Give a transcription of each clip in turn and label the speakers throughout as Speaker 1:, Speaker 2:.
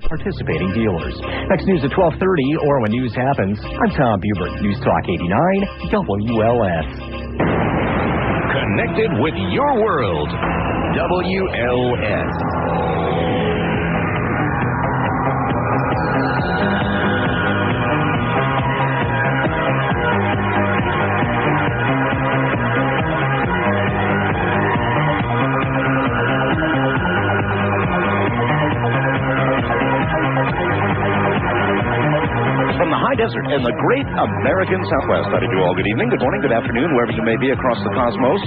Speaker 1: participating dealers. Next news at 12:30 or when news happens. I'm Tom Bubert, News Talk 89 WLS.
Speaker 2: Connected with your world. WLS. From the high desert and the great American Southwest, I do all good evening, good morning, good afternoon, wherever you may be across the cosmos.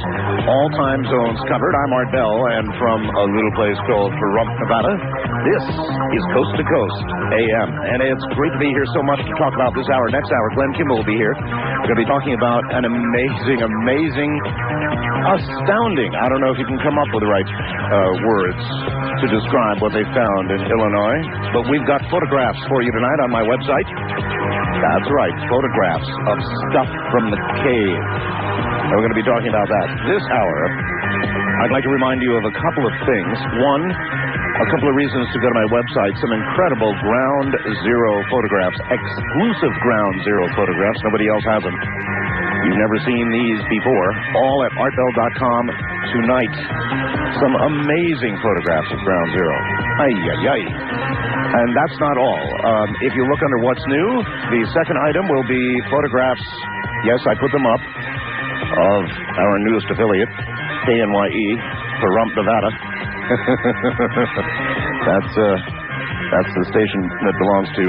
Speaker 2: All time zones covered. I'm Art Bell, and from a little place called Pahrump, Nevada, this is Coast to Coast AM. And it's great to be here. So much to talk about this hour. Next hour, Glenn Kimball will be here. We're going to be talking about an amazing, astounding, I don't know if you can come up with the right words to describe what they found in Illinois, but we've got photographs for you tonight on my website. That's right, photographs of stuff from the cave. And we're going to be talking about that this hour. I'd like to remind you of a couple of things. One, a couple of reasons to go to my website. Some incredible Ground Zero photographs, exclusive Ground Zero photographs. Nobody else has them. You've never seen these before. All at artbell.com tonight. Some amazing photographs of Ground Zero. Ay. And that's not all. If you look under What's New, the second item will be photographs, yes, I put them up, of our newest affiliate, KNYE, Pahrump, Nevada. That's the station that belongs to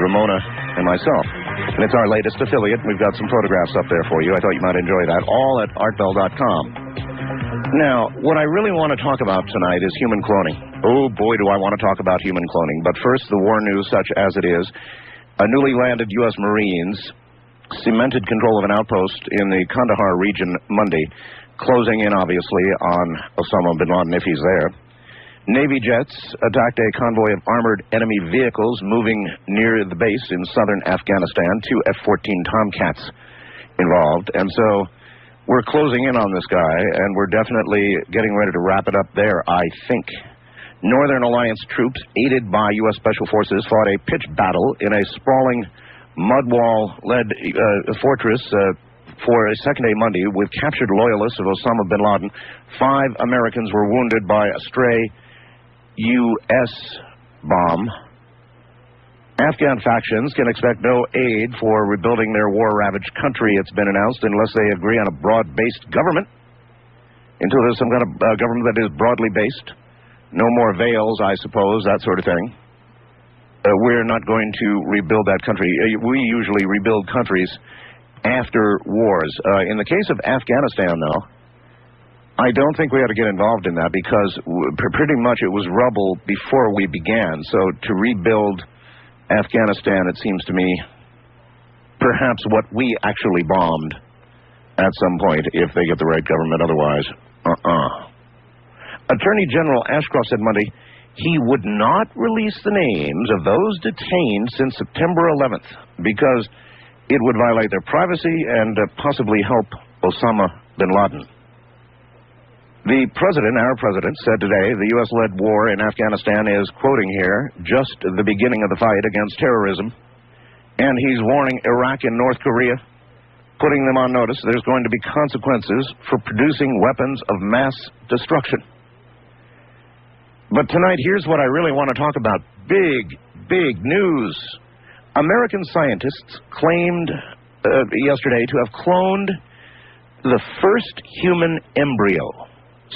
Speaker 2: Ramona and myself. And it's our latest affiliate. We've got some photographs up there for you. I thought you might enjoy that. All at artbell.com. Now, what I really want to talk about tonight is human cloning. Oh, boy, do I want to talk about human cloning. But first, the war news, such as it is. A newly landed U.S. Marines cemented control of an outpost in the Kandahar region Monday, closing in, obviously, on Osama bin Laden if he's there. Navy jets attacked a convoy of armored enemy vehicles moving near the base in southern Afghanistan. 2 F-14 Tomcats involved. And so we're closing in on this guy, and we're definitely getting ready to wrap it up there, I think. Northern Alliance troops, aided by U.S. Special Forces, fought a pitch battle in a sprawling mud wall-led fortress for a second day Monday with captured loyalists of Osama bin Laden. 5 Americans were wounded by a stray U.S. bomb. Afghan factions can expect no aid for rebuilding their war-ravaged country, it's been announced, unless they agree on a broad-based government. Until there's some kind of government that is broadly based. No more veils, I suppose, that sort of thing. We're not going to rebuild that country. We usually rebuild countries after wars. In the case of Afghanistan, though, I don't think we ought to get involved in that because pretty much it was rubble before we began. So to rebuild Afghanistan, it seems to me, perhaps what we actually bombed at some point if they get the right government. Otherwise, Attorney General Ashcroft said Monday he would not release the names of those detained since September 11th because it would violate their privacy and possibly help Osama bin Laden. The president, our president, said today the U.S.-led war in Afghanistan is, quoting here, just the beginning of the fight against terrorism. And he's warning Iraq and North Korea, putting them on notice there's going to be consequences for producing weapons of mass destruction. But tonight, here's what I really want to talk about. Big news. American scientists claimed yesterday to have cloned the first human embryo,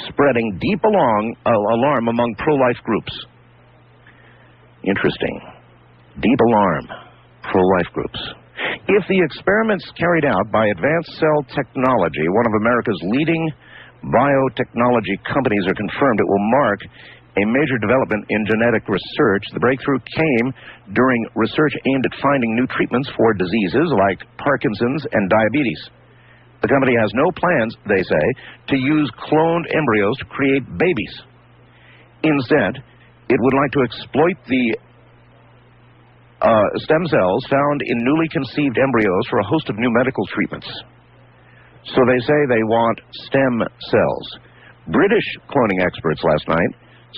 Speaker 2: spreading deep alarm among pro-life groups. Interesting. Deep alarm. Pro-life groups. If the experiments carried out by Advanced Cell Technology, one of America's leading biotechnology companies, are confirmed, it will mark a major development in genetic research. The breakthrough came during research aimed at finding new treatments for diseases like Parkinson's and diabetes. The company has no plans, they say, to use cloned embryos to create babies. Instead, it would like to exploit the stem cells found in newly conceived embryos for a host of new medical treatments. So they say they want stem cells. British cloning experts last night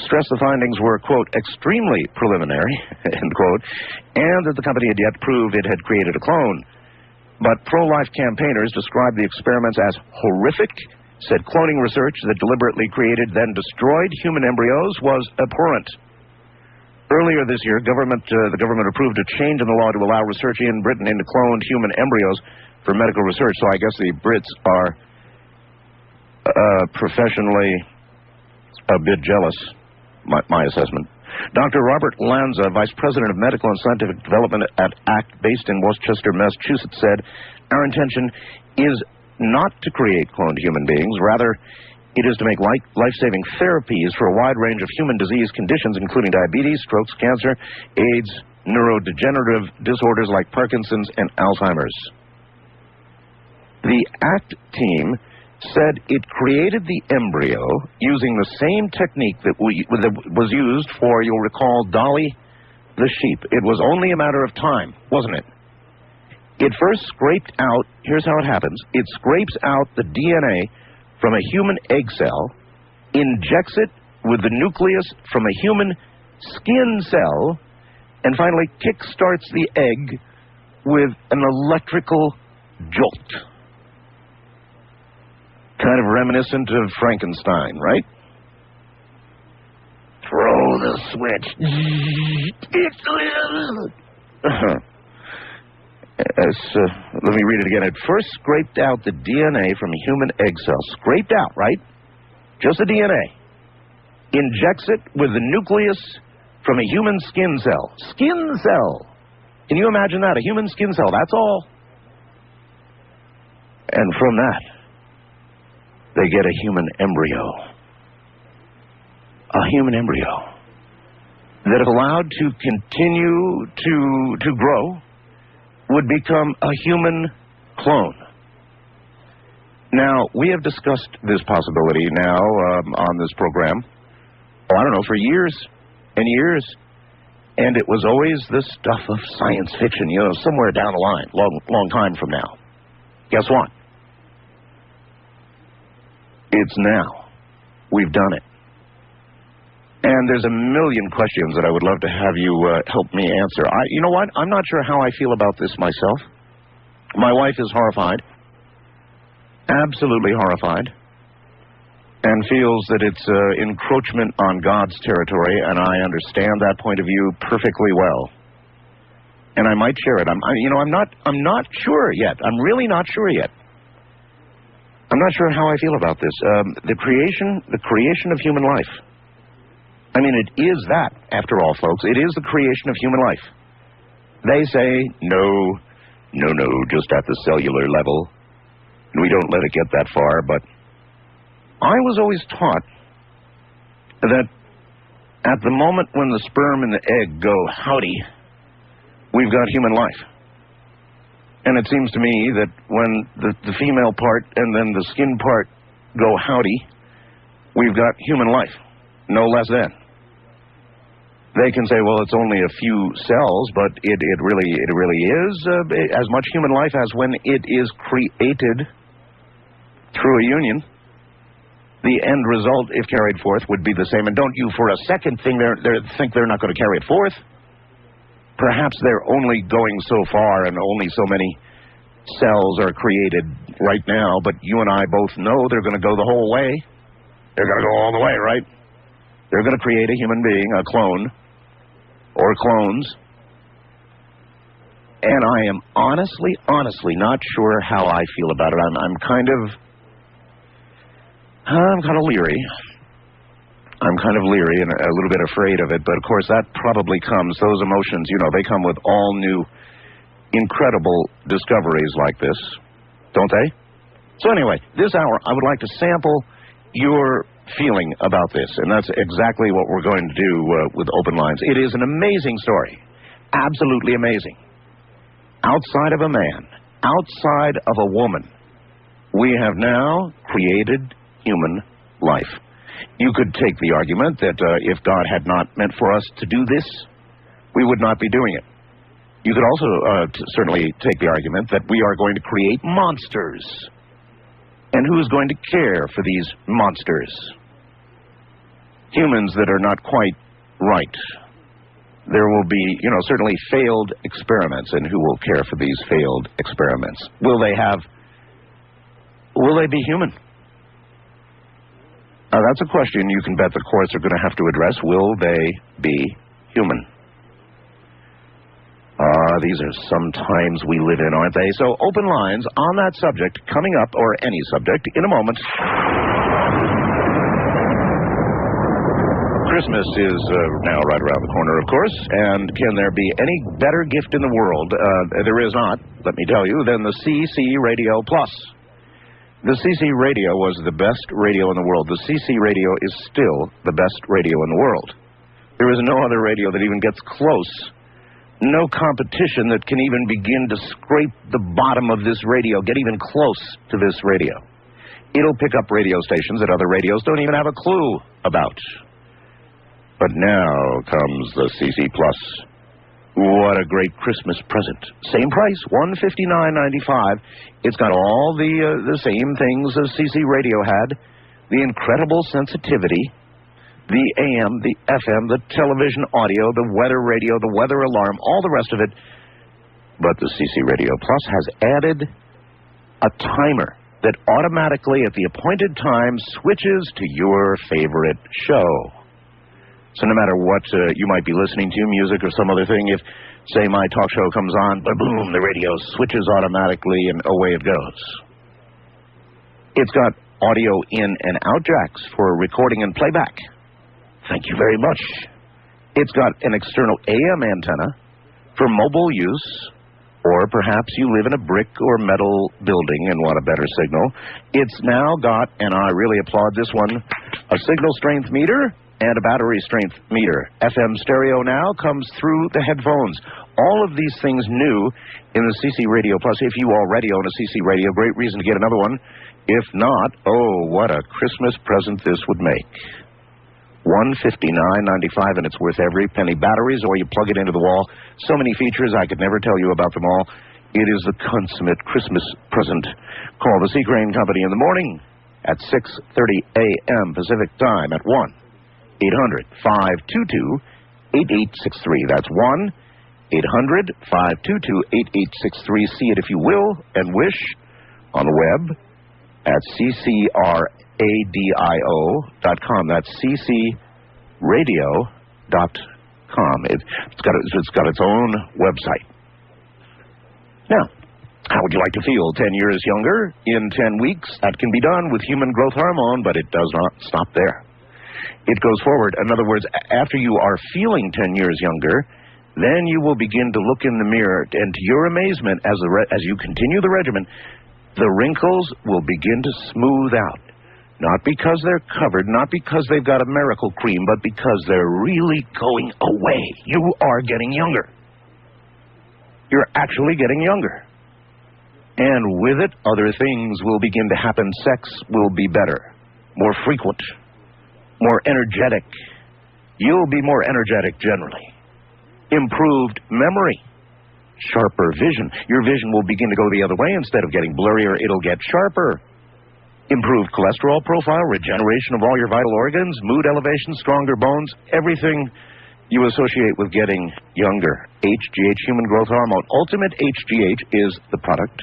Speaker 2: stressed the findings were, quote, extremely preliminary, end quote, and that the company had yet to prove it had created a clone. But pro-life campaigners described the experiments as horrific, said cloning research that deliberately created, then destroyed human embryos was abhorrent. Earlier this year, the government approved a change in the law to allow research in Britain into cloned human embryos for medical research, so I guess the Brits are professionally a bit jealous, my assessment. Dr. Robert Lanza, Vice President of Medical and Scientific Development at ACT, based in Worcester, Massachusetts, said, "Our intention is not to create cloned human beings. Rather, it is to make life-saving therapies for a wide range of human disease conditions, including diabetes, strokes, cancer, AIDS, neurodegenerative disorders like Parkinson's and Alzheimer's." The ACT team said it created the embryo using the same technique that was used for, you'll recall, Dolly the sheep. It was only a matter of time, wasn't it? It first scraped out, here's how it happens, it scrapes out the DNA from a human egg cell, injects it with the nucleus from a human skin cell, and finally kick-starts the egg with an electrical jolt. Kind of reminiscent of Frankenstein, right? Throw the switch. It lives. Let me read it again. It first scraped out the DNA from a human egg cell. Scraped out, right? Just the DNA. Injects it with the nucleus from a human skin cell. Skin cell. Can you imagine that? A human skin cell, that's all. And from that, they get a human embryo. A human embryo that, if allowed to continue to grow, would become a human clone. Now, we have discussed this possibility now on this program, I don't know, for years and years. And it was always the stuff of science fiction, somewhere down the line, long time from now. Guess what? It's now. We've done it. And there's a million questions that I would love to have you help me answer. You know what? I'm not sure how I feel about this myself. My wife is horrified. Absolutely horrified. And feels that it's encroachment on God's territory, and I understand that point of view perfectly well. And I might share it. I'm not sure yet. I'm really not sure yet. I'm not sure how I feel about this. The creation of human life. I mean, it is that, after all, folks. It is the creation of human life. They say, no, just at the cellular level. And we don't let it get that far, but I was always taught that at the moment when the sperm and the egg go howdy, we've got human life. And it seems to me that when the female part and then the skin part go howdy, we've got human life, no less than. They can say, well, it's only a few cells, but it really is as much human life as when it is created through a union. The end result, if carried forth, would be the same. And don't you for a second think they're not going to carry it forth. Perhaps they're only going so far and only so many cells are created right now, but you and I both know they're going to go the whole way. They're going to go all the way, right? They're going to create a human being, a clone, or clones. And I am honestly not sure how I feel about it. I'm kind of leery. I'm kind of leery and a little bit afraid of it, but of course that probably comes, those emotions, they come with all new, incredible discoveries like this, don't they? So anyway, this hour I would like to sample your feeling about this, and that's exactly what we're going to do with Open Lines. It is an amazing story, absolutely amazing. Outside of a man, outside of a woman, we have now created human life. You could take the argument that if God had not meant for us to do this, we would not be doing it. You could also certainly take the argument that we are going to create monsters. And who's going to care for these monsters? humans that are not quite right. There will be, certainly failed experiments, and who will care for these failed experiments? Will they be human? That's a question you can bet the courts are going to have to address. Will they be human? These are some times we live in, aren't they? So open lines on that subject coming up, or any subject, in a moment. Christmas is now right around the corner, of course, and can there be any better gift in the world? There is not, let me tell you, than the CC Radio Plus. The CC Radio was the best radio in the world. The CC Radio is still the best radio in the world. There is no other radio that even gets close. No competition that can even begin to scrape the bottom of this radio, get even close to this radio. It'll pick up radio stations that other radios don't even have a clue about. But now comes the CC Plus. What a great Christmas present. Same price, $159.95. It's got all the same things as CC Radio had. The incredible sensitivity, the AM, the FM, the television audio, the weather radio, the weather alarm, all the rest of it. But the CC Radio Plus has added a timer that automatically, at the appointed time, switches to your favorite show. So no matter what you might be listening to, music or some other thing, if, say, my talk show comes on, boom, the radio switches automatically and away it goes. It's got audio in and out jacks for recording and playback. Thank you very much. It's got an external AM antenna for mobile use, or perhaps you live in a brick or metal building and want a better signal. It's now got, and I really applaud this one, a signal strength meter and a battery strength meter. FM stereo now comes through the headphones. All of these things new in the CC Radio Plus. If you already own a CC Radio, great reason to get another one. If not, oh, what a Christmas present this would make. $159.95, and it's worth every penny. Batteries, or you plug it into the wall. So many features, I could never tell you about them all. It is the consummate Christmas present. Call the Seacrane Company in the morning at 6:30 a.m. Pacific Time at 1-800-522-8863. That's 1-800-522-8863. See it if you will and wish on the web at ccradio.com. That's ccradio.com. It's got its own website. Now, how would you like to feel 10 years younger in 10 weeks? That can be done with human growth hormone, but it does not stop there. It goes forward. In other words, after you are feeling 10 years younger, then you will begin to look in the mirror, and to your amazement, as you continue the regimen, the wrinkles will begin to smooth out. Not because they're covered, not because they've got a miracle cream, but because they're really going away. You are getting younger. You're actually getting younger. And with it, other things will begin to happen. Sex will be better, more frequent, more energetic. You'll be more energetic generally. Improved memory. Sharper vision. Your vision will begin to go the other way. Instead of getting blurrier, it'll get sharper. Improved cholesterol profile, regeneration of all your vital organs, mood elevation, stronger bones, everything you associate with getting younger. HGH, human growth hormone. Ultimate HGH is the product.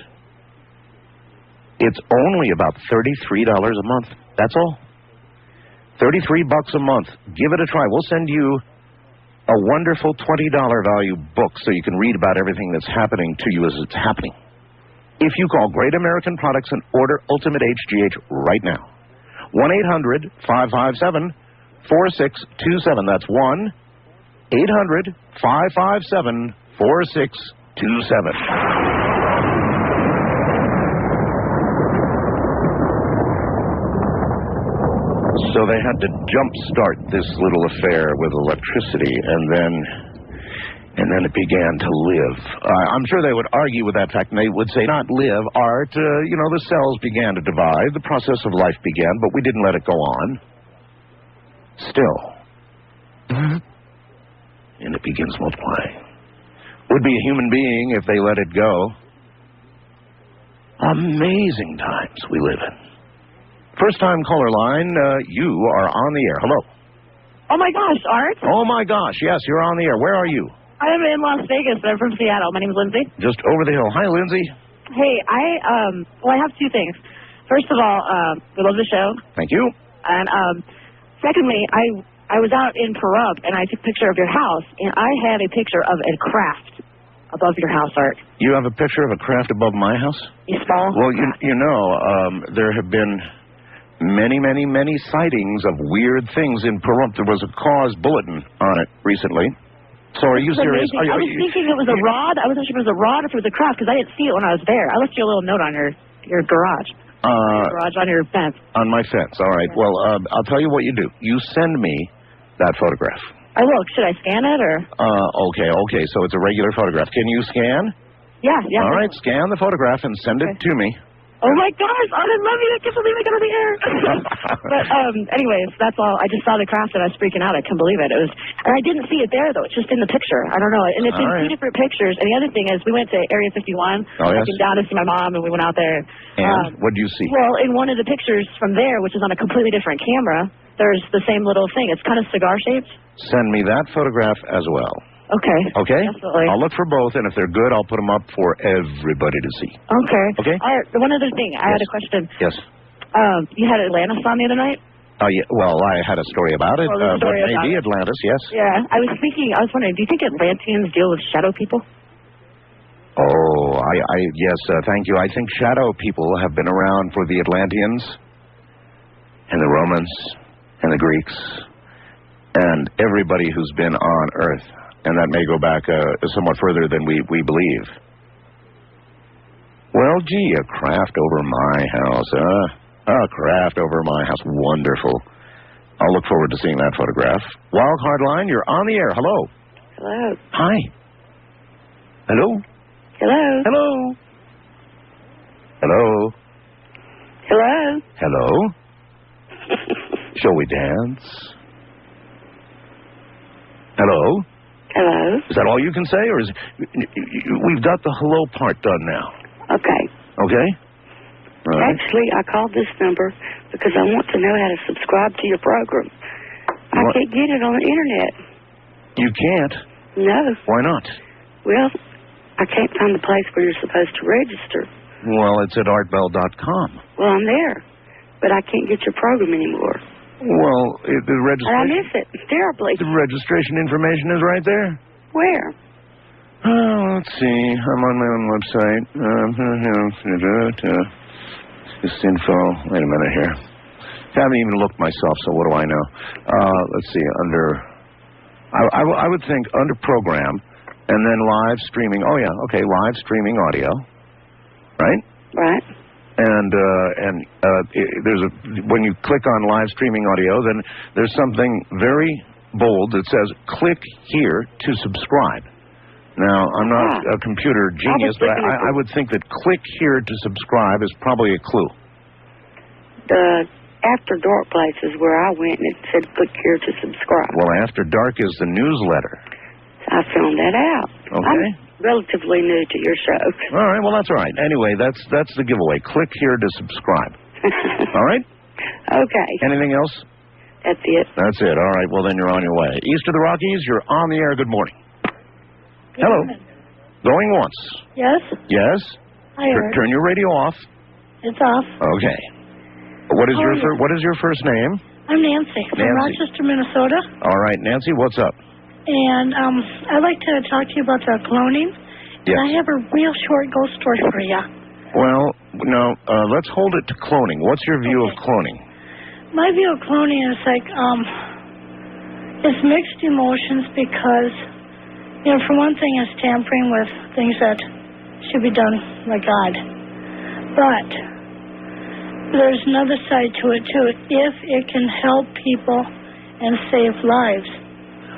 Speaker 2: It's only about $33 a month. That's all. $33 a month. Give it a try. We'll send you a wonderful $20 value book so you can read about everything that's happening to you as it's happening. If you call Great American Products and order Ultimate HGH right now. 1-800-557-4627. That's 1-800-557-4627. So they had to jumpstart this little affair with electricity, and then it began to live. I'm sure they would argue with that fact, and they would say, not live, art, the cells began to divide, the process of life began, but we didn't let it go on. Still. And it begins multiplying. Would be a human being if they let it go. Amazing times we live in. First-time caller line, you are on the air. Hello.
Speaker 3: Oh, my gosh, Art.
Speaker 2: Oh, my gosh. Yes, you're on the air. Where are you?
Speaker 3: I'm in Las Vegas, but I'm from Seattle. My name is Lindsay.
Speaker 2: Just over the hill. Hi, Lindsay.
Speaker 3: Hey, I have two things. First of all, we love the show.
Speaker 2: Thank you.
Speaker 3: And secondly, I was out in Pahrump, and I took a picture of your house, and I have a picture of a craft above your house, Art.
Speaker 2: You have a picture of a craft above my house?
Speaker 3: You small?
Speaker 2: Well, you know, there have been many sightings of weird things in Pahrump. There was a cause bulletin on it recently. So are you serious?
Speaker 3: I was thinking it was a rod. I wasn't sure if it was a rod or if it was a craft, because I didn't see it when I was there. I left you a little note on your garage. Garage on your fence.
Speaker 2: On my fence. All right. Well, I'll tell you what you do. You send me that photograph.
Speaker 3: I will. Should I scan it or?
Speaker 2: Okay. So it's a regular photograph. Can you scan?
Speaker 3: Yeah.
Speaker 2: All right. Scan the photograph and send it to me.
Speaker 3: Oh, my gosh. I love you. I can't believe I got on the air. But anyways, that's all. I just saw the craft and I was freaking out. I couldn't believe it. And I didn't see it there, though. It's just in the picture. I don't know. And it's in two different pictures. And the other thing is we went to Area 51.
Speaker 2: Oh, yes.
Speaker 3: I came down to see my mom, and we went out there.
Speaker 2: And what do you see?
Speaker 3: Well, in one of the pictures from there, which is on a completely different camera, there's the same little thing. It's kind of cigar-shaped.
Speaker 2: Send me that photograph as well.
Speaker 3: Okay.
Speaker 2: Okay?
Speaker 3: Definitely.
Speaker 2: I'll look for both, and if they're good, I'll put them up for everybody to see.
Speaker 3: Okay.
Speaker 2: Okay?
Speaker 3: One other thing. I had a question.
Speaker 2: Yes.
Speaker 3: You had Atlantis on the other night?
Speaker 2: Yeah, well, I had a story about it. But maybe Atlantis, yes.
Speaker 3: Yeah. I was wondering, do you think Atlanteans deal with shadow people?
Speaker 2: Oh, yes, thank you. I think shadow people have been around for the Atlanteans and the Romans and the Greeks and everybody who's been on Earth. And that may go back somewhat further than we believe. Well, gee, a craft over my house, a craft over my house. Wonderful. I'll look forward to seeing that photograph. Wild Card Line, you're on the air. Hello.
Speaker 3: Hello.
Speaker 2: Hi. Hello.
Speaker 3: Hello.
Speaker 2: Hello. Hello.
Speaker 3: Hello.
Speaker 2: Hello. Shall we dance? Hello.
Speaker 3: Hello.
Speaker 2: Is that all you can say, or is we've got the hello part done now?
Speaker 4: Okay.
Speaker 2: Okay. All right.
Speaker 4: Actually, I called this number because I want to know how to subscribe to your program. I can't get it on the internet.
Speaker 2: You can't?
Speaker 4: No.
Speaker 2: Why not?
Speaker 4: Well, I can't find the place where you're supposed to register.
Speaker 2: Well, it's at artbell.com.
Speaker 4: Well, I'm there, but I can't get your program anymore.
Speaker 2: Well, the
Speaker 4: And I
Speaker 2: registration.
Speaker 4: miss it terribly.
Speaker 2: The registration information is right there.
Speaker 4: Where?
Speaker 2: Oh, let's see. I'm on my own website. This info. Wait a minute here. I haven't even looked myself, so what do I know? Let's see. I would think under program, and then live streaming. Oh yeah, okay, live streaming audio, right?
Speaker 4: Right.
Speaker 2: And when you click on live streaming audio, then there's something very bold that says click here to subscribe. Now, I'm not a computer genius, but I would think that click here to subscribe is probably a clue.
Speaker 4: The After Dark place is where I went, and it said click here to subscribe.
Speaker 2: Well, After Dark is the newsletter.
Speaker 4: I found that out.
Speaker 2: Okay.
Speaker 4: I'm relatively new to your show.
Speaker 2: All right, well, that's all right. Anyway, that's the giveaway. Click here to subscribe. All right?
Speaker 4: Okay.
Speaker 2: Anything else?
Speaker 4: That's it.
Speaker 2: That's it. All right, well, then you're on your way. East of the Rockies, you're on the air. Good morning. Hello. Going once.
Speaker 3: Yes.
Speaker 2: Yes?
Speaker 3: Hi, Art.
Speaker 2: Turn your radio off.
Speaker 3: It's off.
Speaker 2: Okay. What is your first name?
Speaker 3: I'm Nancy from
Speaker 2: Nancy.
Speaker 3: Rochester, Minnesota.
Speaker 2: All right, Nancy, what's up?
Speaker 3: And I'd like to talk to you about the cloning.
Speaker 2: Yes.
Speaker 3: I have a real short ghost story for you.
Speaker 2: Well, no, let's hold it to cloning. What's your view of cloning?
Speaker 3: My view of cloning is like, it's mixed emotions because, for one thing, it's tampering with things that should be done by God. But there's another side to it, too. If it can help people and save lives.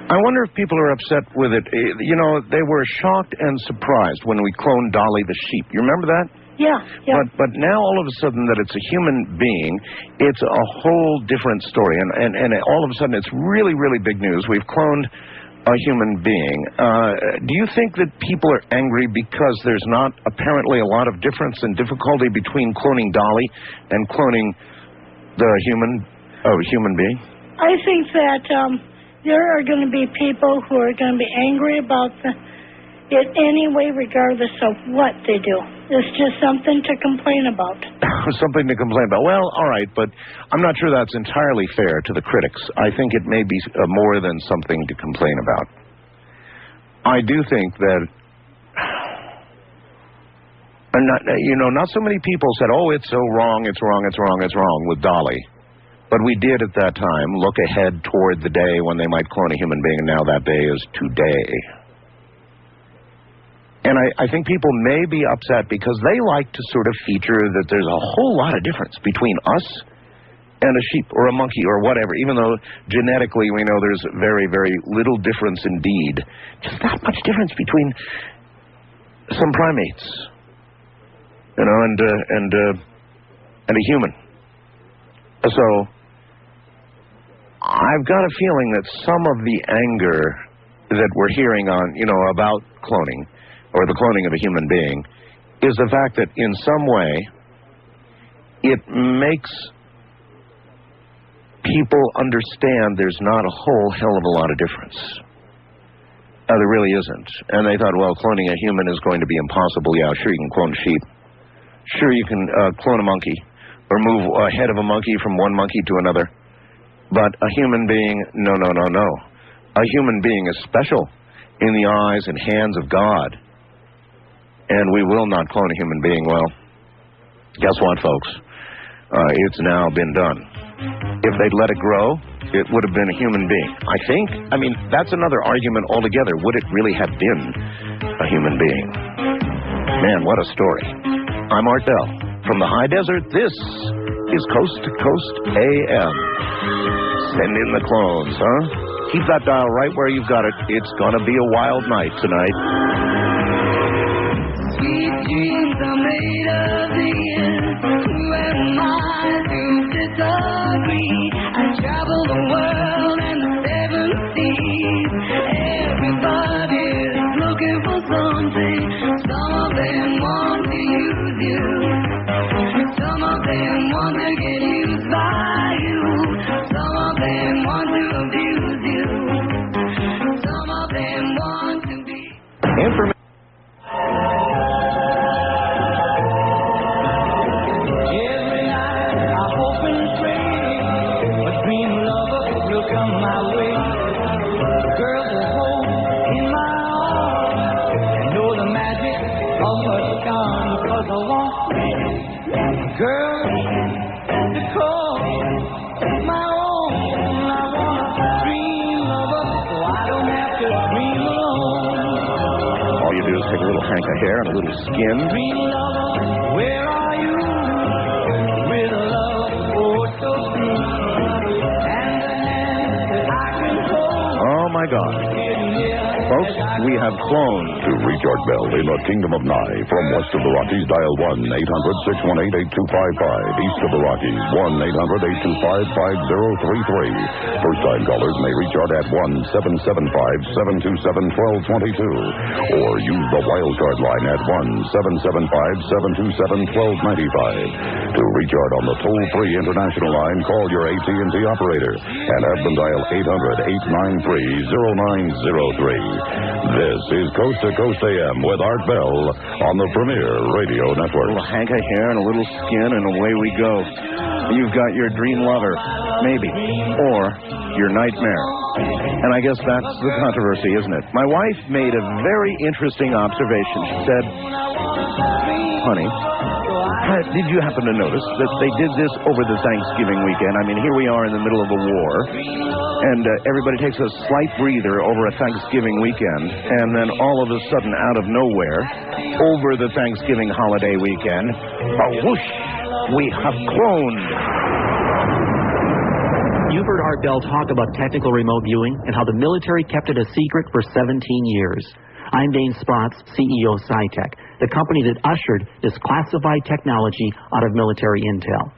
Speaker 2: I wonder if people are upset with it. They were shocked and surprised when we cloned Dolly the sheep. You remember that?
Speaker 3: Yeah.
Speaker 2: But now all of a sudden that it's a human being, it's a whole different story. And all of a sudden it's really, really big news. We've cloned a human being. Do you think that people are angry because there's not apparently a lot of difference and difficulty between cloning Dolly and cloning the human being?
Speaker 3: I think that there are going to be people who are going to be angry about it anyway, regardless of what they do. It's just something to complain about.
Speaker 2: Something to complain about. Well, all right, but I'm not sure that's entirely fair to the critics. I think it may be more than something to complain about. I do think that, not so many people said, oh, it's so wrong, it's wrong, it's wrong, it's wrong with Dolly. But we did at that time look ahead toward the day when they might clone a human being, and now that day is today. And I think people may be upset because they like to sort of feature that there's a whole lot of difference between us and a sheep or a monkey or whatever, even though genetically we know there's very, very little difference indeed. Just not much difference between some primates, and a human. So I've got a feeling that some of the anger that we're hearing on, about cloning, or the cloning of a human being, is the fact that in some way it makes people understand there's not a whole hell of a lot of difference. There really isn't. And they thought, well, cloning a human is going to be impossible. Yeah, sure, you can clone a sheep. Sure, you can clone a monkey, or move a head of a monkey from one monkey to another. But a human being, no. A human being is special in the eyes and hands of God. And we will not clone a human being. Well, guess what, folks? It's now been done. If they'd let it grow, it would have been a human being. I mean, that's another argument altogether. Would it really have been a human being? Man, what a story. I'm Art Bell. From the high desert, this is Coast to Coast AM. Send in the clones, huh? Keep that dial right where you've got it. It's gonna be a wild night tonight.
Speaker 5: Sweet dreams are made of these. Who am I to disagree? I travel the world and the seven seas. Everybody's looking for something. Some of them want to use you. Some of them want to get used by you. Some of them want to abuse you. Some of them want to be...
Speaker 2: Information.
Speaker 5: Every night I hope and pray a dream lover will come my way. Girl, there's hope in my arms. I know the magic of her charm, 'cause I want a girl to call my own. I want a dream lover so I don't have to dream alone.
Speaker 2: All you do is take a little hank of hair and a little skin.
Speaker 5: Dream lover, where are you? With a love oh so true, and the hand that I can hold.
Speaker 2: Oh, my God. Folks, we have cloned.
Speaker 6: To reach Art Bell in the Kingdom of Nye, from west of the Rockies, dial 1-800-618-8255. East of the Rockies, 1-800-825-5033. First-time callers may reach Art at 1-775-727-1222. Or use the wildcard line at 1-775-727-1295. To reach Art on the toll-free international line, call your AT&T operator and have them dial 800-893-0903. This is Coast to Coast AM with Art Bell on the Premier Radio
Speaker 2: A
Speaker 6: Network.
Speaker 2: little hank of hair and a little skin, and away we go. You've got your dream lover, maybe, or your nightmare. And I guess that's the controversy, isn't it? My wife made a very interesting observation. She said, honey, did you happen to notice that they did this over the Thanksgiving weekend? I mean, here we are in the middle of a war, and everybody takes a slight breather over a Thanksgiving weekend, and then all of a sudden, out of nowhere, over the Thanksgiving holiday weekend, whoosh, we have cloned.
Speaker 7: You've heard Art Bell talk about technical remote viewing and how the military kept it a secret for 17 years. I'm Dane Spotts, CEO of SciTech, the company that ushered this classified technology out of military intel.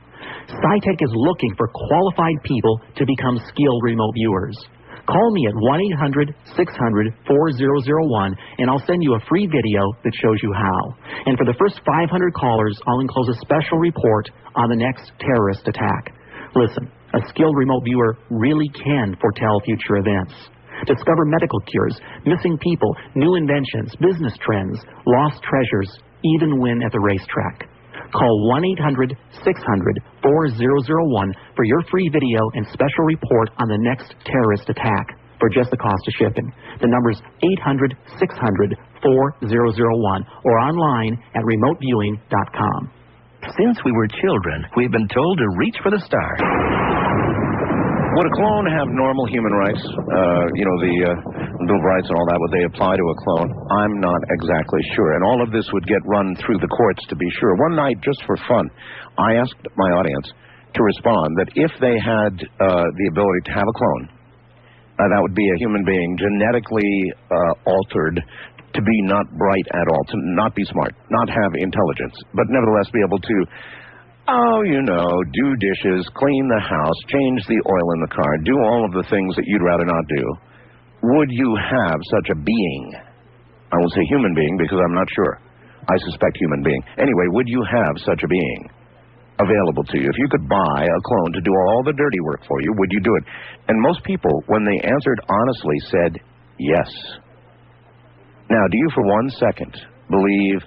Speaker 7: SciTech is looking for qualified people to become skilled remote viewers. Call me at 1-800-600-4001, and I'll send you a free video that shows you how. And for the first 500 callers, I'll enclose a special report on the next terrorist attack. Listen, A skilled remote viewer really can foretell future events. Discover medical cures, missing people, new inventions, business trends, lost treasures, even win at the racetrack. Call 1-800-600-4001 for your free video and special report on the next terrorist attack for just the cost of shipping. The number's 800-600-4001 or online at remoteviewing.com.
Speaker 1: Since we were children, we've been told to reach for the stars.
Speaker 2: Would a clone have normal human rights? The Bill of Rights and all that, would they apply to a clone? I'm not exactly sure. And all of this would get run through the courts to be sure. One night, just for fun, I asked my audience to respond that if they had the ability to have a clone, that would be a human being genetically altered to be not bright at all, to not be smart, not have intelligence, but nevertheless be able to, do dishes, clean the house, change the oil in the car, do all of the things that you'd rather not do. Would you have such a being? I won't say human being because I'm not sure. I suspect human being. Anyway, would you have such a being available to you? If you could buy a clone to do all the dirty work for you, would you do it? And most people, when they answered honestly, said yes. Now, do you for 1 second believe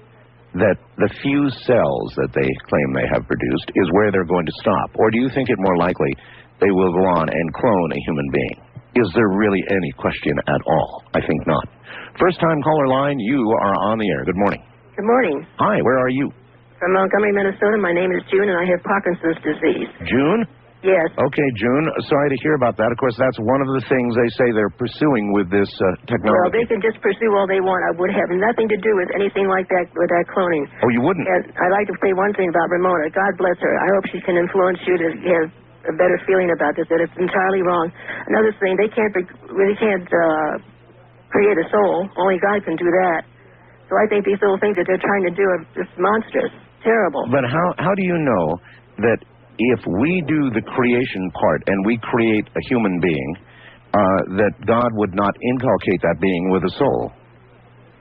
Speaker 2: that the few cells that they claim they have produced is where they're going to stop? Or do you think it more likely they will go on and clone a human being? Is there really any question at all? I think not. First-time caller line, you are on the air. Good morning.
Speaker 4: Good morning.
Speaker 2: Hi, where are you?
Speaker 4: From Montgomery, Minnesota. My name is June, and I have Parkinson's disease.
Speaker 2: June?
Speaker 4: Yes.
Speaker 2: Okay, June, sorry to hear about that. Of course, that's one of the things they say they're pursuing with this technology.
Speaker 4: Well, they can just pursue all they want. I would have nothing to do with anything like that, with that cloning.
Speaker 2: Oh, you wouldn't?
Speaker 4: And I'd like to say one thing about Ramona. God bless her. I hope she can influence you to have a better feeling about this, that it's entirely wrong. Another thing, they can't create a soul. Only God can do that. So I think these little things that they're trying to do are just monstrous, terrible.
Speaker 2: But how do you know that if we do the creation part and we create a human being, that God would not inculcate that being with a soul?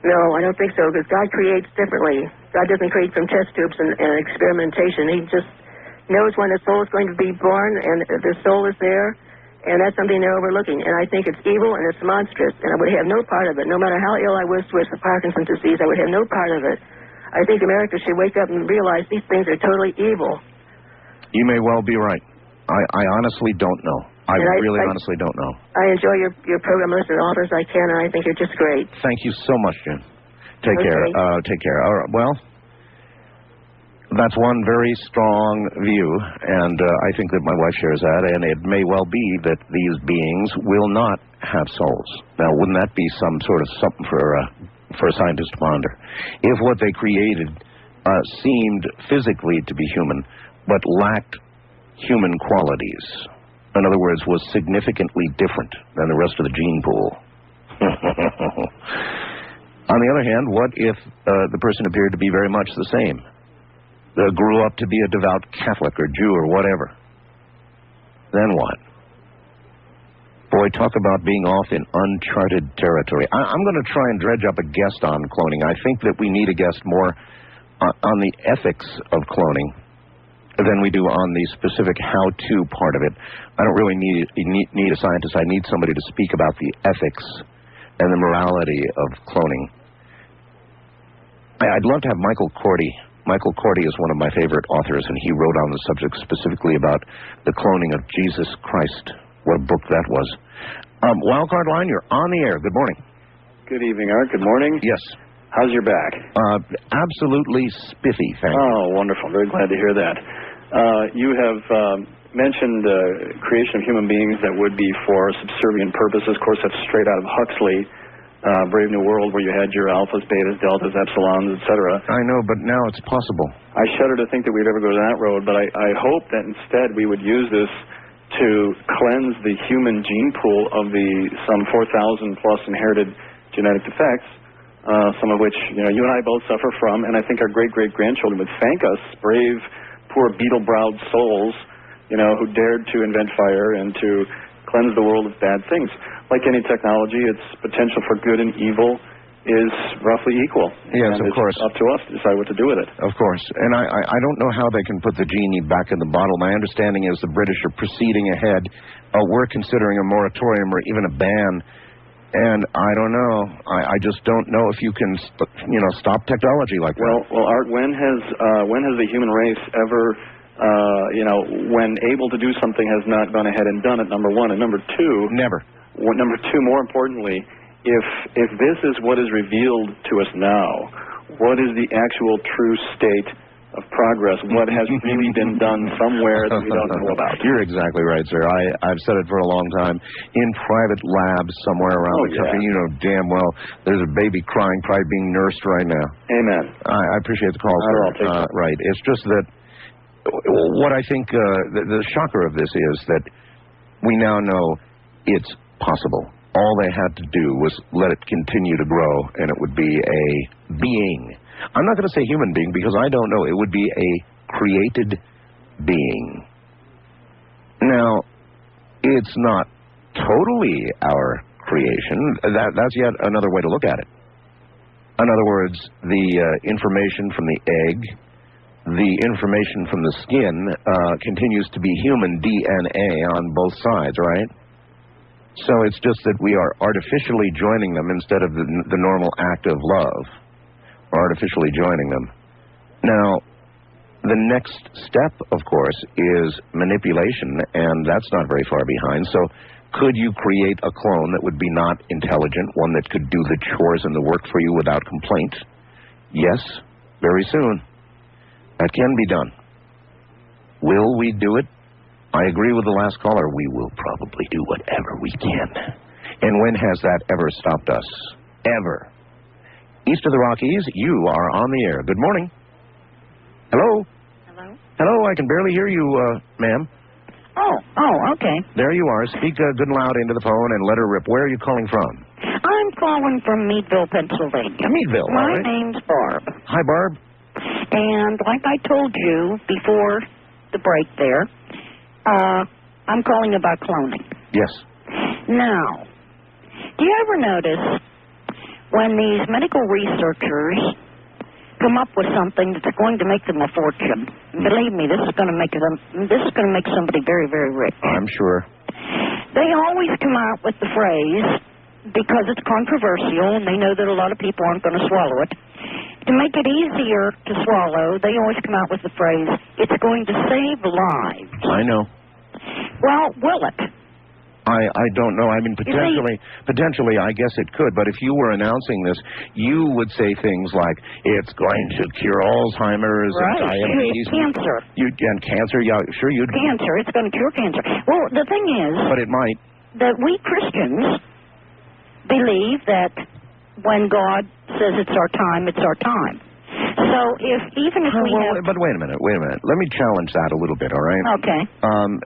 Speaker 4: No, I don't think so, because God creates differently. God doesn't create from test tubes and experimentation. He just knows when the soul is going to be born, and the soul is there, and that's something they're overlooking. And I think it's evil and it's monstrous, and I would have no part of it. No matter how ill I was with the Parkinson's disease, I would have no part of it. I think America should wake up and realize these things are totally evil.
Speaker 2: You may well be right. I honestly don't know. I really honestly don't know.
Speaker 4: I enjoy your program, listen as often as I can, and I think you're just great.
Speaker 2: Thank you so much, Jim. Take care. Take care. All right, well, that's one very strong view, and I think that my wife shares that, and it may well be that these beings will not have souls. Now, wouldn't that be some sort of something for a scientist to ponder? If what they created seemed physically to be human, but lacked human qualities. In other words, was significantly different than the rest of the gene pool. On the other hand, what if the person appeared to be very much the same? Grew up to be a devout Catholic or Jew or whatever. Then what? Boy, talk about being off in uncharted territory. I'm going to try and dredge up a guest on cloning. I think that we need a guest more on the ethics of cloning than we do on the specific how-to part of it. I don't really need a scientist. I need somebody to speak about the ethics and the morality of cloning. I'd love to have Michael Cordy. Michael Cordy is one of my favorite authors, and he wrote on the subject specifically about the cloning of Jesus Christ. What a book that was. Wildcard Line, you're on the air. Good morning.
Speaker 8: Good evening, Art. Good morning.
Speaker 2: Yes.
Speaker 8: How's your back?
Speaker 2: Absolutely spiffy, thank you.
Speaker 8: Oh, wonderful. Very glad to hear that. You have mentioned creation of human beings that would be for subservient purposes. Of course, that's straight out of Huxley, Brave New World, where you had your alphas, betas, deltas, epsilons, etc.
Speaker 2: I know, but now it's possible.
Speaker 8: I shudder to think that we'd ever go that road, but I hope that instead we would use this to cleanse the human gene pool of the some 4,000 plus inherited genetic defects, some of which you and I both suffer from, and I think our great-great-grandchildren would thank us, brave, poor beetle-browed souls, who dared to invent fire and to cleanse the world of bad things. Like any technology, its potential for good and evil is roughly equal.
Speaker 2: Yes,
Speaker 8: and
Speaker 2: of course.
Speaker 8: It's up to us to decide what to do with it.
Speaker 2: Of course. And I don't know how they can put the genie back in the bottle. My understanding is the British are proceeding ahead. We're considering a moratorium or even a ban. And I don't know. I just don't know if you can, stop technology like that.
Speaker 8: Well, Art, when has the human race ever, when able to do something, has not gone ahead and done it? Number one, and number two.
Speaker 2: Never.
Speaker 8: Number two, more importantly, if this is what is revealed to us now, what is the actual true state of progress? What has really been done somewhere that we don't know about?
Speaker 2: You're exactly right, sir. I've said it for a long time. In private labs somewhere around the country, you know damn well there's a baby crying, probably being nursed right now.
Speaker 8: Amen.
Speaker 2: I appreciate the call, sir. Right. It's just that what I think the shocker of this is that we now know it's possible. All they had to do was let it continue to grow, and it would be a being. I'm not going to say human being because I don't know. It would be a created being. Now, it's not totally our creation. That's yet another way to look at it. In other words, the information from the egg, the information from the skin continues to be human DNA on both sides, right? So it's just that we are artificially joining them instead of the normal act of love. We're artificially joining them. Now, the next step, of course, is manipulation, and that's not very far behind. So could you create a clone that would be not intelligent, one that could do the chores and the work for you without complaint? Yes, very soon. That can be done. Will we do it? I agree with the last caller. We will probably do whatever we can. And when has that ever stopped us? Ever. East of the Rockies, you are on the air. Good morning. Hello?
Speaker 9: Hello?
Speaker 2: Hello, I can barely hear you, ma'am.
Speaker 9: Oh, okay.
Speaker 2: There you are. Speak good and loud into the phone and let her rip. Where are you calling from?
Speaker 9: I'm calling from Meadville, Pennsylvania.
Speaker 2: Meadville,
Speaker 9: My
Speaker 2: all right.
Speaker 9: name's Barb.
Speaker 2: Hi, Barb.
Speaker 9: And like I told you before the break there, I'm calling about cloning.
Speaker 2: Yes.
Speaker 9: Now, do you ever notice when these medical researchers come up with something that's going to make them a fortune? Believe me, this is going to make somebody very, very rich.
Speaker 2: I'm sure.
Speaker 9: They always come out with the phrase, because it's controversial and they know that a lot of people aren't going to swallow it. To make it easier to swallow, they always come out with the phrase, it's going to save lives.
Speaker 2: I know.
Speaker 9: Well, will it?
Speaker 2: I don't know. I mean, potentially, I guess it could. But if you were announcing this, you would say things like, it's going to cure Alzheimer's and diabetes.
Speaker 9: Cancer.
Speaker 2: And cancer, yeah, sure you'd...
Speaker 9: Cancer, it's going to cure cancer. Well, the thing is...
Speaker 2: But it might.
Speaker 9: That we Christians believe that when God says it's our time, it's our time. So even if we have...
Speaker 2: But wait a minute. Let me challenge that a little bit, all right?
Speaker 9: Okay. I'm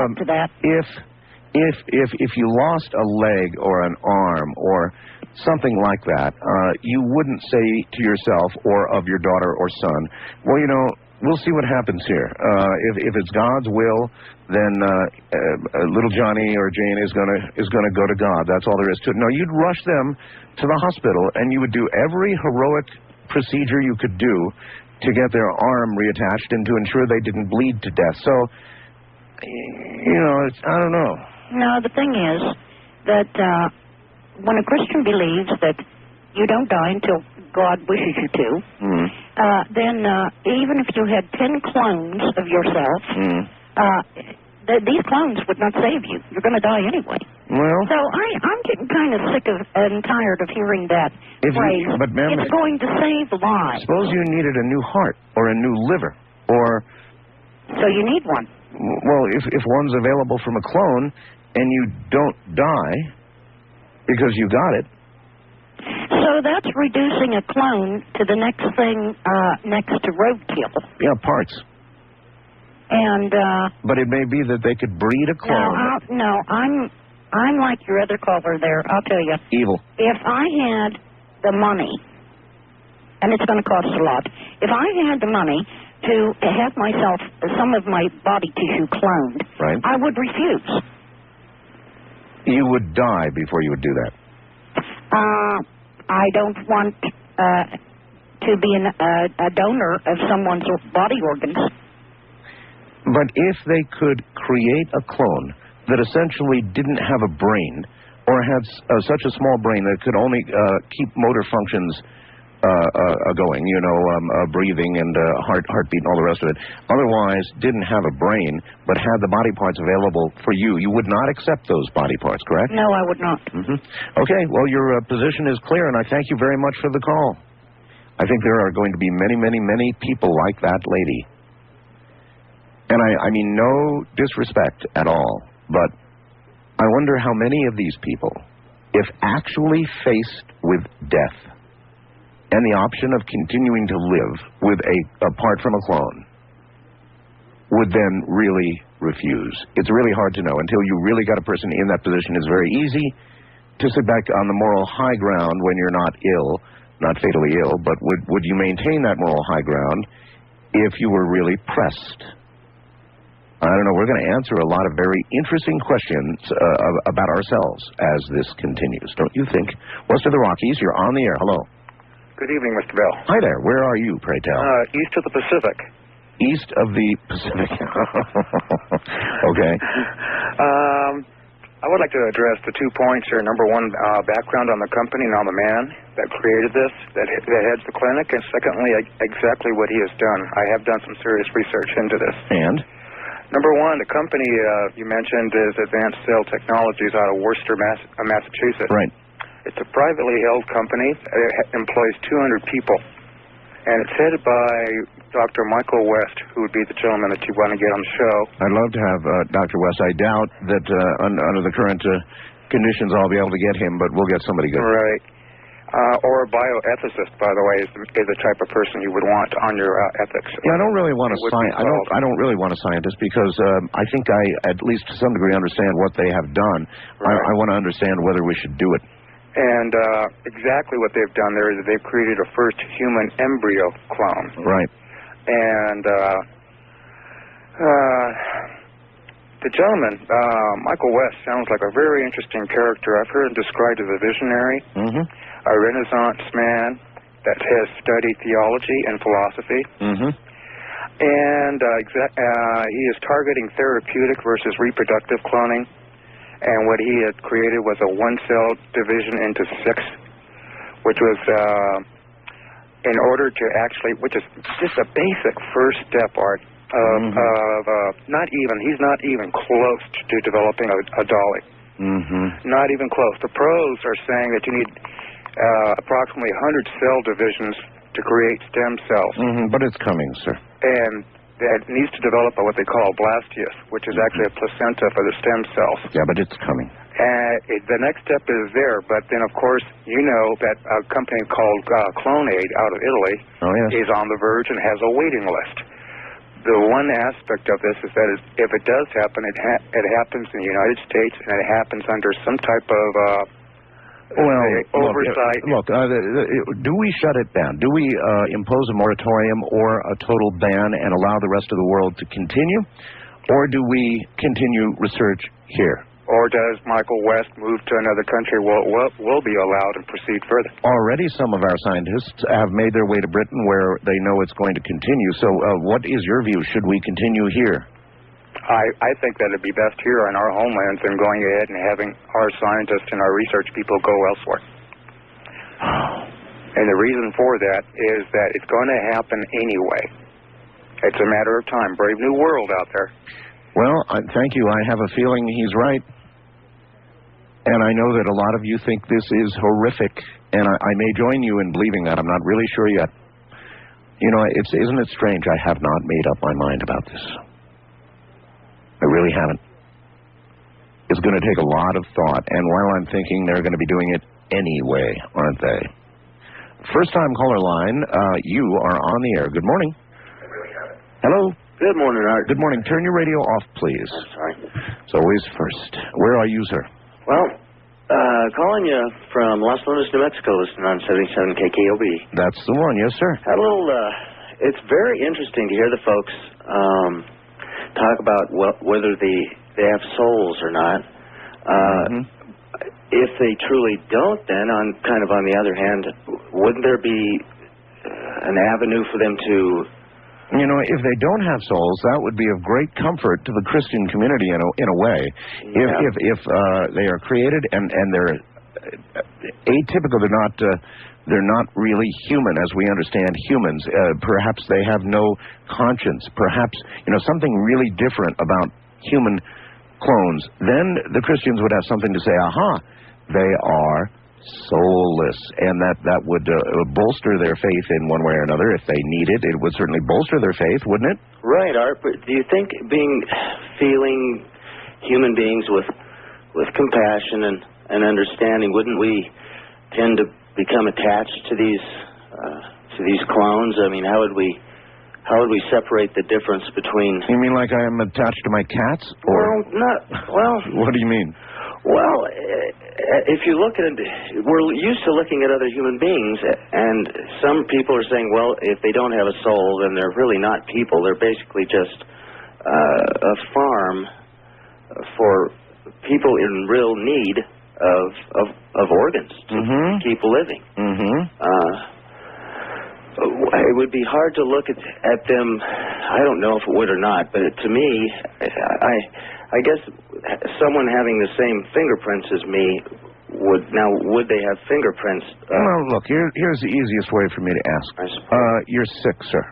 Speaker 9: up to that.
Speaker 2: If you lost a leg or an arm or something like that, you wouldn't say to yourself or of your daughter or son, well, we'll see what happens here. If it's God's will, then little Johnny or Jane is gonna go to God. That's all there is to it. No, you'd rush them to the hospital, and you would do every heroic procedure you could do to get their arm reattached and to ensure they didn't bleed to death. So, I don't know.
Speaker 9: No, the thing is that when a Christian believes that you don't die until God wishes you to, then even if you had 10 clones of yourself, these clones would not save you. You're going to die anyway.
Speaker 2: Well,
Speaker 9: so I'm getting kind of sick of and tired of hearing that phrase.
Speaker 2: But ma'am,
Speaker 9: it's going to save lives.
Speaker 2: Suppose you needed a new heart or a new liver, or...
Speaker 9: So you need one.
Speaker 2: Well, if one's available from a clone and you don't die because you got it.
Speaker 9: So that's reducing a clone to the next thing next to roadkill.
Speaker 2: Yeah, parts.
Speaker 9: And
Speaker 2: but it may be that they could breed a clone.
Speaker 9: No, I'm like your other caller there. I'll tell you.
Speaker 2: Evil.
Speaker 9: If I had the money, and it's going to cost a lot, if I had the money to have myself, some of my body tissue cloned,
Speaker 2: right,
Speaker 9: I would refuse.
Speaker 2: You would die before you would do that.
Speaker 9: I don't want to be a donor of someone's body organs.
Speaker 2: But if they could create a clone that essentially didn't have a brain or had such a small brain that could only keep motor functions going, breathing and heartbeat and all the rest of it, otherwise didn't have a brain but had the body parts available for you, you would not accept those body parts, correct?
Speaker 9: No, I would not.
Speaker 2: Okay, well, your position is clear, and I thank you very much for the call. I think there are going to be many, many, many people like that lady. And I mean no disrespect at all, but I wonder how many of these people, if actually faced with death and the option of continuing to live with apart from a clone, would then really refuse. It's really hard to know. Until you really got a person in that position, it's very easy to sit back on the moral high ground when you're not ill, not fatally ill, but would you maintain that moral high ground if you were really pressed? I don't know. We're going to answer a lot of very interesting questions about ourselves as this continues, don't you think? West of the Rockies, you're on the air. Hello.
Speaker 10: Good evening, Mr. Bell.
Speaker 2: Hi there. Where are you, pray tell?
Speaker 10: East of the Pacific.
Speaker 2: East of the Pacific. Okay.
Speaker 10: I would like to address the 2 points here. Number one, background on the company and on the man that created this, that heads the clinic, and secondly, exactly what he has done. I have done some serious research into this.
Speaker 2: And?
Speaker 10: Number one, the company you mentioned is Advanced Cell Technologies out of Worcester, Massachusetts.
Speaker 2: Right.
Speaker 10: It's a privately held company. It employs 200 people. And it's headed by Dr. Michael West, who would be the gentleman that you want to get on the show.
Speaker 2: I'd love to have Dr. West. I doubt that under the current conditions I'll be able to get him, but we'll get somebody good.
Speaker 10: Right. Or a bioethicist, by the way, is the type of person you would want on your ethics.
Speaker 2: Yeah, I don't really want a scientist. I don't really want a scientist because I think I, at least to some degree, understand what they have done. Right. I want to understand whether we should do it.
Speaker 10: And exactly what they've done there is they've created a first human embryo clone.
Speaker 2: Right.
Speaker 10: And the gentleman, Michael West, sounds like a very interesting character. I've heard him described as a visionary, a Renaissance man that has studied theology and philosophy. And he is targeting therapeutic versus reproductive cloning. And what he had created was a one-cell division into 6, which was in order to actually, which is just a basic first step, Art, he's not even close to developing a dolly. Not even close. The pros are saying that you need approximately 100 cell divisions to create stem cells.
Speaker 2: But it's coming, sir.
Speaker 10: And that needs to develop what they call blasteus, which is actually a placenta for the stem cells.
Speaker 2: Yeah, but it's coming.
Speaker 10: The next step is there, but then, of course, you know that a company called Clonaid out of Italy is on the verge and has a waiting list. The one aspect of this is that if it does happen, it happens in the United States, and it happens under some type of oversight.
Speaker 2: Look, do we shut it down? Do we impose a moratorium or a total ban and allow the rest of the world to continue? Or do we continue research here?
Speaker 10: Or does Michael West move to another country where it will be allowed and proceed further?
Speaker 2: Already some of our scientists have made their way to Britain where they know it's going to continue. So what is your view? Should we continue here?
Speaker 10: I think that it'd be best here in our homelands than going ahead and having our scientists and our research people go elsewhere. And the reason for that is that it's going to happen anyway. It's a matter of time. Brave new world out there.
Speaker 2: Well, thank you. I have a feeling he's right. And I know that a lot of you think this is horrific, and I may join you in believing that. I'm not really sure yet. You know, isn't it strange? I have not made up my mind about this. I really haven't. It's going to take a lot of thought, and while I'm thinking, they're going to be doing it anyway, aren't they? First-time caller line, you are on the air. Good morning. Hello.
Speaker 11: Good morning, Art.
Speaker 2: Good morning. Turn your radio off, please.
Speaker 11: I'm sorry.
Speaker 2: It's always first. Where are you, sir?
Speaker 11: Well, calling you from Los Lunas, New Mexico, listening on 77 KKOB.
Speaker 2: That's the one, yes, sir.
Speaker 11: Had a little, it's very interesting to hear the folks talk about whether they have souls or not. if they truly don't, then on the other hand, wouldn't there be an avenue for them to?
Speaker 2: You know, if they don't have souls, that would be of great comfort to the Christian community in a way.
Speaker 11: Yeah.
Speaker 2: If they are created and they're atypical, they're not really human as we understand humans. Perhaps they have no conscience. Perhaps, something really different about human clones. Then the Christians would have something to say, aha, they are soulless, and that would bolster their faith in one way or another. If they need it, it would certainly bolster their faith, wouldn't it?
Speaker 11: Right, Art. But do you think feeling human beings with compassion and understanding, wouldn't we tend to become attached to these clones? I mean, how would we separate the difference between?
Speaker 2: You mean like I am attached to my cats? Or what do you mean?
Speaker 11: Well, if you look at it, we're used to looking at other human beings, and some people are saying, well, if they don't have a soul, then they're really not people. They're basically just a farm for people in real need of organs to keep living. It would be hard to look at them. I don't know if it would or not, but to me, I guess someone having the same fingerprints as me would they have fingerprints?
Speaker 2: Well, look, here's the easiest way for me to ask. You're sick, sir.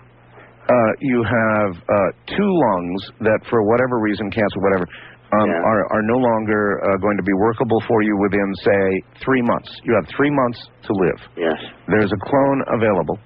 Speaker 2: You have 2 lungs that, for whatever reason, cancer, whatever, are no longer going to be workable for you within, say, 3 months. You have 3 months to live.
Speaker 11: Yes.
Speaker 2: There's a clone available.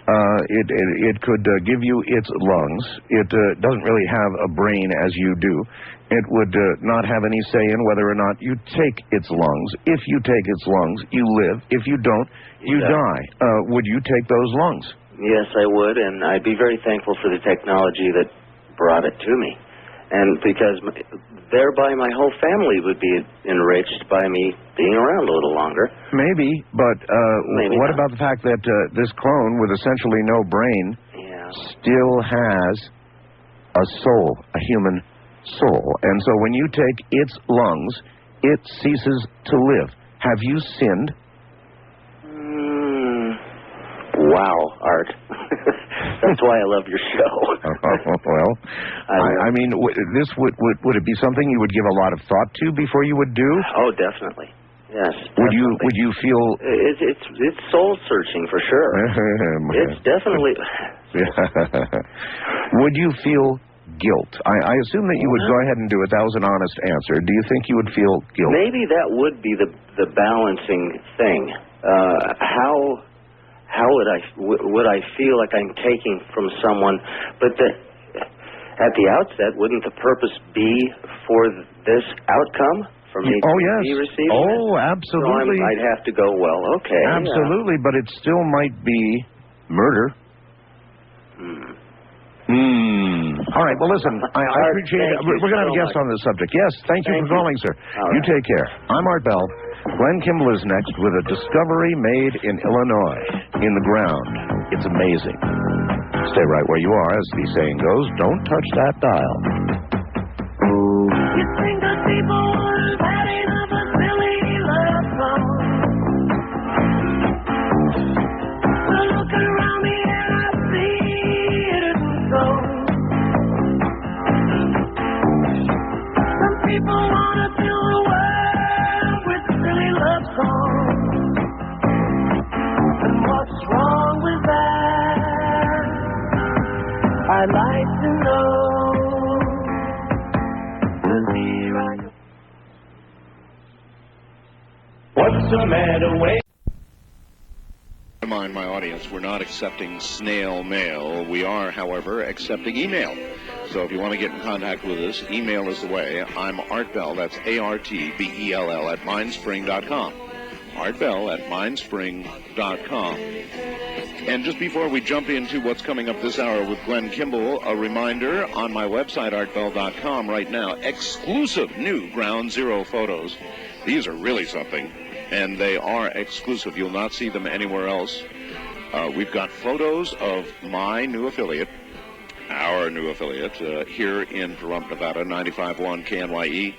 Speaker 2: It could give you its lungs. It doesn't really have a brain as you do. It would not have any say in whether or not you take its lungs. If you take its lungs, you live. If you don't, you die. Would you take those lungs?
Speaker 11: Yes, I would, and I'd be very thankful for the technology that brought it to me. And because thereby my whole family would be enriched by me being around a little longer.
Speaker 2: Maybe, but
Speaker 11: Maybe
Speaker 2: what
Speaker 11: not.
Speaker 2: about the fact that this clone with essentially no brain still has a soul, a human soul? And so when you take its lungs, it ceases to live. Have you sinned?
Speaker 11: Wow, Art. That's why I love your show.
Speaker 2: Well, I mean, this would it be something you would give a lot of thought to before you would do?
Speaker 11: Oh, definitely. Yes.
Speaker 2: Would you feel?
Speaker 11: It's soul searching for sure. It's definitely.
Speaker 2: Would you feel guilt? I assume that you would go ahead and do it. That was an honest answer. Do you think you would feel guilt?
Speaker 11: Maybe that would be the balancing thing. How would I feel like I'm taking from someone? But at the outset, wouldn't the purpose be for this outcome? For me to be receiving
Speaker 2: Oh,
Speaker 11: it?
Speaker 2: absolutely.
Speaker 11: So I'd have to go, well, okay.
Speaker 2: Absolutely, but it still might be murder. All right, well, listen, I appreciate it. We're going to have a guest on this subject. Yes, thank you for calling, sir. You take care. I'm Art Bell. Glenn Kimball is next with a discovery made in Illinois, in the ground. It's amazing. Stay right where you are, as the saying goes. Don't touch that dial.
Speaker 5: You think that people have had enough of silly love songs? Well, looking around me and I see it isn't so. Some people want to fill the world with silly love songs. And what's wrong with that? I'd like to know.
Speaker 12: What's the matter with?
Speaker 2: Remind my audience, we're not accepting snail mail. We are, however, accepting email. So if you want to get in contact with us, email is the way. I'm Art Bell, that's ARTBELL at mindspring.com. Art Bell at mindspring.com. And just before we jump into what's coming up this hour with Glenn Kimball, a reminder on my website, artbell.com, right now, exclusive new Ground Zero photos. These are really something, and they are exclusive. You'll not see them anywhere else. We've got photos of my new affiliate, our our new affiliate, here in Pahrump, Nevada, 95.1 KNYE.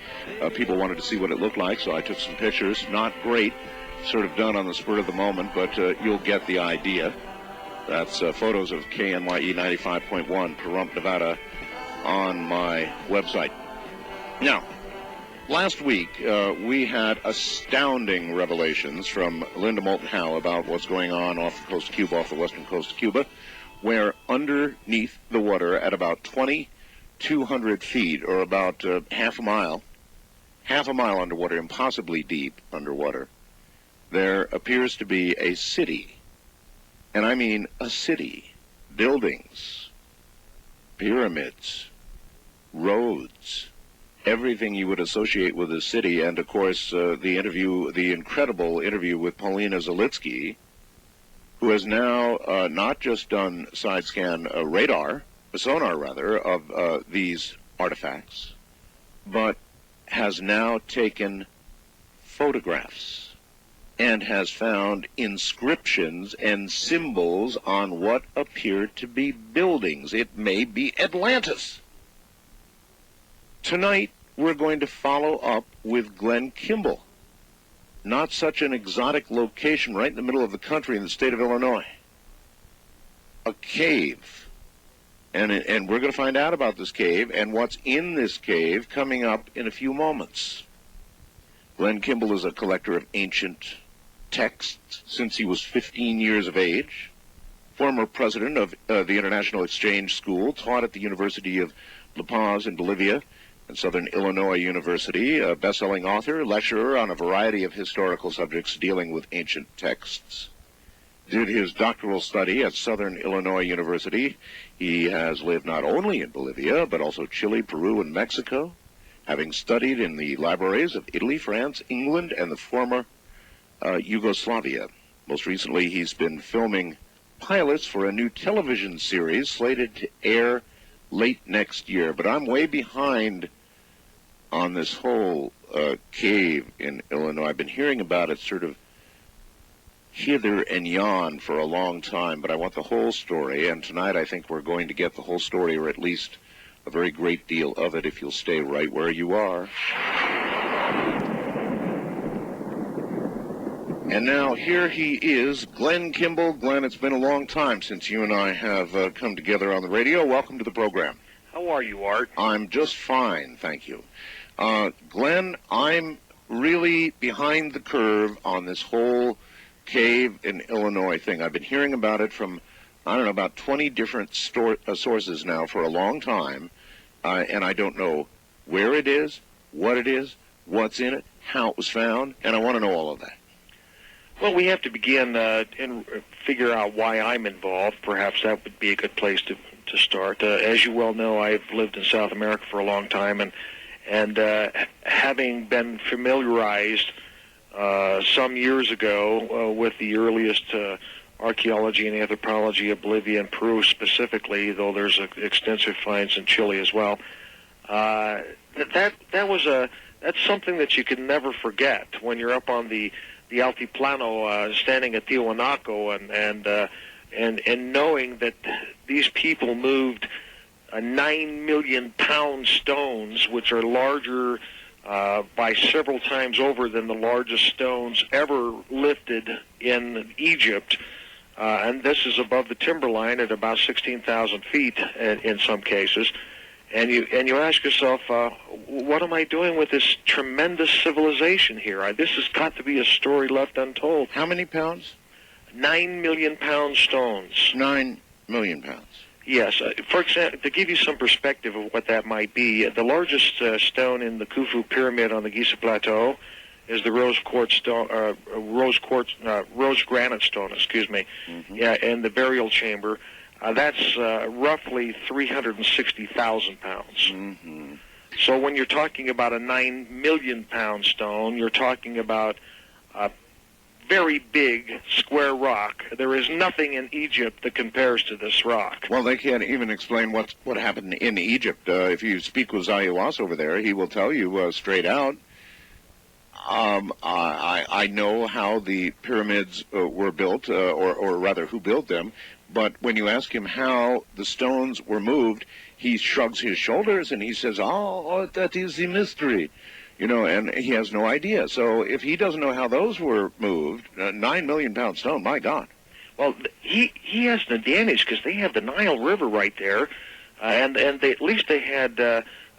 Speaker 2: People wanted to see what it looked like, so I took some pictures. Not great, sort of done on the spur of the moment, but you'll get the idea. That's photos of KNYE 95.1 Pahrump, Nevada on my website. Now, last week, we had astounding revelations from Linda Moulton Howe about what's going on off the coast of Cuba, off the western coast of Cuba, where underneath the water at about 2,200 feet, or about half a mile underwater, impossibly deep underwater, there appears to be a city. And I mean a city. Buildings, pyramids, roads, everything you would associate with a city. And of course, the incredible interview with Paulina Zalitsky, who has now not just done side scan sonar rather, of these artifacts, but has now taken photographs and has found inscriptions and symbols on what appear to be buildings. It may be Atlantis. Tonight, we're going to follow up with Glenn Kimball. Not such an exotic location right in the middle of the country in the state of Illinois. A cave. And we're going to find out about this cave and what's in this cave coming up in a few moments. Glenn Kimball is a collector of ancient texts since he was 15 years of age. Former president of the International Exchange School, taught at the University of La Paz in Bolivia and Southern Illinois University, a best-selling author, lecturer on a variety of historical subjects dealing with ancient texts. Did his doctoral study at Southern Illinois University. He has lived not only in Bolivia, but also Chile, Peru, and Mexico, having studied in the libraries of Italy, France, England, and the former Yugoslavia. Most recently, he's been filming pilots for a new television series slated to air late next year. But I'm way behind on this whole cave in Illinois. I've been hearing about it sort of hither and yon for a long time, but I want the whole story, and tonight I think we're going to get the whole story, or at least a very great deal of it, if you'll stay right where you are. And now here he is, Glenn Kimball. Glenn, it's been a long time since you and I have come together on the radio. Welcome to the program.
Speaker 13: How are you, Art?
Speaker 2: I'm just fine, thank you. Glenn, I'm really behind the curve on this whole cave in Illinois thing. I've been hearing about it from, I don't know, about 20 different sources now for a long time, and I don't know where it is, what's in it, how it was found, and I want to know all of that.
Speaker 13: Well, we have to begin and figure out why I'm involved. Perhaps that would be a good place to start. As you well know, I've lived in South America for a long time, and having been familiarized some years ago with the earliest archaeology and anthropology of Bolivia and Peru specifically, though there's extensive finds in Chile as well, that's something that you can never forget when you're up on the Altiplano, standing at Tiwanaku, and knowing that these people moved 9 million pound stones, which are larger by several times over than the largest stones ever lifted in Egypt, and this is above the timberline at about 16,000 feet in some cases. And you ask yourself, what am I doing with this tremendous civilization here? This has got to be a story left untold.
Speaker 2: How many pounds?
Speaker 13: 9 million pound stones.
Speaker 2: 9 million pounds.
Speaker 13: Yes. For example, to give you some perspective of what that might be, the largest stone in the Khufu Pyramid on the Giza Plateau is the rose granite stone, excuse me, in the burial chamber. That's roughly 360,000 pounds. So when you're talking about a 9 million pound stone, you're talking about a very big square rock. There is nothing in Egypt that compares to this rock.
Speaker 2: Well, they can't even explain what happened in Egypt. If you speak with Zayuwas over there, he will tell you straight out.
Speaker 14: I know how the pyramids were built, or rather who built them, but when you ask him how the stones were moved, he shrugs his shoulders and he says, oh, that is the mystery. You know, and he has no idea. So if he doesn't know how those were moved, 9 million pound stone, my God.
Speaker 13: Well, he has an advantage because they have the Nile River right there, and they, at least they had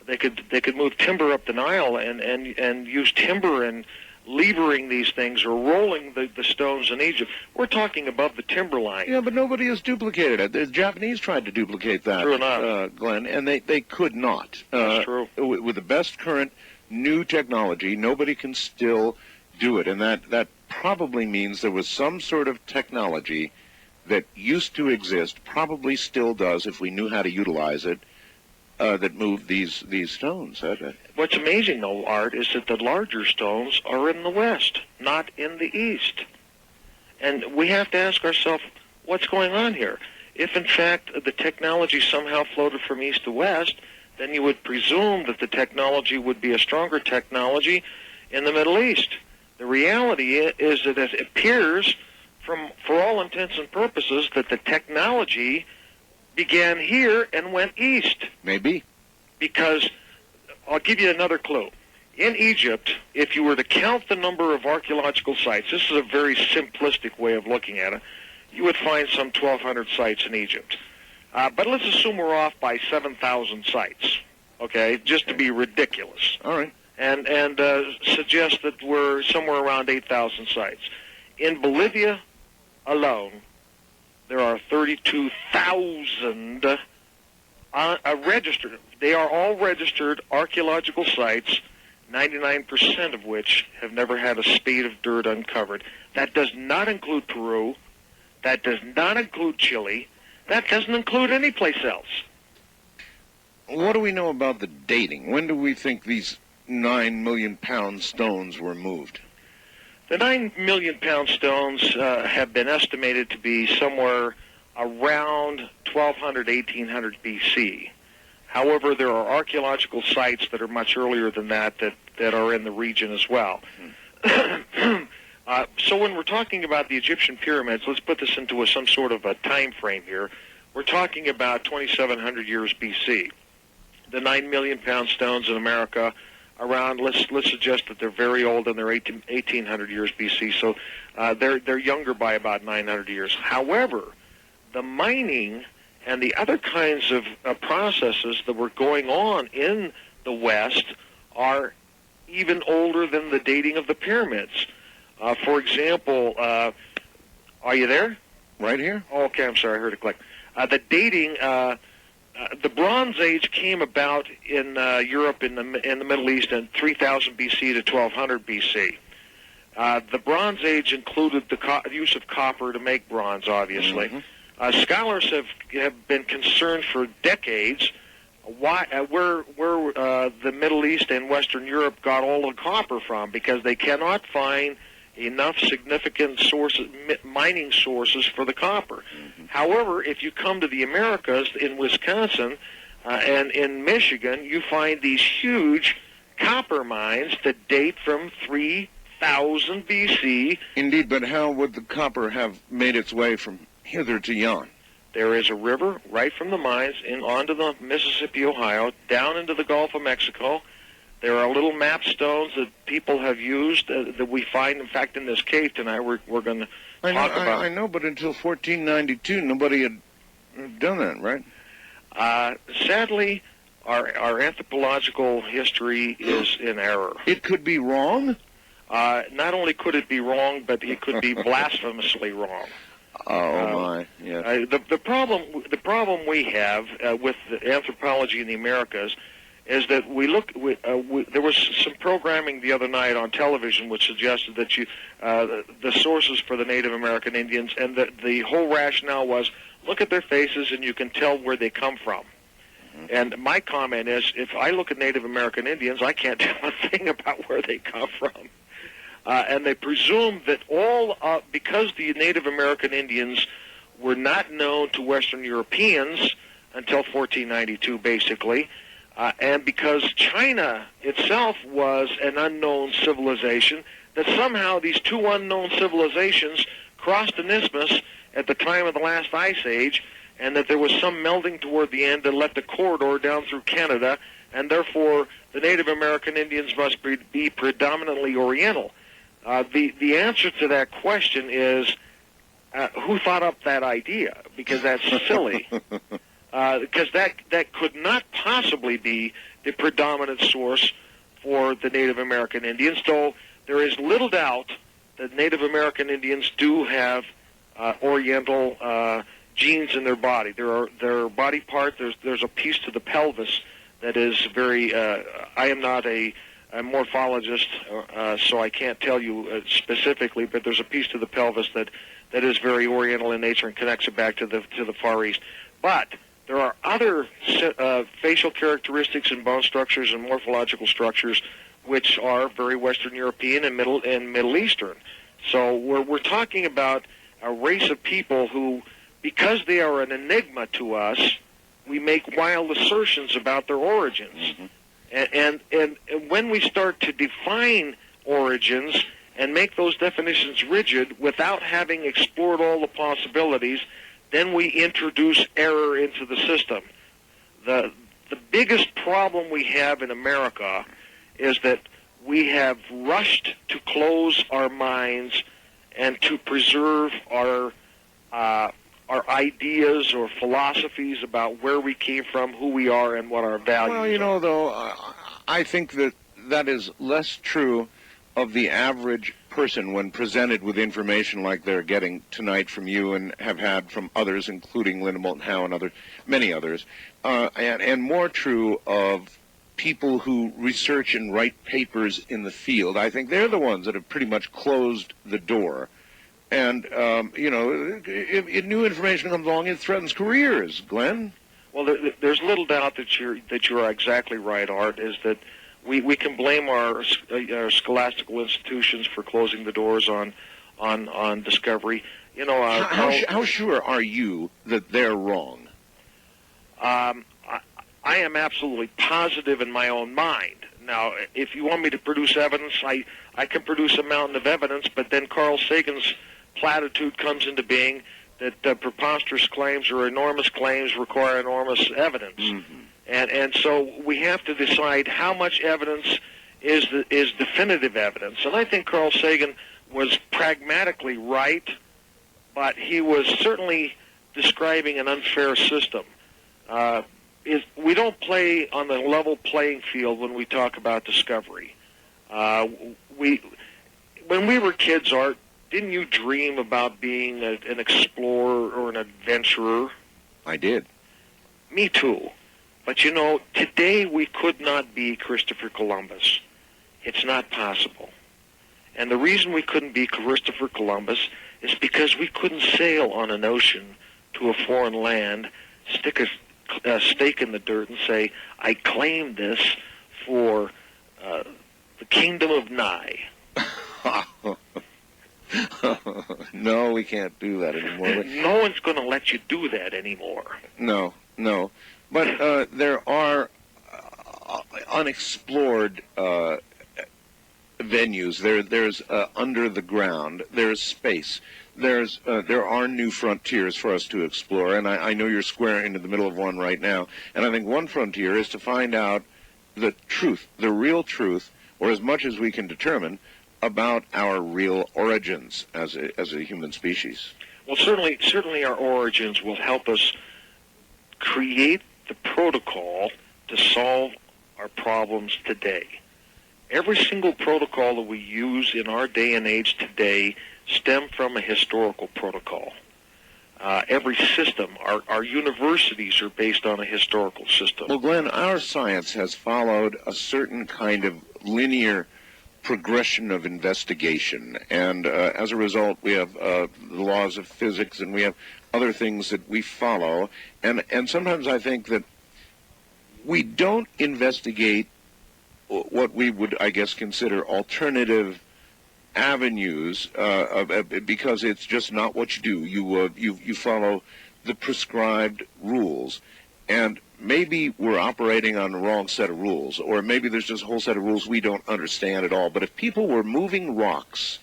Speaker 13: they could move timber up the Nile and use timber and levering these things or rolling the stones in Egypt. We're talking above the timberline.
Speaker 14: Yeah, but nobody has duplicated it. The Japanese tried to duplicate that,
Speaker 13: True enough.
Speaker 14: Glenn, and they could not.
Speaker 13: That's true.
Speaker 14: With the best current new technology, nobody can still do it, and that probably means there was some sort of technology that used to exist, probably still does if we knew how to utilize it, that moved these stones.
Speaker 13: What's amazing, though, Art, is that the larger stones are in the west, not in the east. And we have to ask ourselves, what's going on here? If, in fact, the technology somehow floated from east to west, then you would presume that the technology would be a stronger technology in the Middle East. The reality is that it appears, for all intents and purposes, that the technology began here and went east.
Speaker 14: Maybe.
Speaker 13: Because, I'll give you another clue. In Egypt, if you were to count the number of archaeological sites, this is a very simplistic way of looking at it, you would find some 1,200 sites in Egypt. But let's assume we're off by 7,000 sites, okay, just to be ridiculous.
Speaker 14: All right.
Speaker 13: And suggest that we're somewhere around 8,000 sites. In Bolivia alone, there are 32,000 registered. They are all registered archaeological sites, 99% of which have never had a spade of dirt uncovered. That does not include Peru. That does not include Chile. That doesn't include any place else.
Speaker 14: What do we know about the dating? When do we think these 9 million pound stones were moved?
Speaker 13: The 9 million pound stones have been estimated to be somewhere around 1200, 1800 BC. However, there are archaeological sites that are much earlier than that are in the region as well. So when we're talking about the Egyptian pyramids, let's put this into some sort of a time frame here. We're talking about 2,700 years BC. The 9 million pound stones in America around, let's suggest that they're very old and they're 1,800 years BC, so they're younger by about 900 years. However, the mining and the other kinds of processes that were going on in the West are even older than the dating of the pyramids. For example, are you there?
Speaker 14: Right here.
Speaker 13: Oh, okay, I'm sorry, I heard a click. The dating, the Bronze Age came about in Europe, in the Middle East, in 3000 BC to 1200 BC. The Bronze Age included the use of copper to make bronze, obviously. Mm-hmm. Scholars have been concerned for decades where the Middle East and Western Europe got all the copper from, because they cannot find enough significant mining sources for the copper. Mm-hmm. However, if you come to the Americas, in Wisconsin and in Michigan, you find these huge copper mines that date from 3000 BC.
Speaker 14: Indeed, but how would the copper have made its way from hither to yon?
Speaker 13: There is a river right from the mines onto the Mississippi, Ohio, down into the Gulf of Mexico. There are little map stones that people have used that we find, in fact, in this cave tonight. We're going to talk about.
Speaker 14: I know, but until 1492, nobody had done that, right?
Speaker 13: Sadly, our anthropological history is in error.
Speaker 14: It could be wrong?
Speaker 13: Not only could it be wrong, but it could be blasphemously wrong.
Speaker 14: Oh my! Yeah.
Speaker 13: The problem we have with the anthropology in the Americas is that there was some programming the other night on television which suggested that the sources for the Native American Indians, and the whole rationale was, look at their faces and you can tell where they come from. Mm-hmm. And my comment is, if I look at Native American Indians, I can't tell a thing about where they come from. And they presume that because the Native American Indians were not known to Western Europeans until 1492, basically, and because China itself was an unknown civilization, that somehow these two unknown civilizations crossed an isthmus at the time of the last ice age, and that there was some melding toward the end that left a corridor down through Canada, and therefore the Native American Indians must be predominantly Oriental. The answer to that question is, who thought up that idea? Because that's silly. Because that could not possibly be the predominant source for the Native American Indians, though there is little doubt that Native American Indians do have Oriental genes in their body. Their body part, there's a piece to the pelvis that is very, I am not a morphologist, so I can't tell you specifically, but there's a piece to the pelvis that is very Oriental in nature and connects it back to the Far East. But there are other facial characteristics and bone structures and morphological structures which are very Western European and Middle Eastern. So we're talking about a race of people who, because they are an enigma to us, we make wild assertions about their origins. And when we start to define origins and make those definitions rigid without having explored all the possibilities, then we introduce error into the system. The biggest problem we have in America is that we have rushed to close our minds and to preserve our ideas or philosophies about where we came from, who we are, and what our values are.
Speaker 14: Well, you know, though, I think that is less true of the average person when presented with information like they're getting tonight from you and have had from others, including Linda Moulton Howe and many others, and more true of people who research and write papers in the field. I think they're the ones that have pretty much closed the door. And, you know, if new information comes along, it threatens careers, Glenn.
Speaker 13: Well, there's little doubt that you're exactly right, Art, is that we can blame our scholastical institutions for closing the doors on discovery. You know,
Speaker 14: how sure are you that they're wrong?
Speaker 13: I am absolutely positive in my own mind. Now, if you want me to produce evidence, I can produce a mountain of evidence, but then Carl Sagan's platitude comes into being that preposterous claims or enormous claims require enormous evidence. And so we have to decide how much evidence is definitive evidence. And I think Carl Sagan was pragmatically right, but he was certainly describing an unfair system. We don't play on the level playing field when we talk about discovery. When we were kids, Art, didn't you dream about being an explorer or an adventurer?
Speaker 14: I did.
Speaker 13: Me too. But you know, today we could not be Christopher Columbus. It's not possible. And the reason we couldn't be Christopher Columbus is because we couldn't sail on an ocean to a foreign land, stick a stake in the dirt and say, I claim this for the kingdom of Nye.
Speaker 14: No, we can't do that anymore.
Speaker 13: No one's going to let you do that anymore.
Speaker 14: No. But there are unexplored venues. There's under the ground. There's space. There are new frontiers for us to explore, and I know you're squaring into the middle of one right now. And I think one frontier is to find out the truth, the real truth, or as much as we can determine, about our real origins as a human species.
Speaker 13: Well, certainly our origins will help us create the protocol to solve our problems today. Every single protocol that we use in our day and age today stem from a historical protocol. Every system, our universities are based on a historical system.
Speaker 14: Well, Glenn, our science has followed a certain kind of linear progression of investigation, and as a result we have the laws of physics, and we have other things that we follow, and sometimes I think that we don't investigate what we would, I guess, consider alternative avenues because it's just not what you do. You follow the prescribed rules, And maybe we're operating on the wrong set of rules, or maybe there's just a whole set of rules we don't understand at all. But if people were moving rocks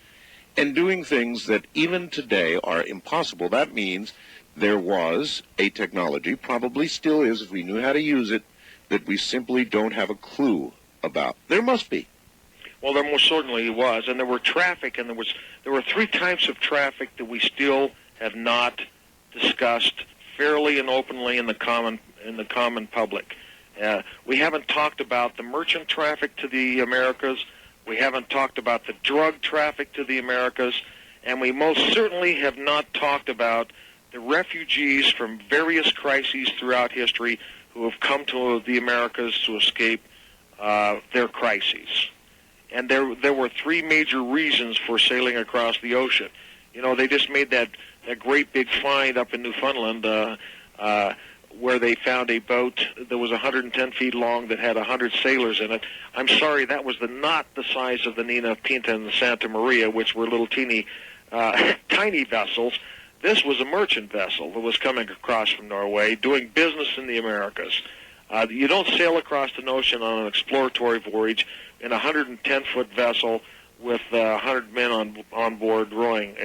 Speaker 14: and doing things that even today are impossible, that means there was a technology, probably still is if we knew how to use it, that we simply don't have a clue about. There must be.
Speaker 13: Well, there most certainly was, and there were traffic, and there were 3 types of traffic that we still have not discussed fairly and openly in the common public. We haven't talked about the merchant traffic to the Americas. We haven't talked about the drug traffic to the Americas, and we most certainly have not talked about the refugees from various crises throughout history who have come to the Americas to escape their crises. And there were 3 major reasons for sailing across the ocean. You know, they just made that great big find up in Newfoundland where they found a boat that was 110 feet long that had 100 sailors in it. I'm sorry, that was not the size of the Nina Pinta and the Santa Maria, which were little tiny vessels. This was a merchant vessel that was coming across from Norway, doing business in the Americas. You don't sail across the ocean on an exploratory voyage in a 110-foot vessel with 100 men on board rowing.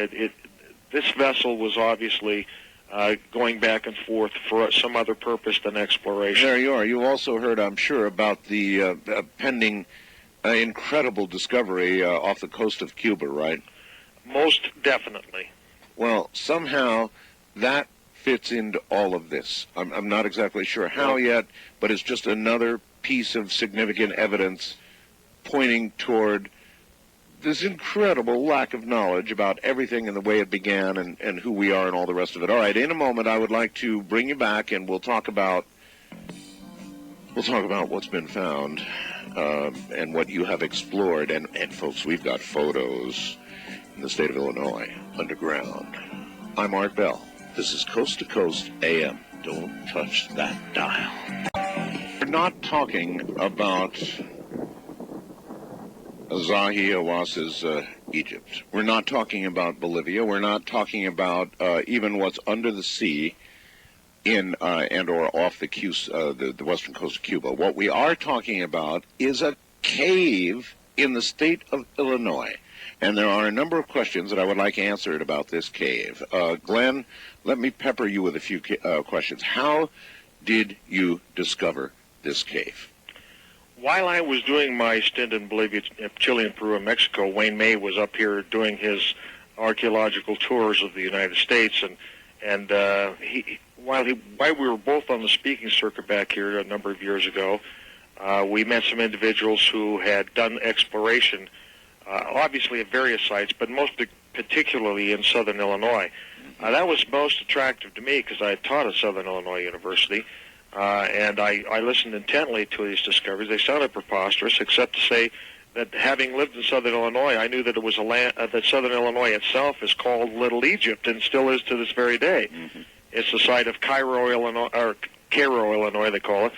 Speaker 13: This vessel was obviously going back and forth for some other purpose than exploration.
Speaker 14: There you are. You also heard, I'm sure, about the pending incredible discovery off the coast of Cuba, right?
Speaker 13: Most definitely.
Speaker 14: Well, somehow that fits into all of this. I'm not exactly sure how yet, but it's just another piece of significant evidence pointing toward this incredible lack of knowledge about everything and the way it began and who we are and all the rest of it. All right, in a moment I would like to bring you back and we'll talk about what's been found and what you have explored. And folks, we've got photos in the state of Illinois underground. I'm Art Bell. This is Coast to Coast AM. Don't touch that dial. We're not talking about Zahi Hawas's Egypt. We're not talking about Bolivia. We're not talking about even what's under the sea in and or off the western coast of Cuba. What we are talking about is a cave in the state of Illinois. And there are a number of questions that I would like answered about this cave. Glenn, let me pepper you with a few questions. How did you discover this cave?
Speaker 13: While I was doing my stint in Bolivia, Chile, and Peru, and Mexico, Wayne May was up here doing his archaeological tours of the United States, and while we were both on the speaking circuit back here a number of years ago, we met some individuals who had done exploration, obviously at various sites, but most particularly in southern Illinois. That was most attractive to me because I had taught at Southern Illinois University. And I listened intently to these discoveries. They sounded preposterous, except to say that having lived in Southern Illinois, I knew that it was a land that Southern Illinois itself is called Little Egypt, and still is to this very day. Mm-hmm. It's the site of Cairo, Illinois, or Cairo, Illinois, they call it,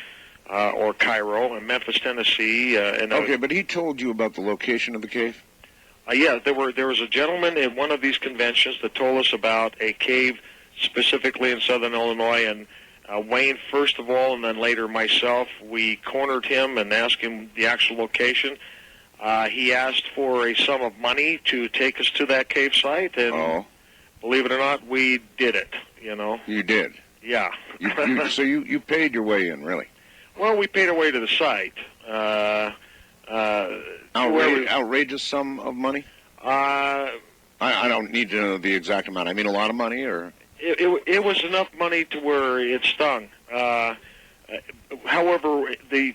Speaker 13: or Cairo, and Memphis, Tennessee.
Speaker 14: Okay, but he told you about the location of the cave?
Speaker 13: Yeah, there was a gentleman at one of these conventions that told us about a cave specifically in Southern Illinois, and Wayne, first of all, and then later myself, we cornered him and asked him the actual location. He asked for a sum of money to take us to that cave site, and believe it or not, we did it, you know.
Speaker 14: You did?
Speaker 13: Yeah.
Speaker 14: So you paid your way in, really?
Speaker 13: Well, we paid our way to the site.
Speaker 14: Outrageous sum of money? I don't need to know the exact amount. I mean, a lot of money, or...
Speaker 13: It was enough money to where it stung. However, the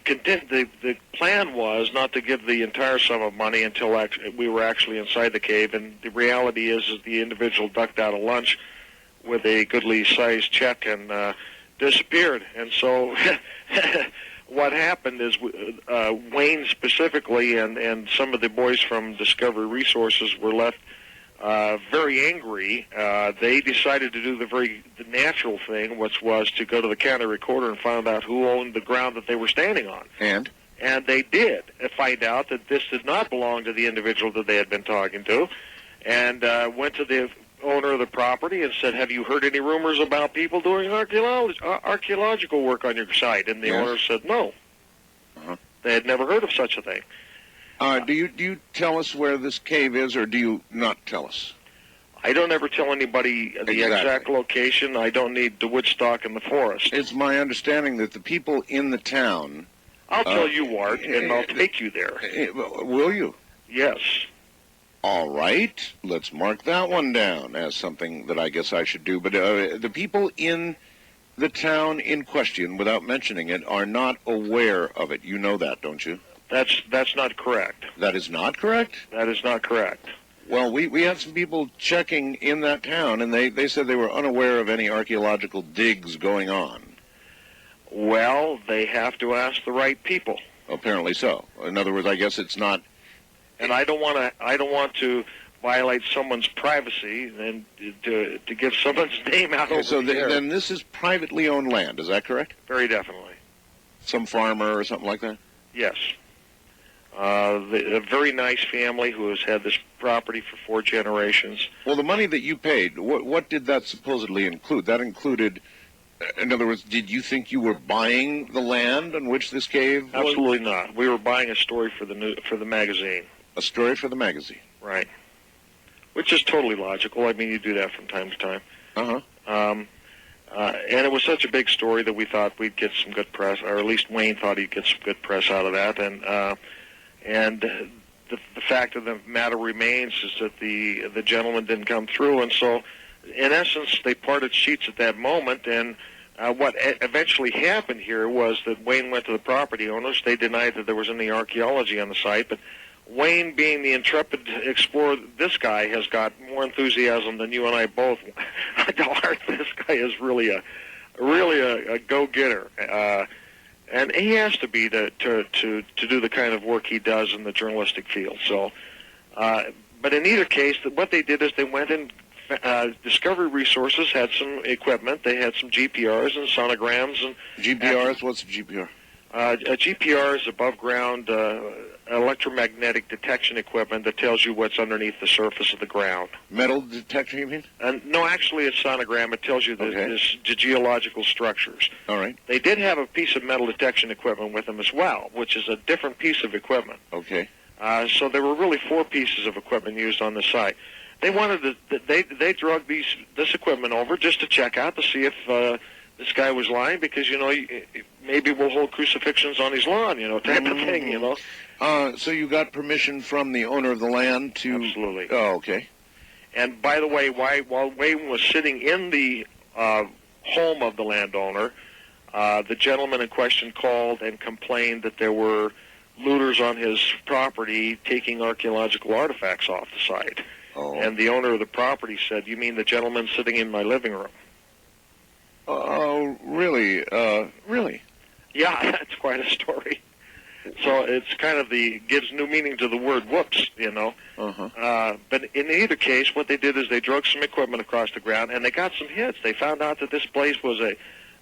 Speaker 13: plan was not to give the entire sum of money until we were actually inside the cave, and the reality is the individual ducked out of lunch with a goodly-sized check and disappeared. And so what happened is Wayne specifically and some of the boys from Discovery Resources were left very angry. They decided to do the natural thing, which was to go to the county recorder and find out who owned the ground that they were standing on.
Speaker 14: And
Speaker 13: they did find out that this did not belong to the individual that they had been talking to, and went to the owner of the property and said, "Have you heard any rumors about people doing archaeological work on your site?" And the owner said, "No." They had never heard of such a thing.
Speaker 14: Do you tell us where this cave is, or do you not tell us?
Speaker 13: I don't ever tell anybody the exact location. I don't need the Woodstock and the forest.
Speaker 14: It's my understanding that the people in the town...
Speaker 13: I'll tell you, Art, and I'll take you there.
Speaker 14: Will you?
Speaker 13: Yes.
Speaker 14: All right. Let's mark that one down as something that I guess I should do. But the people in the town in question, without mentioning it, are not aware of it. You know that, don't you?
Speaker 13: That's not correct.
Speaker 14: That is not correct?
Speaker 13: That is not correct.
Speaker 14: Well, we had some people checking in that town, and they said they were unaware of any archaeological digs going on.
Speaker 13: Well, they have to ask the right people.
Speaker 14: Apparently so. In other words, I guess it's not...
Speaker 13: And I don't want to violate someone's privacy and to give someone's name out over
Speaker 14: so
Speaker 13: the air.
Speaker 14: Then this is privately owned land, is that correct?
Speaker 13: Very definitely.
Speaker 14: Some farmer or something like that?
Speaker 13: Yes. A very nice family who has had this property for 4 generations.
Speaker 14: Well, the money that you paid, what did that supposedly include? That included, in other words, did you think you were buying the land on which this cave was?
Speaker 13: Absolutely not. We were buying a story for the magazine.
Speaker 14: A story for the magazine?
Speaker 13: Right. Which is totally logical. I mean, you do that from time to time. And it was such a big story that we thought we'd get some good press, or at least Wayne thought he'd get some good press out of that. And the fact of the matter remains is that the gentleman didn't come through, and so in essence they parted sheets at that moment. And what eventually happened here was that Wayne went to the property owners. They denied that there was any archaeology on the site, but Wayne, being the intrepid explorer, this guy has got more enthusiasm than you and I both. Art, this guy is really a go-getter, and he has to be to do the kind of work he does in the journalistic field. So, but in either case, what they did is they went and Discovery Resources had some equipment. They had some GPRs and sonograms and
Speaker 14: GPRs. What's a GPR?
Speaker 13: A GPR is above ground electromagnetic detection equipment that tells you what's underneath the surface of the ground.
Speaker 14: Metal detector, you mean?
Speaker 13: No, actually it's sonogram. It tells you the geological structures.
Speaker 14: All right.
Speaker 13: They did have a piece of metal detection equipment with them as well, which is a different piece of equipment.
Speaker 14: Okay.
Speaker 13: So there were really 4 pieces of equipment used on the site. They wanted they drug this equipment over just to check out to see if this guy was lying, because, you know, maybe we'll hold crucifixions on his lawn, you know, type of thing, you know.
Speaker 14: So you got permission from the owner of the land to...
Speaker 13: Absolutely.
Speaker 14: Oh, okay.
Speaker 13: And by the way, while Wayne was sitting in the home of the landowner, the gentleman in question called and complained that there were looters on his property taking archaeological artifacts off the site.
Speaker 14: Oh.
Speaker 13: And the owner of the property said, "You mean the gentleman sitting in my living room?"
Speaker 14: Oh, really? Really?
Speaker 13: Yeah, that's quite a story. So it's kind of gives new meaning to the word "whoops," you know. But in either case, what they did is they drug some equipment across the ground, and they got some hits. They found out that this place was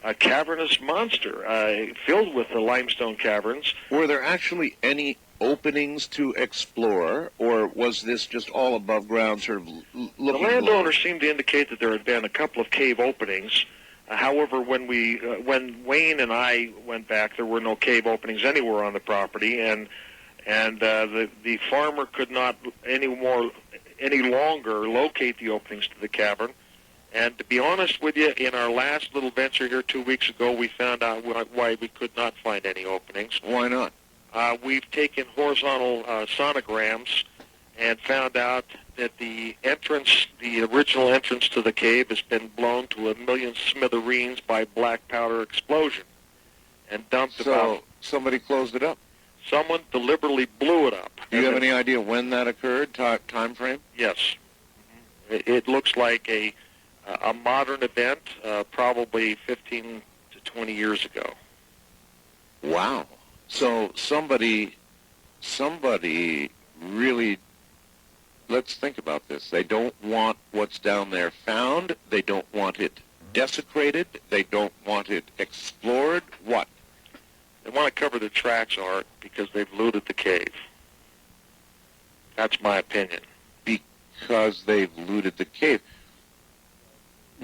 Speaker 13: a cavernous monster filled with the limestone caverns.
Speaker 14: Were there actually any openings to explore, or was this just all above ground, sort of looking?
Speaker 13: The landowner seemed to indicate that there had been a couple of cave openings. However, when Wayne and I went back, there were no cave openings anywhere on the property, and the farmer could not any longer locate the openings to the cavern. And to be honest with you, in our last little venture here 2 weeks ago, we found out why we could not find any openings.
Speaker 14: Why not?
Speaker 13: We've taken horizontal sonograms and found out that the original entrance to the cave has been blown to a million smithereens by black powder explosion and dumped about...
Speaker 14: So somebody closed it up?
Speaker 13: Someone deliberately blew it up.
Speaker 14: Do you have any idea when that occurred, time frame?
Speaker 13: Yes. It looks like a modern event, probably 15 to 20 years ago.
Speaker 14: Wow. So somebody really... Let's think about this. They don't want what's down there found. They don't want it desecrated. They don't want it explored. What?
Speaker 13: They want to cover their tracks, Art, because they've looted the cave. That's my opinion.
Speaker 14: Because they've looted the cave.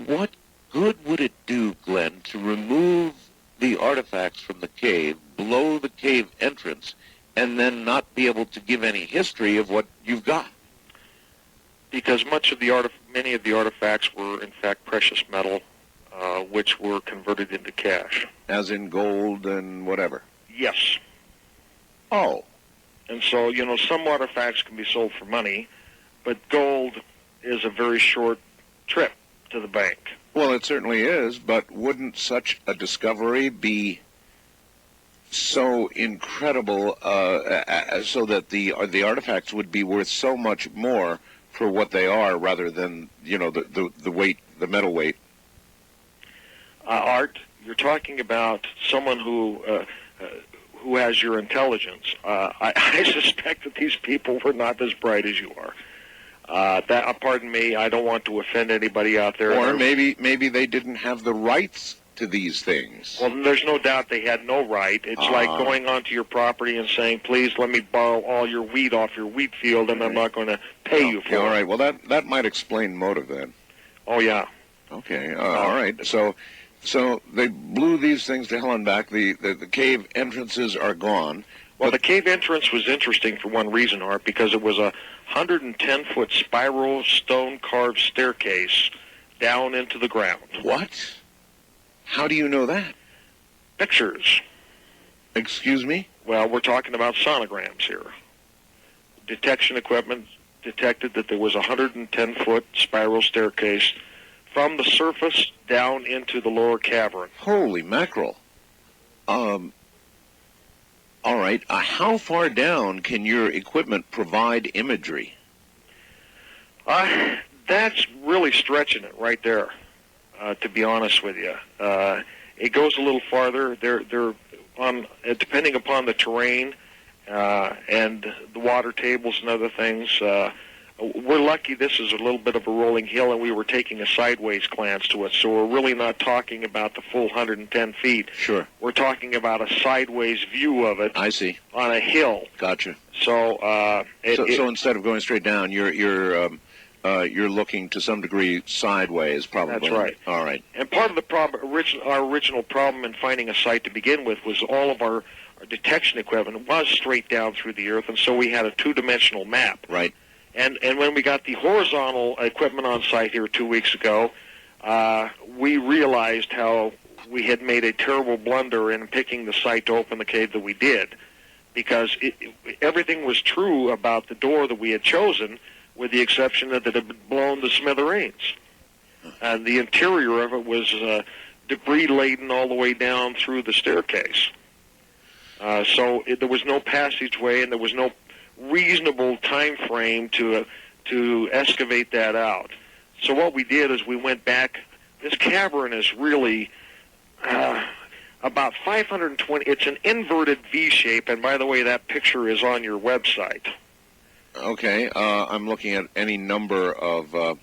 Speaker 14: What good would it do, Glenn, to remove the artifacts from the cave, blow the cave entrance, and then not be able to give any history of what you've got?
Speaker 13: Because many of the artifacts were, in fact, precious metal, which were converted into cash.
Speaker 14: As in gold and whatever?
Speaker 13: Yes.
Speaker 14: Oh.
Speaker 13: And so, some artifacts can be sold for money, but gold is a very short trip to the bank.
Speaker 14: Well, it certainly is, but wouldn't such a discovery be so incredible so that the artifacts would be worth so much more for what they are rather than, the weight, the metal weight?
Speaker 13: Art, you're talking about someone who has your intelligence. I suspect that these people were not as bright as you are. Pardon me, I don't want to offend anybody out there.
Speaker 14: Or maybe they didn't have the rights to these things.
Speaker 13: Well, there's no doubt they had no right. It's like going onto your property and saying, please let me borrow all your wheat off your wheat field, and I'm not going to pay you for it.
Speaker 14: All right, well, that might explain motive then.
Speaker 13: Oh, yeah.
Speaker 14: Okay, all right. So they blew these things to hell and back. The cave entrances are gone.
Speaker 13: Well, the cave entrance was interesting for one reason, Art, because it was a 110-foot spiral stone-carved staircase down into the ground.
Speaker 14: What? How do you know that?
Speaker 13: Pictures.
Speaker 14: Excuse me?
Speaker 13: Well, we're talking about sonograms here. Detection equipment detected that there was a 110-foot spiral staircase from the surface down into the lower cavern.
Speaker 14: Holy mackerel. All right. How far down can your equipment provide imagery?
Speaker 13: That's really stretching it right there, to be honest with you. It goes a little farther. They're on, depending upon the terrain and the water tables and other things. We're lucky this is a little bit of a rolling hill, and we were taking a sideways glance to it, so we're really not talking about the full 110 feet.
Speaker 14: Sure.
Speaker 13: We're talking about a sideways view of it.
Speaker 14: I see.
Speaker 13: On a hill.
Speaker 14: Gotcha.
Speaker 13: So,
Speaker 14: so instead of going straight down, you're looking to some degree sideways, probably.
Speaker 13: That's right.
Speaker 14: All right.
Speaker 13: And part of the problem, our original problem in finding a site to begin with, was all of our detection equipment was straight down through the earth, and so we had a two-dimensional map.
Speaker 14: Right.
Speaker 13: And when we got the horizontal equipment on site here 2 weeks ago, we realized how we had made a terrible blunder in picking the site to open the cave that we did, because everything was true about the door that we had chosen, with the exception that it had been blown to smithereens. And the interior of it was debris-laden all the way down through the staircase. So there was no passageway, and there was no reasonable time frame to excavate that out. So what we did is we went back. This cavern is really about 520. It's an inverted V shape, and by the way, that picture is on your website.
Speaker 14: Okay, I'm looking at any number of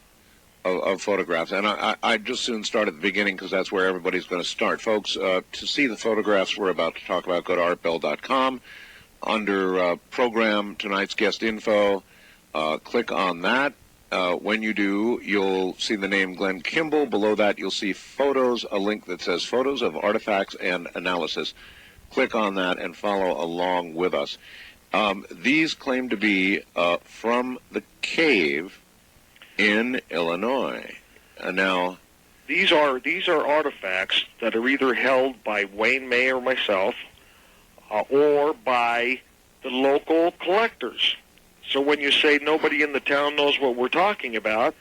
Speaker 14: photographs, and I'd just soon start at the beginning because that's where everybody's going to start. Folks, to see the photographs we're about to talk about, go to artbell.com. Under program, tonight's guest info, click on that. When you do, you'll see the name Glenn Kimball. Below that, you'll see photos, a link that says Photos of Artifacts and Analysis. Click on that and follow along with us. These claim to be from the cave in Illinois. Now,
Speaker 13: these are artifacts that are either held by Wayne May or myself, or by the local collectors. So when you say nobody in the town knows what we're talking about,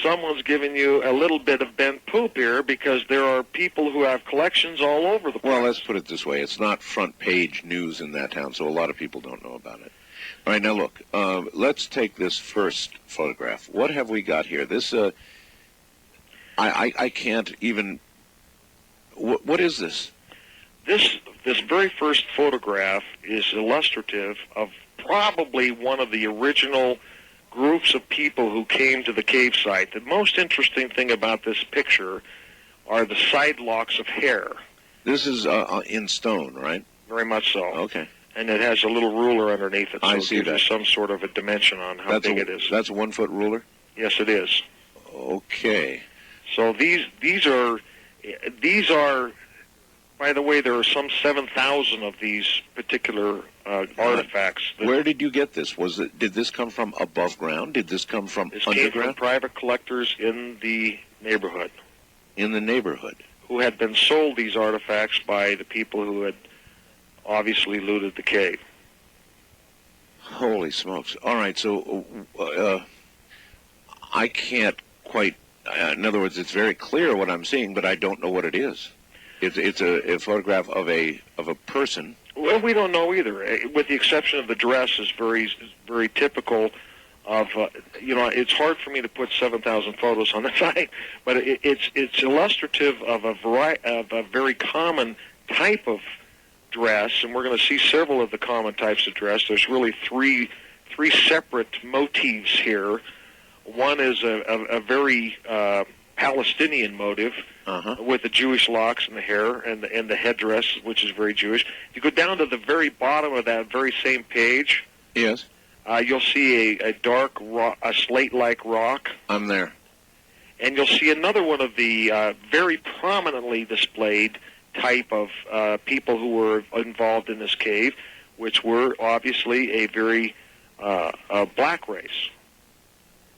Speaker 13: someone's giving you a little bit of bent poop here, because there are people who have collections all over the place.
Speaker 14: Well, let's put it this way. It's not front page news in that town, so a lot of people don't know about it. All right, now look, let's take this first photograph. What have we got here? This, I can't even, what is this?
Speaker 13: This very first photograph is illustrative of probably one of the original groups of people who came to the cave site. The most interesting thing about this picture are the side locks of hair.
Speaker 14: This is in stone, right?
Speaker 13: Very much so.
Speaker 14: Okay.
Speaker 13: And it has a little ruler underneath it, so
Speaker 14: I see
Speaker 13: it gives
Speaker 14: that.
Speaker 13: you some sort of a dimension on how big it is.
Speaker 14: That's a 1 foot ruler?
Speaker 13: Yes, it is.
Speaker 14: Okay.
Speaker 13: So these are, by the way, there are some 7,000 of these particular artifacts.
Speaker 14: Where did you get this? Did this come from above ground? Did this come from
Speaker 13: This came
Speaker 14: underground?
Speaker 13: from private collectors in the neighborhood.
Speaker 14: In the neighborhood.
Speaker 13: Who had been sold these artifacts by the people who had obviously looted the cave.
Speaker 14: Holy smokes. All right, so I can't quite, in other words, it's very clear what I'm seeing, but I don't know what it is. It's a photograph of a person.
Speaker 13: Well, we don't know either, with the exception of the dress is very typical of, it's hard for me to put 7,000 photos on the site, but it's illustrative of a very common type of dress, and we're going to see several of the common types of dress. There's really three separate motifs here. One is a very Palestinian motive with the Jewish locks and the hair and the headdress, which is very Jewish. You go down to the very bottom of that very same page.
Speaker 14: Yes.
Speaker 13: You'll see a dark, a slate-like rock.
Speaker 14: I'm there.
Speaker 13: And you'll see another one of the very prominently displayed type of people who were involved in this cave, which were obviously a very black race.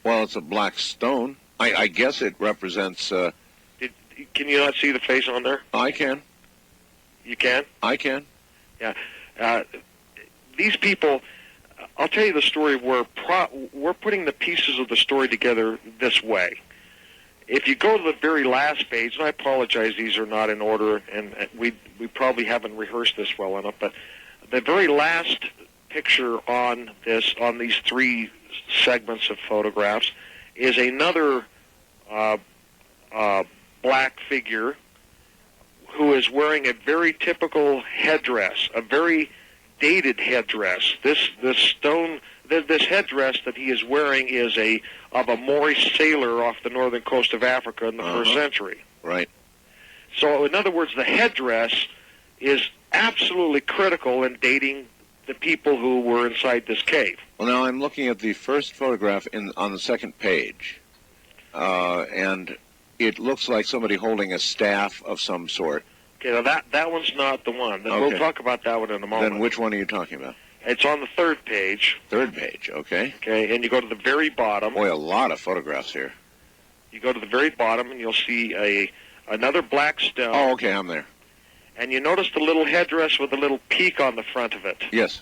Speaker 14: Well, it's a black stone. I guess it represents...
Speaker 13: Can you not see the face on there?
Speaker 14: I can.
Speaker 13: You can?
Speaker 14: I can.
Speaker 13: Yeah. These people... I'll tell you the story. We're putting the pieces of the story together this way. If you go to the very last page, and I apologize, these are not in order, and we probably haven't rehearsed this well enough, but the very last picture on these three segments of photographs is another black figure who is wearing a very typical headdress, a very dated headdress. This headdress that he is wearing is of a Moorish sailor off the northern coast of Africa in the first century.
Speaker 14: Right.
Speaker 13: So, in other words, the headdress is absolutely critical in dating the people who were inside this cave.
Speaker 14: Well, now I'm looking at the first photograph on the second page, and it looks like somebody holding a staff of some sort.
Speaker 13: Okay, now that one's not the one.
Speaker 14: Okay.
Speaker 13: We'll talk about that one in a moment.
Speaker 14: Then which one are you talking about?
Speaker 13: It's on the third page.
Speaker 14: Third page, okay.
Speaker 13: Okay, and you go to the very bottom.
Speaker 14: Boy, a lot of photographs here.
Speaker 13: You go to the very bottom, and you'll see another black stone.
Speaker 14: Oh, okay, I'm there.
Speaker 13: And you notice the little headdress with a little peak on the front of it.
Speaker 14: Yes.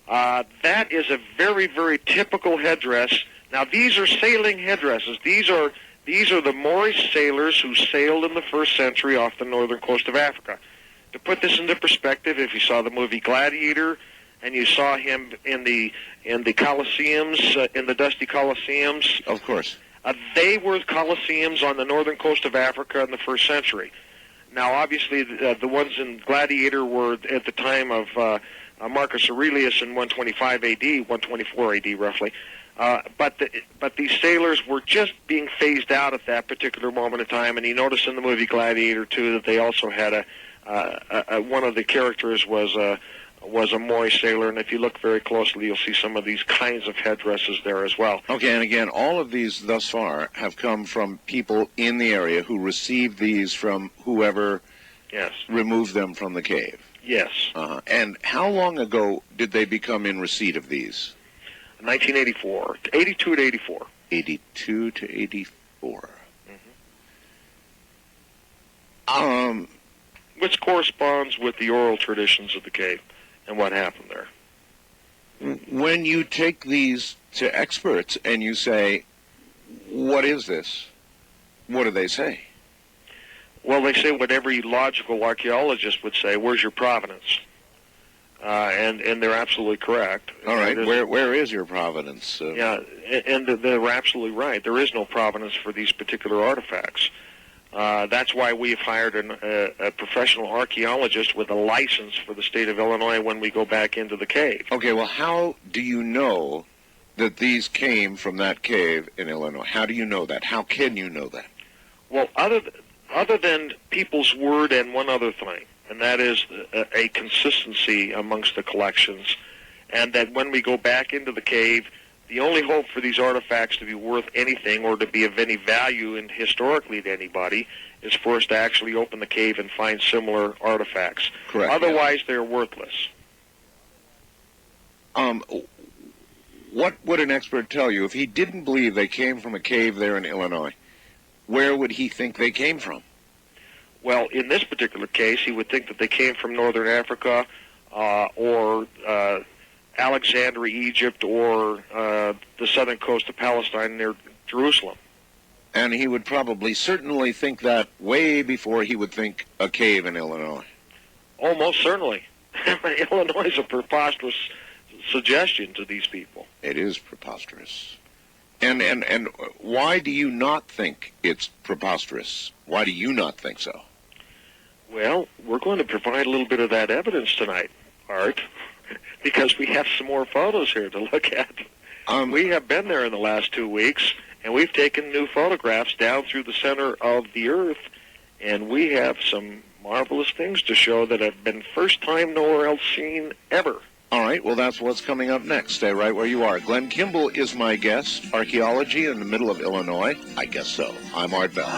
Speaker 13: That is a very, very typical headdress. Now, these are sailing headdresses. These are the Moorish sailors who sailed in the first century off the northern coast of Africa. To put this into perspective, if you saw the movie Gladiator, and you saw him in the Colosseums, in the dusty Colosseums.
Speaker 14: Of course.
Speaker 13: They were Colosseums on the northern coast of Africa in the first century. Now, obviously, the ones in Gladiator were at the time of Marcus Aurelius in 125 A.D., 124 A.D. roughly. But these sailors were just being phased out at that particular moment in time, and you notice in the movie Gladiator, too, that they also had one of the characters was a Moorish sailor, and if you look very closely, you'll see some of these kinds of headdresses there as well.
Speaker 14: Okay, and again, all of these thus far have come from people in the area who received these from whoever removed them from the cave.
Speaker 13: Yes.
Speaker 14: And how long ago did they become in receipt of these?
Speaker 13: 1984, 82 to 84.
Speaker 14: 82 to 84.
Speaker 13: Which corresponds with the oral traditions of the cave and what happened there.
Speaker 14: When you take these to experts and you say, what is this? What do they say?
Speaker 13: Well, they say what every logical archaeologist would say, where's your provenance? And they're absolutely correct.
Speaker 14: All right, where is your provenance?
Speaker 13: Yeah, and they're absolutely right. There is no provenance for these particular artifacts. That's why we've hired a professional archaeologist with a license for the state of Illinois when we go back into the cave.
Speaker 14: Okay, well, how do you know that these came from that cave in Illinois? How do you know that? How can you know that?
Speaker 13: Well, other than people's word and one other thing, and that is a consistency amongst the collections, and that when we go back into the cave, the only hope for these artifacts to be worth anything or to be of any value in historically to anybody is for us to actually open the cave and find similar artifacts.
Speaker 14: Correct.
Speaker 13: Otherwise, they're worthless.
Speaker 14: What would an expert tell you if he didn't believe they came from a cave there in Illinois? Where would he think they came from?
Speaker 13: Well, in this particular case, he would think that they came from northern Africa or Alexandria, Egypt, or the southern coast of Palestine near Jerusalem.
Speaker 14: And he would probably certainly think that way before he would think a cave in Illinois.
Speaker 13: Almost certainly. Illinois is a preposterous suggestion to these people.
Speaker 14: It is preposterous. And why do you not think it's preposterous? Why do you not think so?
Speaker 13: Well, we're going to provide a little bit of that evidence tonight, Art, because we have some more photos here to look at. We have been there in the last 2 weeks, and we've taken new photographs down through the center of the Earth, and we have some marvelous things to show that have been first time nowhere else seen ever.
Speaker 14: All right, well, that's what's coming up next. Stay right where you are. Glenn Kimball is my guest. Archaeology in the middle of Illinois? I guess so. I'm Art Bell.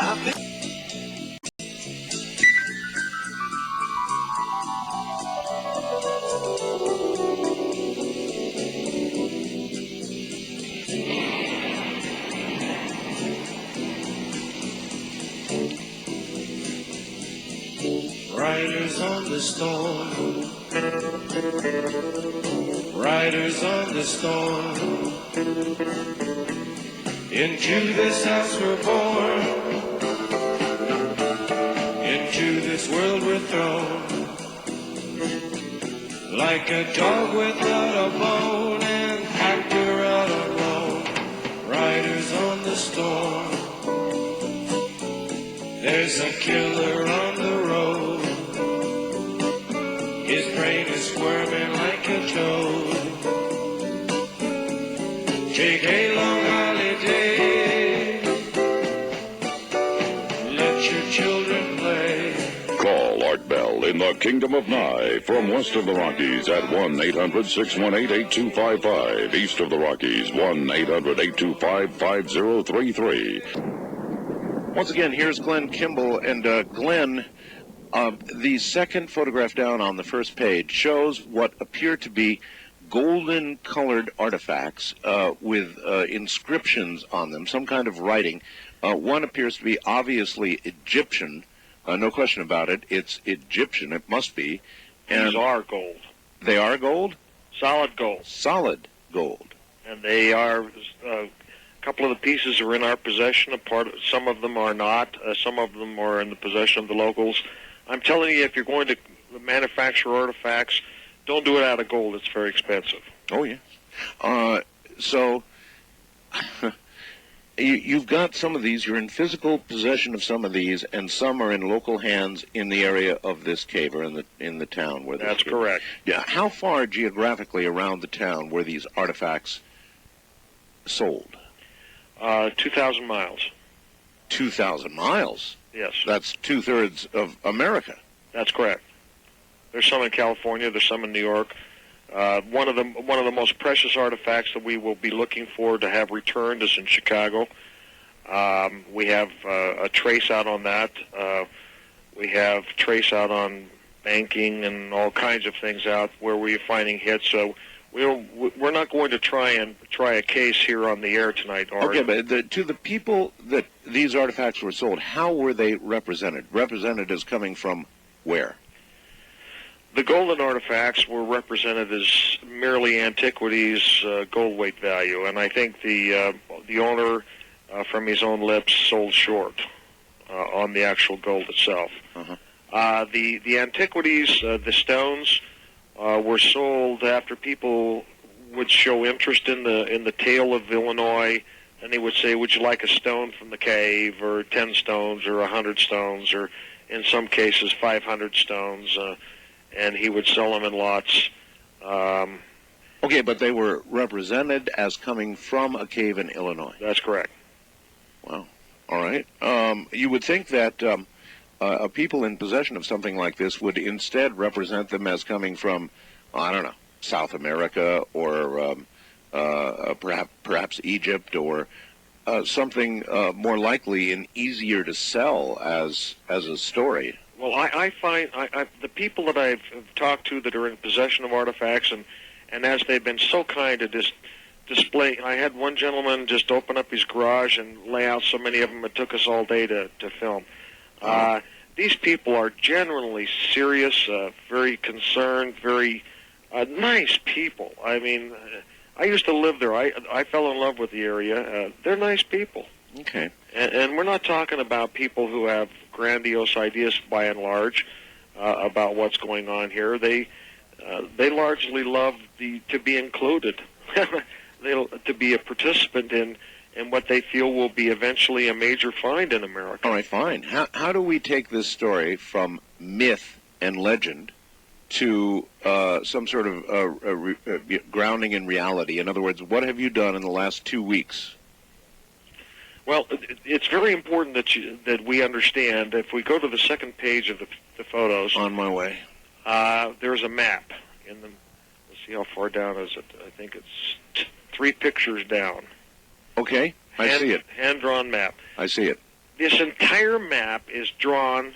Speaker 12: Riders on the storm. Riders on the storm. Into this house we're born. Into this world we're thrown. Like a dog without a bone and actor out alone. Riders on the storm. There's a killer on the road. His brain is squirming like a toad. Take a long holiday. Let your children play.
Speaker 6: Call Art Bell in the Kingdom of Nye from west of the Rockies at 1-800-618-8255. East of the Rockies, 1-800-825-5033.
Speaker 14: Once again, here's Glenn Kimball. And Glenn, the second photograph down on the first page shows what appear to be golden-colored artifacts with inscriptions on them, some kind of writing. One appears to be obviously Egyptian. No question about it. It's Egyptian. It must be. And
Speaker 13: These are gold.
Speaker 14: They are gold?
Speaker 13: Solid gold.
Speaker 14: Solid gold.
Speaker 13: And they are... a couple of the pieces are in our possession. Some of them are not. Some of them are in the possession of the locals. I'm telling you, if you're going to manufacture artifacts, don't do it out of gold. It's very expensive.
Speaker 14: Oh, yeah. So you've got some of these. You're in physical possession of some of these, and some are in local hands in the area of this cave or in the town where
Speaker 13: That's correct.
Speaker 14: Yeah. How far geographically around the town were these artifacts sold?
Speaker 13: 2,000 miles.
Speaker 14: 2,000 miles?
Speaker 13: Yes.
Speaker 14: That's two-thirds of America.
Speaker 13: That's correct. There's some in California. There's some in New York. One of the most precious artifacts that we will be looking for to have returned is in Chicago. We have a trace out on that. We have trace out on banking and all kinds of things out where we're finding hits. So we're not going to try a case here on the air tonight, Art.
Speaker 14: Okay, but to the people that these artifacts were sold, how were they represented? Represented as coming from where?
Speaker 13: The golden artifacts were represented as merely antiquities, gold weight value, and I think the owner, from his own lips, sold short on the actual gold itself.
Speaker 14: Uh-huh.
Speaker 13: The antiquities, the stones, were sold after people would show interest in the tale of Illinois, and they would say, "Would you like a stone from the cave, or 10 stones, or 100 stones, or in some cases 500 stones?" And he would sell them in lots.
Speaker 14: Okay, but they were represented as coming from a cave in Illinois.
Speaker 13: That's correct.
Speaker 14: Wow. All right. You would think that people in possession of something like this would instead represent them as coming from, I don't know, South America or perhaps Egypt, or something more likely and easier to sell as a story.
Speaker 13: Well, I find the people that I've talked to that are in possession of artifacts, and as they've been so kind to display. I had one gentleman just open up his garage and lay out so many of them it took us all day to film. These people are generally serious, very concerned, very nice people. I mean, I used to live there. I fell in love with the area. They're nice people.
Speaker 14: Okay.
Speaker 13: And we're not talking about people who have grandiose ideas, by and large, about what's going on here. They largely love to be included, to be a participant in what they feel will be eventually a major find in America.
Speaker 14: All right, fine. How do we take this story from myth and legend to some sort of grounding in reality? In other words, what have you done in the last 2 weeks?
Speaker 13: Well, it's very important that we understand. If we go to the second page of the photos,
Speaker 14: on my way,
Speaker 13: there's a map in the. Let's see how far down is it. I think it's 3 pictures down.
Speaker 14: Okay, I see it.
Speaker 13: Hand-drawn map.
Speaker 14: I see it.
Speaker 13: This entire map is drawn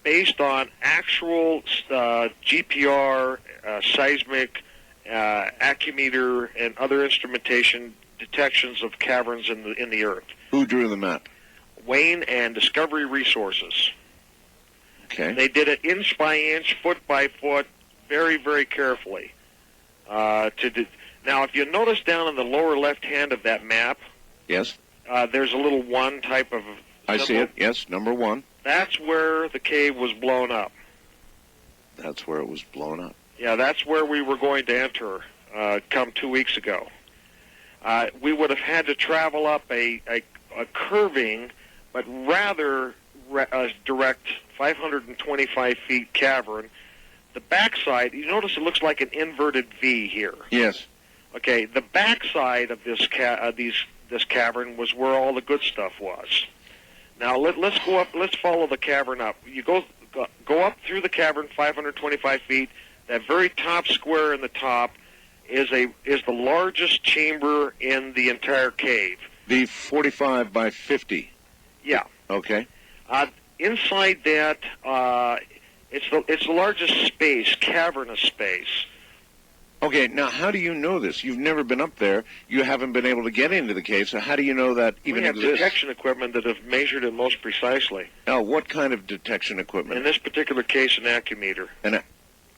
Speaker 13: based on actual GPR, seismic, accumeter, and other instrumentation detections of caverns in the Earth.
Speaker 14: Who drew the map?
Speaker 13: Wayne and Discovery Resources.
Speaker 14: Okay.
Speaker 13: They did it inch by inch, foot by foot, very, very carefully. Now, if you notice down in the lower left hand of that map,
Speaker 14: yes,
Speaker 13: there's a little 1 type of symbol.
Speaker 14: I see it. Yes, number 1.
Speaker 13: That's where the cave was blown up.
Speaker 14: That's where it was blown up.
Speaker 13: Yeah, that's where we were going to enter come 2 weeks ago. We would have had to travel up a curving but rather direct 525 feet cavern. The backside, you notice it looks like an inverted V here.
Speaker 14: Yes.
Speaker 13: Okay, the backside of this cavern was where all the good stuff was. Now let's go up. Let's follow the cavern up. You go up through the cavern 525 feet. That very top square in the top is the largest chamber in the entire cave.
Speaker 14: The 45 by 50.
Speaker 13: Yeah.
Speaker 14: Okay.
Speaker 13: Inside that, it's the largest space, cavernous space.
Speaker 14: Okay, now how do you know this? You've never been up there. You haven't been able to get into the cave, so how do you know that even
Speaker 13: We have
Speaker 14: exists?
Speaker 13: detection equipment that have measured it most precisely.
Speaker 14: Now, what kind of detection equipment?
Speaker 13: In this particular case, an accumeter.
Speaker 14: An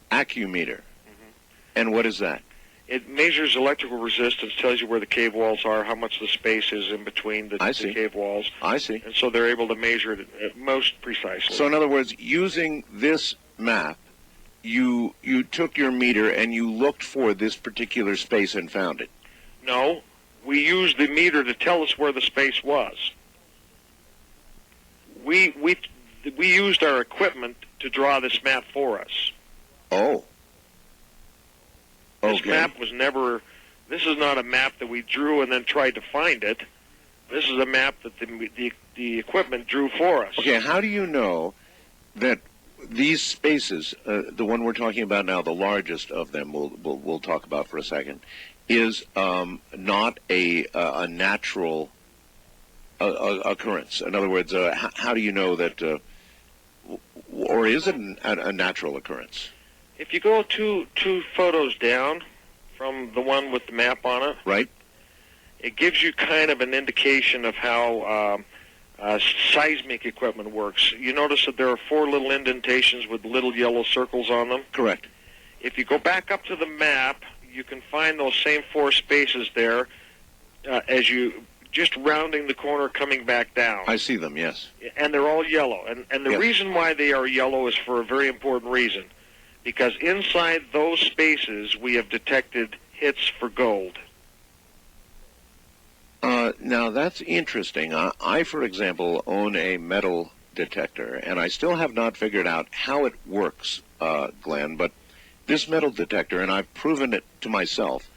Speaker 14: accumeter.
Speaker 13: Mm-hmm.
Speaker 14: And what is that?
Speaker 13: It measures electrical resistance, tells you where the cave walls are, how much the space is in between the cave walls.
Speaker 14: I see.
Speaker 13: And so they're able to measure it most precisely.
Speaker 14: So in other words, using this map, you took your meter and you looked for this particular space and found it.
Speaker 13: No, we used the meter to tell us where the space was. We used our equipment to draw this map for us.
Speaker 14: Oh.
Speaker 13: This map was never. This is not a map that we drew and then tried to find it. This is a map that the equipment drew for us.
Speaker 14: Okay, how do you know that these spaces, the one we're talking about now, the largest of them, we'll talk about for a second, is not a natural occurrence? In other words, how do you know that, or is it a natural occurrence?
Speaker 13: If you go two photos down from the one with the map on it,
Speaker 14: right,
Speaker 13: it gives you kind of an indication of how seismic equipment works. You notice that there are 4 little indentations with little yellow circles on them?
Speaker 14: Correct.
Speaker 13: If you go back up to the map, you can find those same 4 spaces there as you just rounding the corner coming back down.
Speaker 14: I see them, yes.
Speaker 13: And they're all yellow. And the reason why they are yellow is for a very important reason. Because inside those spaces, we have detected hits for gold.
Speaker 14: Now, that's interesting. I, for example, own a metal detector, and I still have not figured out how it works, Glenn, but this metal detector, and I've proven it to myself,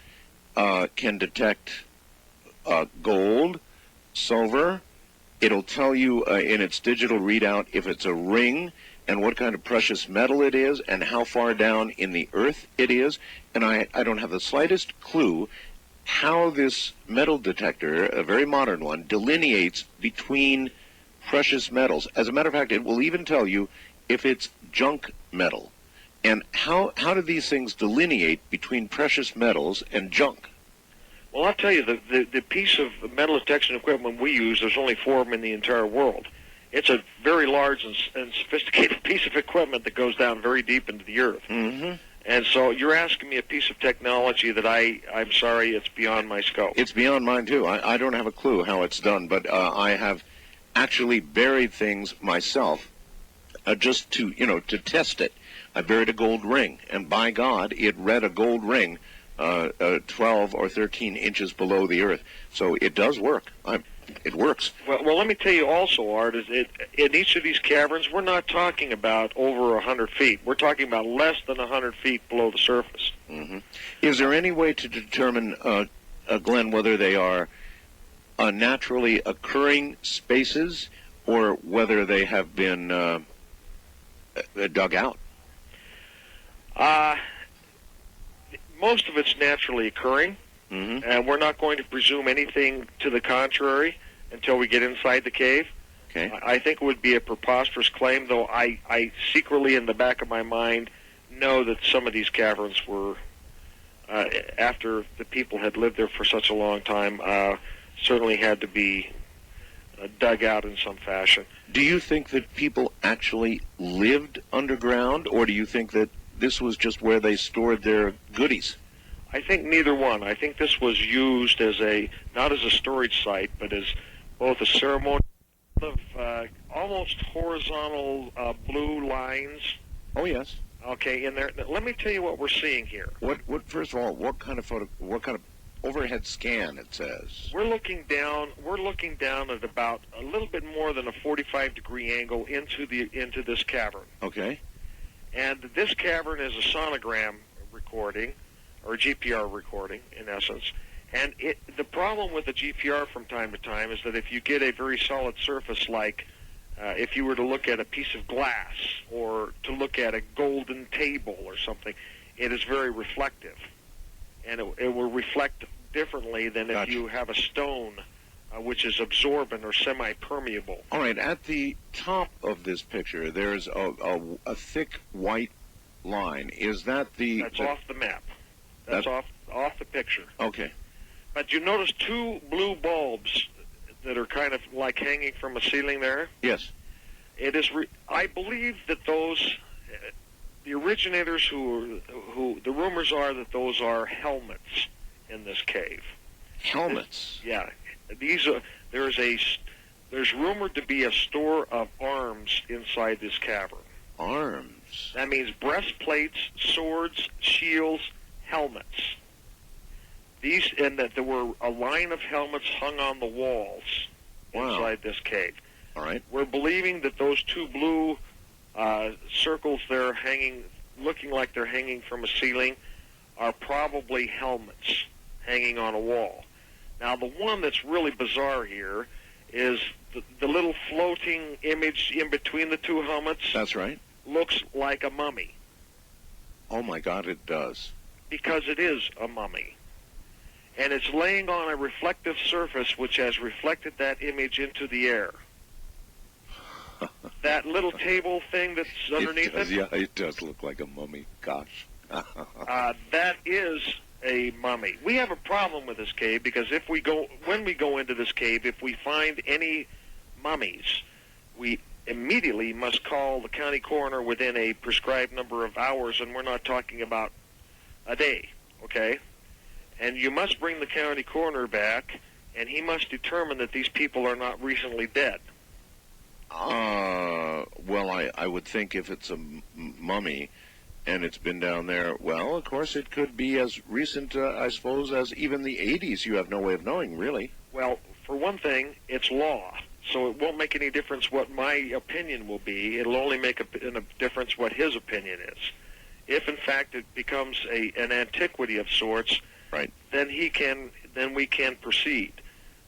Speaker 14: can detect gold, silver. It'll tell you in its digital readout if it's a ring and what kind of precious metal it is and how far down in the earth it is. And I don't have the slightest clue how this metal detector, a very modern one, delineates between precious metals. As a matter of fact, it will even tell you if it's junk metal. And how do these things delineate between precious metals and junk?
Speaker 13: Well, I'll tell you, the piece of metal detection equipment we use, there's only 4 of them in the entire world. It's a very large and sophisticated piece of equipment that goes down very deep into the earth.
Speaker 14: Mm-hmm.
Speaker 13: And so you're asking me a piece of technology that I'm sorry, it's beyond my scope.
Speaker 14: It's beyond mine, too. I don't have a clue how it's done, but I have actually buried things myself just to test it. I buried a gold ring, and by God, it read a gold ring 12 or 13 inches below the earth. So it does work. It works.
Speaker 13: Well, let me tell you also, Art, is in each of these caverns, we're not talking about over 100 feet. We're talking about less than 100 feet below the surface.
Speaker 14: Mm-hmm. Is there any way to determine, Glenn, whether they are naturally occurring spaces or whether they have been dug out?
Speaker 13: Most of it's naturally occurring, and we're not going to presume anything to the contrary until we get inside the cave.
Speaker 14: Okay.
Speaker 13: I think it would be a preposterous claim, though I secretly in the back of my mind know that some of these caverns were, after the people had lived there for such a long time, certainly had to be dug out in some fashion.
Speaker 14: Do you think that people actually lived underground, or do you think that this was just where they stored their goodies?
Speaker 13: I think neither one. I think this was used as not as a storage site, but as both a ceremony of almost horizontal blue lines.
Speaker 14: Oh, yes.
Speaker 13: Okay, in there. Let me tell you what we're seeing here.
Speaker 14: What? First of all, what kind of overhead scan it says?
Speaker 13: We're looking down at about a little bit more than a 45-degree angle into this cavern.
Speaker 14: Okay.
Speaker 13: And this cavern is a sonogram recording, or a GPR recording, in essence. And the problem with the GPR from time to time is that if you get a very solid surface, like if you were to look at a piece of glass or to look at a golden table or something, it is very reflective. And it will reflect differently than if you have a stone which is absorbent or semi-permeable.
Speaker 14: All right, at the top of this picture, there's a thick white line. Is that the...
Speaker 13: That's off the map. That's off the picture.
Speaker 14: Okay.
Speaker 13: But you notice 2 blue bulbs that are kind of like hanging from a ceiling there?
Speaker 14: Yes.
Speaker 13: It is. I believe that those... the originators who the rumors are that those are helmets in this cave.
Speaker 14: Helmets?
Speaker 13: Yeah. These are, there's rumored to be a store of arms inside this cavern.
Speaker 14: Arms?
Speaker 13: That means breastplates, swords, shields, helmets. And that there were a line of helmets hung on the walls inside this cave.
Speaker 14: All right.
Speaker 13: We're believing that those 2 blue circles there looking like they're hanging from a ceiling, are probably helmets hanging on a wall. Now, the one that's really bizarre here is the little floating image in between the 2 helmets.
Speaker 14: That's right.
Speaker 13: Looks like a mummy.
Speaker 14: Oh, my God, it does.
Speaker 13: Because it is a mummy. And it's laying on a reflective surface which has reflected that image into the air. That little table thing that's underneath it?
Speaker 14: Yeah, it does look like a mummy. Gosh.
Speaker 13: That is a mummy. We have a problem with this cave because when we go into this cave, if we find any mummies, we immediately must call the county coroner within a prescribed number of hours, and we're not talking about a day, okay? And you must bring the county coroner back, and he must determine that these people are not recently dead.
Speaker 14: Well, I would think if it's a mummy and it's been down there, well, of course, it could be as recent, I suppose, as even the 80s. You have no way of knowing, really.
Speaker 13: Well, for one thing, it's law, so it won't make any difference what my opinion will be. It'll only make a difference what his opinion is. If, in fact, it becomes an antiquity of sorts,
Speaker 14: right,
Speaker 13: then we can proceed.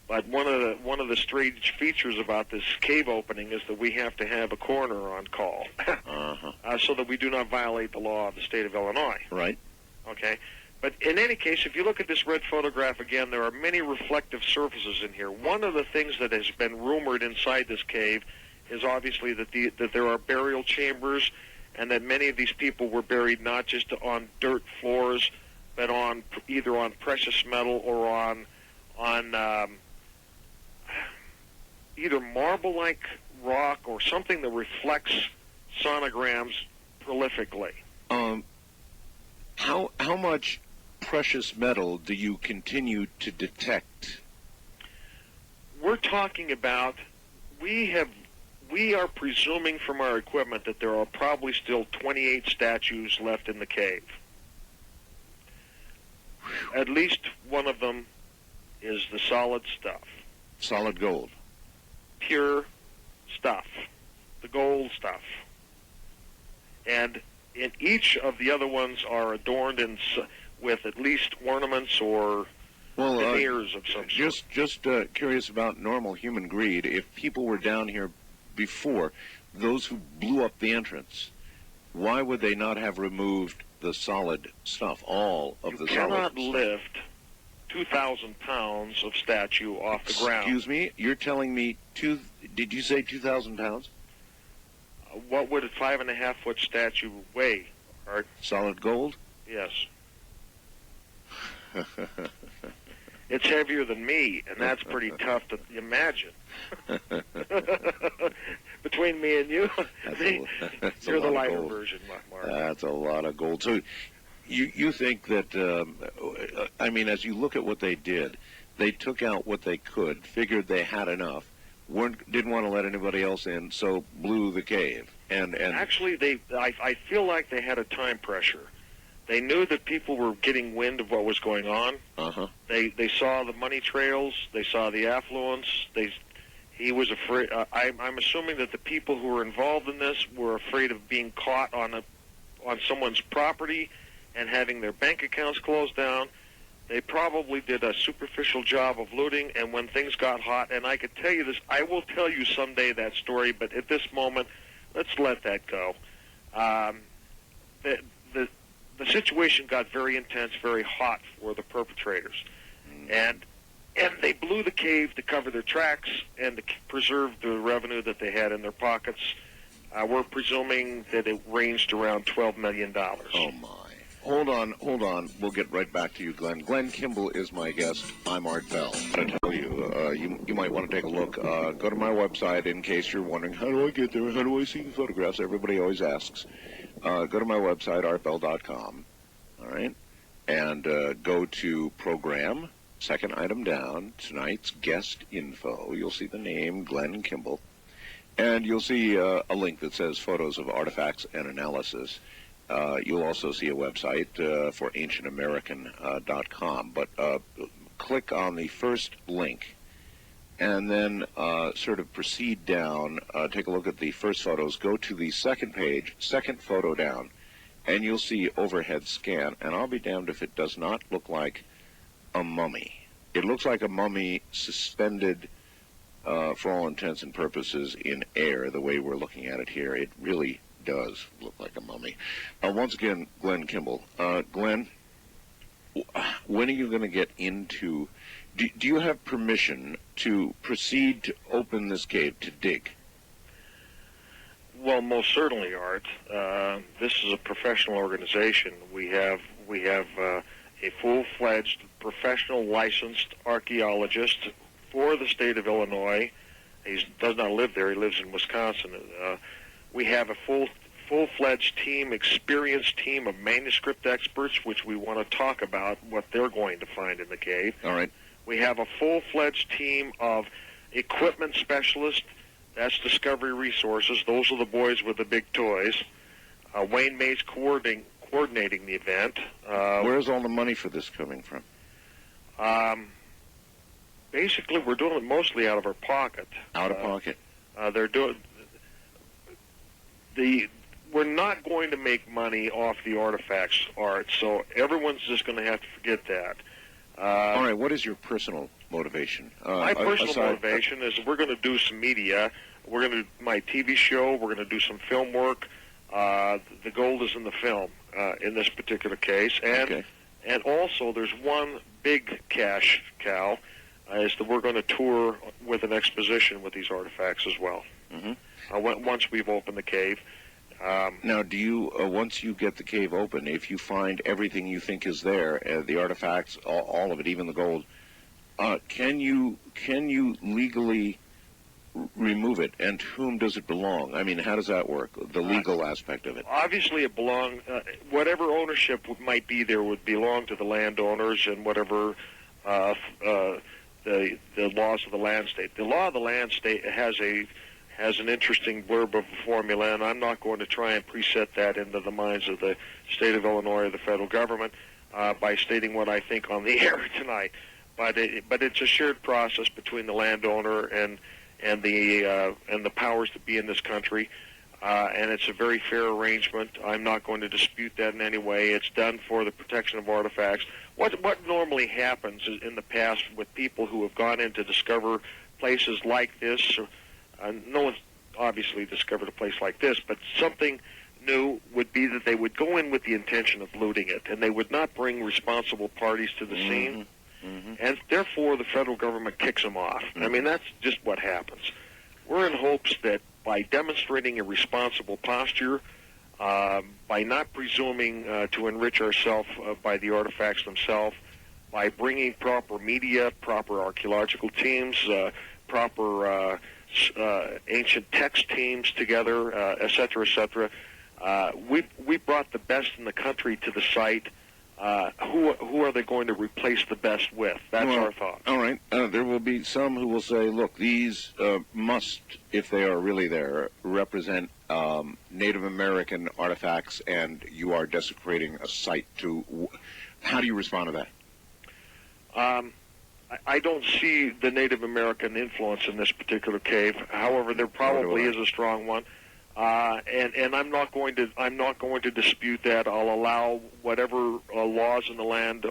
Speaker 13: But one of the strange features about this cave opening is that we have to have a coroner on call, so that we do not violate the law of the state of Illinois.
Speaker 14: Right.
Speaker 13: Okay. But in any case, if you look at this red photograph again, there are many reflective surfaces in here. One of the things that has been rumored inside this cave is obviously that there are burial chambers, and that many of these people were buried not just on dirt floors, but on either on precious metal or on either marble-like rock or something that reflects sonograms prolifically.
Speaker 14: How much precious metal do you continue to detect?
Speaker 13: We're talking about we are presuming from our equipment that there are probably still 28 statues left in the cave. At least one of them is the solid stuff.
Speaker 14: Solid gold.
Speaker 13: Pure stuff. The gold stuff. And in each of the other ones are adorned with at least ornaments or veneers of some sort.
Speaker 14: Just curious about normal human greed. If people were down here before, those who blew up the entrance, why would they not have removed the solid stuff, all of the solid stuff?
Speaker 13: You cannot lift 2,000 pounds of statue off the ground.
Speaker 14: Excuse me? You're telling me did you say 2,000 pounds?
Speaker 13: What would a 5.5-foot statue weigh, Art?
Speaker 14: Solid gold?
Speaker 13: Yes. It's heavier than me, and that's pretty tough to imagine. Between me and you, you're the lighter version, Mark.
Speaker 14: That's a lot of gold. So you think that, I mean, as you look at what they did, they took out what they could, figured they had enough, didn't want to let anybody else in, so blew the cave. And
Speaker 13: actually, I feel like they had a time pressure. They knew that people were getting wind of what was going on.
Speaker 14: Uh-huh.
Speaker 13: They saw the money trails. They saw the affluence. He was afraid. I'm assuming that the people who were involved in this were afraid of being caught on someone's property and having their bank accounts closed down. They probably did a superficial job of looting, and when things got hot, and I could tell you this, I will tell you someday that story, but at this moment, let's let that go. The situation got very intense, very hot for the perpetrators, and they blew the cave to cover their tracks and to preserve the revenue that they had in their pockets. We're presuming that it ranged around $12 million.
Speaker 14: Oh, my. Hold on. We'll get right back to you, Glenn. Glenn Kimball is my guest. I'm Art Bell. I tell you, you might want to take a look. Go to my website in case you're wondering, how do I get there? How do I see the photographs? Everybody always asks. Go to my website, artbell.com, all right? And go to Program, second item down, tonight's guest info. You'll see the name, Glenn Kimball. And you'll see a link that says Photos of Artifacts and Analysis. You'll also see a website for ancientamerican.com. But click on the first link and then sort of proceed down, take a look at the first photos, go to the second page, second photo down, and you'll see overhead scan. And I'll be damned if it does not look like a mummy. It looks like a mummy suspended, for all intents and purposes, in air, the way we're looking at it here. It really does look like a mummy. Once again, Glenn Kimball. Glenn, when are you going to get into... Do you have permission to proceed to open this cave, to dig?
Speaker 13: Well, most certainly, Art. This is a professional organization. We have a full-fledged professional licensed archaeologist for the state of Illinois. He does not live there. He lives in Wisconsin. We have a full-fledged team, experienced team of manuscript experts, which we want to talk about what they're going to find in the cave.
Speaker 14: All right.
Speaker 13: We have a full-fledged team of equipment specialists. That's Discovery Resources. Those are the boys with the big toys. Wayne May's coordinating the event.
Speaker 14: Where's all the money for this coming from?
Speaker 13: Basically, we're doing it mostly out of our pocket.
Speaker 14: Out of pocket?
Speaker 13: They're doing... We're not going to make money off the artifacts, Art, so everyone's just going to have to forget that.
Speaker 14: All right, what is your personal motivation?
Speaker 13: My personal motivation is we're going to do some media. We're going to do my TV show. We're going to do some film work. The gold is in the film in this particular case, and And also, there's one big cash cow, is that we're going to tour with an exposition with these artifacts as well. Once we've opened the cave.
Speaker 14: Now, do you, once you get the cave open, if you find everything you think is there, the artifacts, all of it, even the gold, can you legally remove it, and to whom does it belong? I mean, how does that work, the legal aspect of it?
Speaker 13: Obviously, it belongs, whatever ownership might be there would belong to the landowners, and whatever the laws of the land state. The law of the land state has an interesting blurb of a formula, and I'm not going to try and preset that into the minds of the state of Illinois or the federal government by stating what I think on the air tonight. But it's a shared process between the landowner and the powers that be in this country, and it's a very fair arrangement. I'm not going to dispute that in any way. It's done for the protection of artifacts. What normally happens in the past with people who have gone in to discover places like this, no one's obviously discovered a place like this, but something new would be that they would go in with the intention of looting it, and they would not bring responsible parties to the scene. And therefore, the federal government kicks them off. I mean, that's just what happens. We're in hopes that by demonstrating a responsible posture, by not presuming to enrich ourselves by the artifacts themselves, by bringing proper media, proper archaeological teams, proper ancient text teams together, et cetera, we brought the best in the country to the site. Who are they going to replace the best with? That's our thought.
Speaker 14: All right. There will be some who will say, look, these must, if they are really there, represent Native American artifacts, and you are desecrating a site to... How do you respond to that?
Speaker 13: I don't see the Native American influence in this particular cave. However, there probably is a strong one. And I'm not going to dispute that. I'll allow whatever laws in the land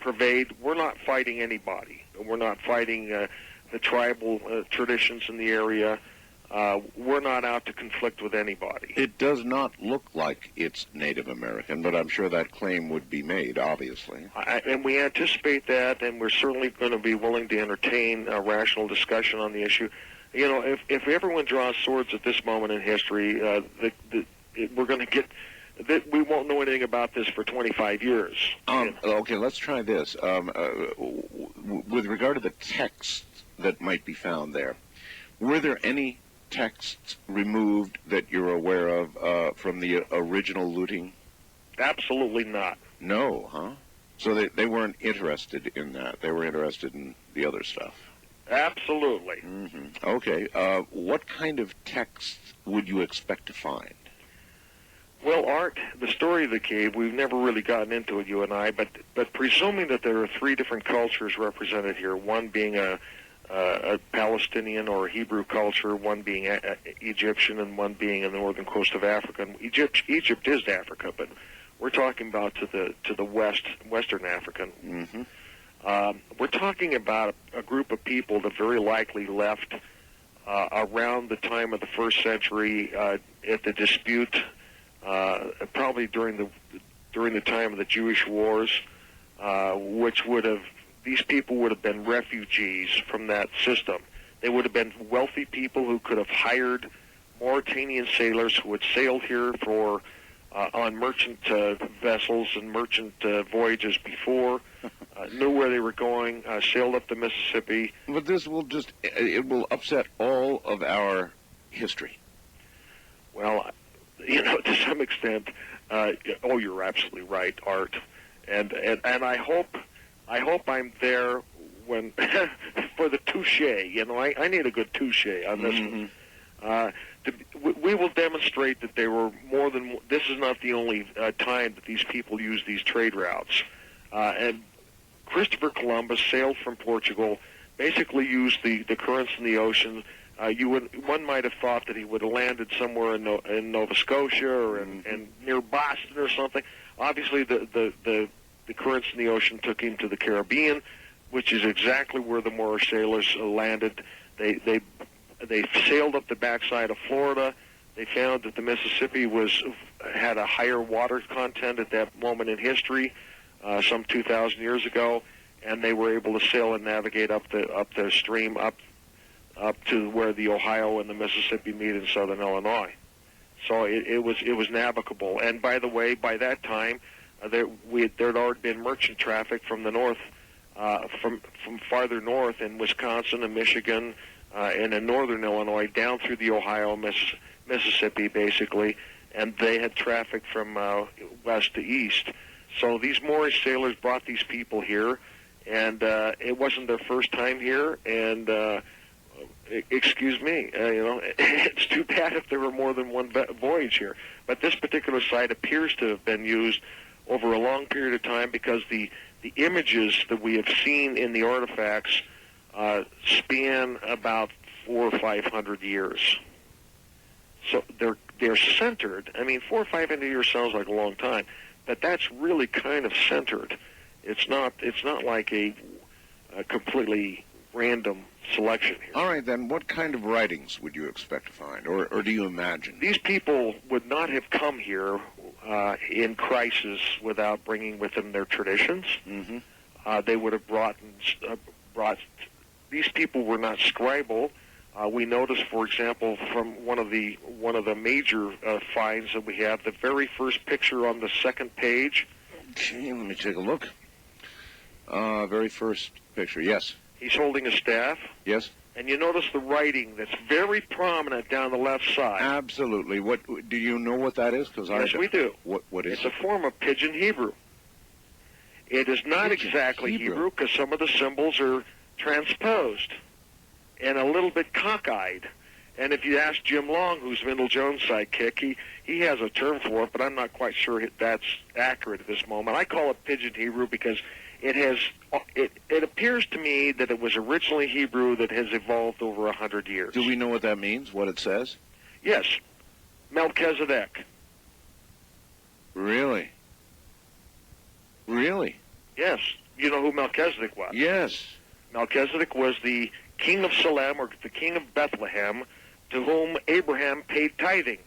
Speaker 13: pervade. We're not fighting anybody. We're not fighting the tribal traditions in the area. We're not out to conflict with anybody.
Speaker 14: It does not look like it's Native American, but I'm sure that claim would be made, obviously.
Speaker 13: And we anticipate that, and we're certainly going to be willing to entertain a rational discussion on the issue. You know, if everyone draws swords at this moment in history, we're going to get... we won't know anything about this for 25 years.
Speaker 14: Okay, let's try this. With regard to the texts that might be found there, were there any texts removed that you're aware of from the original looting?
Speaker 13: Absolutely not.
Speaker 14: No, huh? So they weren't interested in that. They were interested in the other stuff.
Speaker 13: Absolutely.
Speaker 14: Okay. What kind of texts would you expect to find?
Speaker 13: Well, Art, the story of the cave, we've never really gotten into it, you and I, but presuming that there are three different cultures represented here, one being a Palestinian or Hebrew culture, one being Egyptian, and one being in the northern coast of Africa. And Egypt is Africa, but we're talking about to the western African. We're talking about a group of people that very likely left around the time of the 1st century at the dispute, probably during the time of the Jewish Wars, which would have... These people would have been refugees from that system. They would have been wealthy people who could have hired Mauritanian sailors who had sailed here for on merchant vessels and merchant voyages before, knew where they were going, sailed up the Mississippi.
Speaker 14: But this will it will upset all of our history.
Speaker 13: Well, you know, to some extent, you're absolutely right, Art. And I hope I'm there when for the touche. You know, I need a good touche on this one. We will demonstrate that they were more than... This is not the only time that these people used these trade routes. And Christopher Columbus sailed from Portugal, basically used the currents in the ocean. One might have thought that he would have landed somewhere in Nova Scotia or in near Boston or something. Obviously, the currents in the ocean took him to the Caribbean, which is exactly where the Moorish sailors landed. They sailed up the backside of Florida. They found that the Mississippi had a higher water content at that moment in history. some 2,000 years ago, and they were able to sail and navigate up the stream up to where the Ohio and the Mississippi meet in southern Illinois. So it was navigable. And by the way, by that time, there had already been merchant traffic from the north, from farther north in Wisconsin and Michigan and in northern Illinois down through the Ohio, Mississippi, basically, and they had traffic from west to east. So these Moorish sailors brought these people here, and it wasn't their first time here, and excuse me, it's too bad if there were more than one voyage here. But this particular site appears to have been used over a long period of time because the images that we have seen in the artifacts span about 400 or 500 years. So they're centered. I mean, 400 or 500 years sounds like a long time, but that's really kind of centered. It's not like a completely random selection here.
Speaker 14: All right, then, what kind of writings would you expect to find, or do you imagine?
Speaker 13: These people would not have come here in crisis without bringing with them their traditions.
Speaker 14: Mm-hmm.
Speaker 13: They would have brought. These people were not scribal. We noticed, for example, from one of the major finds that we have, the very first picture on the second page.
Speaker 14: Okay, let me take a look. Very first picture, yes.
Speaker 13: He's holding a staff.
Speaker 14: Yes.
Speaker 13: And you notice the writing that's very prominent down the left side.
Speaker 14: Absolutely. What do you know what that is? Because
Speaker 13: yes, we do.
Speaker 14: What is
Speaker 13: it? It's a form of Pidgin Hebrew. It is not exactly Hebrew because some of the symbols are transposed and a little bit cockeyed. And if you ask Jim Long, who's Vindel Jones' sidekick, he has a term for it, but I'm not quite sure that's accurate at this moment. I call it Pidgin Hebrew because it appears to me that it was originally Hebrew that has evolved over 100 years.
Speaker 14: Do we know what that means, what it says?
Speaker 13: Yes. Melchizedek.
Speaker 14: Really? Really?
Speaker 13: Yes. You know who Melchizedek was?
Speaker 14: Yes.
Speaker 13: Melchizedek was the king of Salem, or the king of Bethlehem, to whom Abraham paid tithing.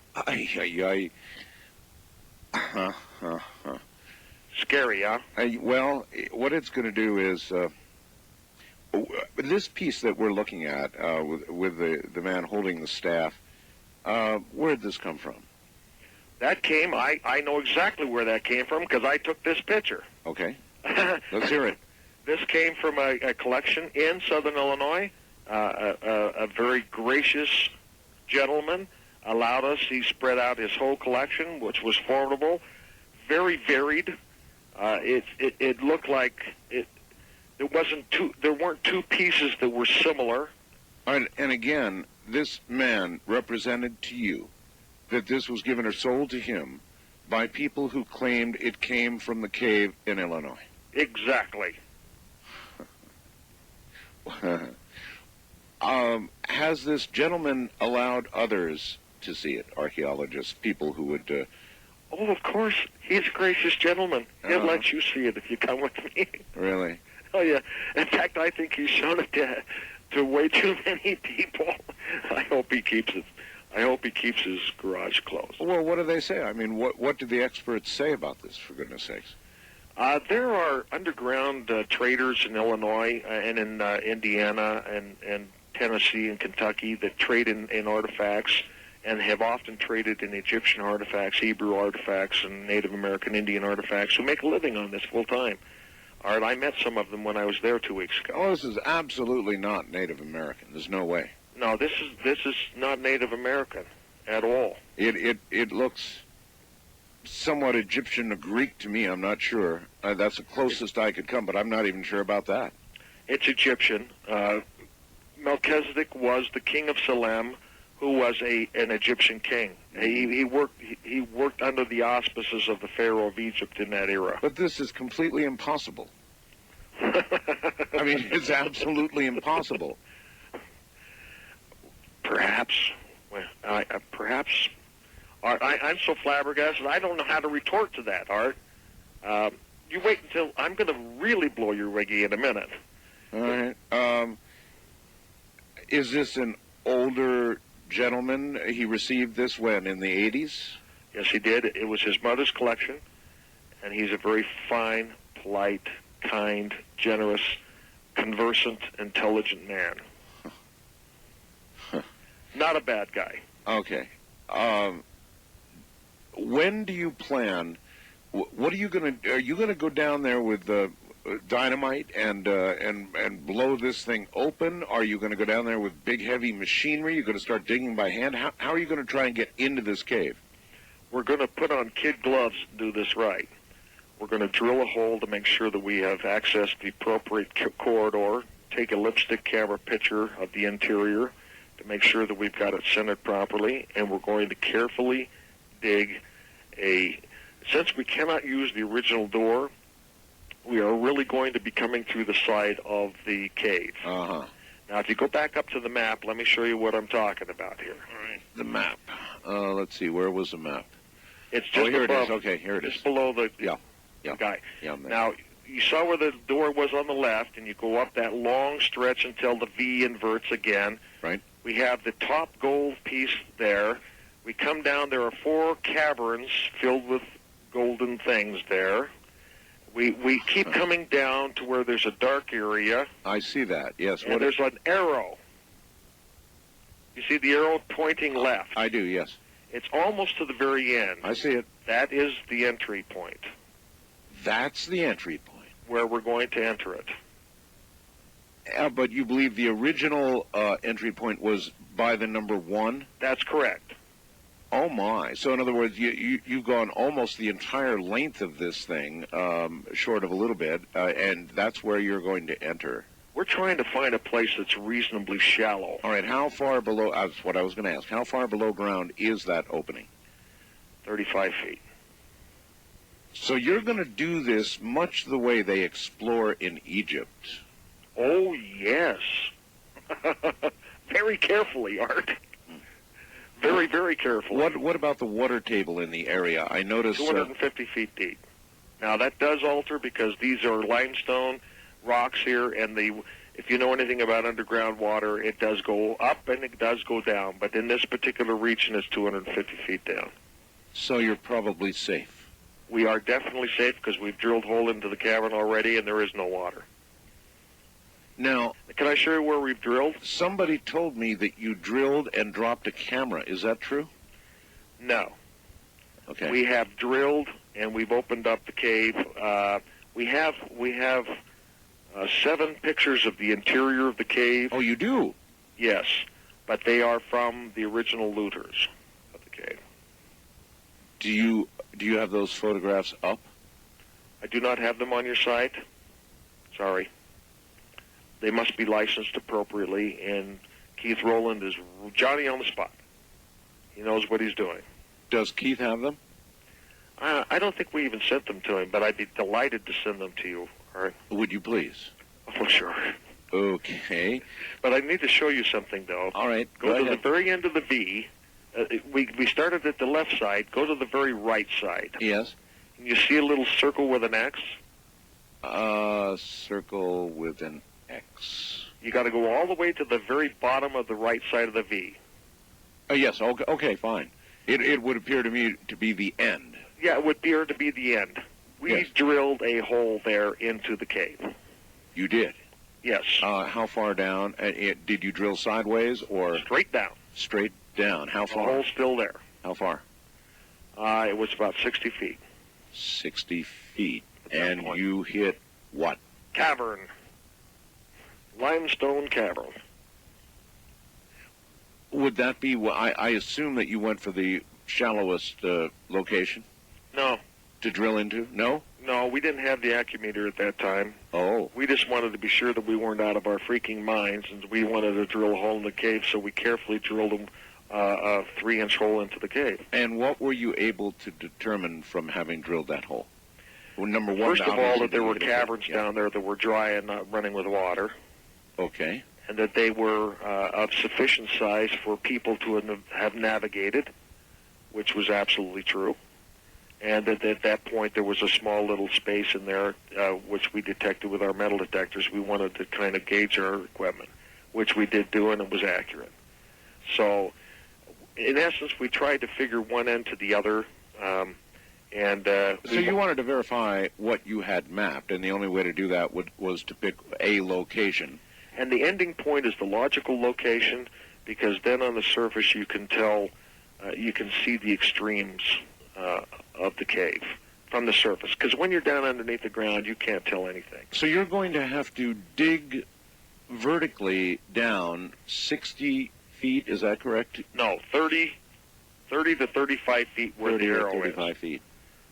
Speaker 13: Scary, huh?
Speaker 14: Well, what it's going to do is this piece that we're looking at with the man holding the staff. Where did this come from?
Speaker 13: That came. I know exactly where that came from because I took this picture.
Speaker 14: Okay, let's hear it.
Speaker 13: This came from a collection in southern Illinois. A very gracious gentleman allowed us. He spread out his whole collection, which was formidable, very varied. It looked like there weren't two pieces that were similar.
Speaker 14: And again, this man represented to you that this was given or sold to him by people who claimed it came from the cave in Illinois.
Speaker 13: Exactly.
Speaker 14: Has this gentleman allowed others to see it, archaeologists, people who would...
Speaker 13: Oh, of course. He's a gracious gentleman. He'll let you see it if you come with me.
Speaker 14: Really?
Speaker 13: Oh, yeah. In fact, I think he's shown it to way too many people. I hope he keeps it. I hope he keeps his garage closed.
Speaker 14: Well, what do they say? I mean, what do the experts say about this, for goodness sakes?
Speaker 13: There are underground traders in Illinois and in Indiana and Tennessee and Kentucky that trade in artifacts and have often traded in Egyptian artifacts, Hebrew artifacts, and Native American Indian artifacts who make a living on this full time. All right, I met some of them when I was there 2 weeks ago.
Speaker 14: Oh, this is absolutely not Native American. There's no way.
Speaker 13: No, this is not Native American at all.
Speaker 14: It looks somewhat Egyptian or Greek to me. I'm not sure. That's the closest I could come, but I'm not even sure about that.
Speaker 13: It's Egyptian. Melchizedek was the king of Salem, who was an Egyptian king. He worked under the auspices of the Pharaoh of Egypt in that era.
Speaker 14: But this is completely impossible. I mean, it's absolutely impossible.
Speaker 13: Perhaps. Perhaps. Art, I'm so flabbergasted, I don't know how to retort to that, Art. You wait until... I'm going to really blow your wiggy in a minute.
Speaker 14: All right. Is this an older gentleman? He received this when, in the 80s?
Speaker 13: Yes, he did. It was his mother's collection, and he's a very fine, polite, kind, generous, conversant, intelligent man. Not a bad guy.
Speaker 14: Okay. When do you plan? What are you going to? Are you going to go down there with dynamite and blow this thing open? Are you going to go down there with big heavy machinery? You're going to start digging by hand? How are you going to try and get into this cave?
Speaker 13: We're going to put on kid gloves and do this right. We're going to drill a hole to make sure that we have access to the appropriate corridor, take a lipstick camera picture of the interior to make sure that we've got it centered properly, and we're going to carefully dig since we cannot use the original door, we are really going to be coming through the side of the cave.
Speaker 14: Uh-huh.
Speaker 13: Now, if you go back up to the map, let me show you what I'm talking about here.
Speaker 14: All right. The map. Let's see. Where was the map?
Speaker 13: It's just
Speaker 14: here
Speaker 13: above,
Speaker 14: it is. Okay, here it is.
Speaker 13: Just below the
Speaker 14: Yeah.
Speaker 13: guy.
Speaker 14: Yeah, I'm there.
Speaker 13: Now, you saw where the door was on the left, and you go up that long stretch until the V inverts again.
Speaker 14: Right.
Speaker 13: We have the top gold piece there. We come down. There are 4 caverns filled with golden things there. We keep coming down to where there's a dark area.
Speaker 14: I see that. Yes.
Speaker 13: And there's an arrow. You see the arrow pointing left?
Speaker 14: I do, yes.
Speaker 13: It's almost to the very end.
Speaker 14: I see it.
Speaker 13: That is the entry point.
Speaker 14: That's the entry point.
Speaker 13: Where we're going to enter it.
Speaker 14: But you believe the original entry point was by the number 1?
Speaker 13: That's correct.
Speaker 14: Oh, my. So, in other words, you've gone almost the entire length of this thing, short of a little bit, and that's where you're going to enter.
Speaker 13: We're trying to find a place that's reasonably shallow.
Speaker 14: All right, how far below, that's what I was going to ask, how far below ground is that opening?
Speaker 13: 35 feet.
Speaker 14: So you're going to do this much the way they explore in Egypt.
Speaker 13: Oh, yes. Very carefully, Art. Very, very carefully.
Speaker 14: What about the water table in the area? I noticed
Speaker 13: 250 feet deep. Now, that does alter because these are limestone rocks here, and if you know anything about underground water, it does go up and it does go down. But in this particular region, it's 250 feet down.
Speaker 14: So you're probably safe.
Speaker 13: We are definitely safe because we've drilled a hole into the cavern already, and there is no water.
Speaker 14: Now,
Speaker 13: can I show you where we've drilled?
Speaker 14: Somebody told me that you drilled and dropped a camera. Is that true?
Speaker 13: No.
Speaker 14: Okay.
Speaker 13: We have drilled and we've opened up the cave. We have 7 pictures of the interior of the cave.
Speaker 14: Oh, you do?
Speaker 13: Yes, but they are from the original looters of the cave.
Speaker 14: Do you have those photographs up?
Speaker 13: I do not have them on your site. Sorry. They must be licensed appropriately, and Keith Rowland is Johnny on the spot. He knows what he's doing.
Speaker 14: Does Keith have them?
Speaker 13: I don't think we even sent them to him, but I'd be delighted to send them to you. All right.
Speaker 14: Would you please?
Speaker 13: Oh, sure.
Speaker 14: Okay.
Speaker 13: But I need to show you something, though.
Speaker 14: All right.
Speaker 13: Go to the very end of the V. We started at the left side. Go to the very right side.
Speaker 14: Yes.
Speaker 13: Can you see a little circle with an X?
Speaker 14: Circle with an X.
Speaker 13: You got to go all the way to the very bottom of the right side of the V.
Speaker 14: Yes. Okay. Fine. It would appear to me to be the end.
Speaker 13: Yeah, it would appear to be the end. We drilled a hole there into the cave.
Speaker 14: You did?
Speaker 13: Yes.
Speaker 14: How far down? Did you drill sideways or
Speaker 13: straight down?
Speaker 14: Straight down. How far?
Speaker 13: The hole's still there.
Speaker 14: How far?
Speaker 13: It was about 60 feet.
Speaker 14: 60 feet. And you hit what?
Speaker 13: Cavern. Limestone cavern.
Speaker 14: Would that be? I assume that you went for the shallowest location.
Speaker 13: No.
Speaker 14: To drill into? No.
Speaker 13: No, we didn't have the Accumeter at that time.
Speaker 14: Oh.
Speaker 13: We just wanted to be sure that we weren't out of our freaking minds, and we wanted to drill a hole in the cave, so we carefully drilled a 3-inch hole into the cave.
Speaker 14: And what were you able to determine from having drilled that hole? Well, number one,
Speaker 13: first of all, that there were caverns down there that were dry and not running with water.
Speaker 14: Okay.
Speaker 13: And that they were of sufficient size for people to have navigated, which was absolutely true. And that at that point there was a small little space in there, which we detected with our metal detectors. We wanted to kind of gauge our equipment, which we did do, and it was accurate. So, in essence, we tried to figure one end to the other, And
Speaker 14: So you wanted to verify what you had mapped, and the only way to do that was to pick a location.
Speaker 13: And the ending point is the logical location, because then on the surface you can tell, you can see the extremes of the cave from the surface. Because when you're down underneath the ground, you can't tell anything.
Speaker 14: So you're going to have to dig vertically down 60 feet, is that correct?
Speaker 13: No, 30 to 35 feet where
Speaker 14: 30
Speaker 13: the
Speaker 14: to
Speaker 13: arrow
Speaker 14: 35
Speaker 13: is.
Speaker 14: feet.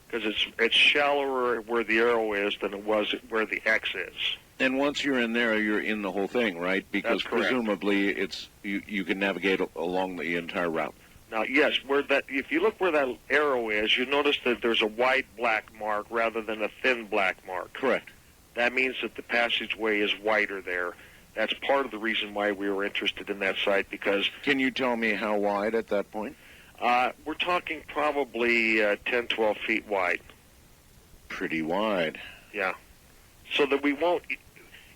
Speaker 13: Because it's shallower where the arrow is than it was where the X is.
Speaker 14: And once you're in there, you're in the whole thing, right? Because
Speaker 13: That's correct.
Speaker 14: presumably it's you can navigate along the entire route.
Speaker 13: Now, yes, if you look where that arrow is, you notice that there's a wide black mark rather than a thin black mark.
Speaker 14: Correct.
Speaker 13: That means that the passageway is wider there. That's part of the reason why we were interested in that site, because...
Speaker 14: Can you tell me how wide at that point?
Speaker 13: We're talking probably 10, 12 feet wide.
Speaker 14: Pretty wide.
Speaker 13: Yeah. So that we won't...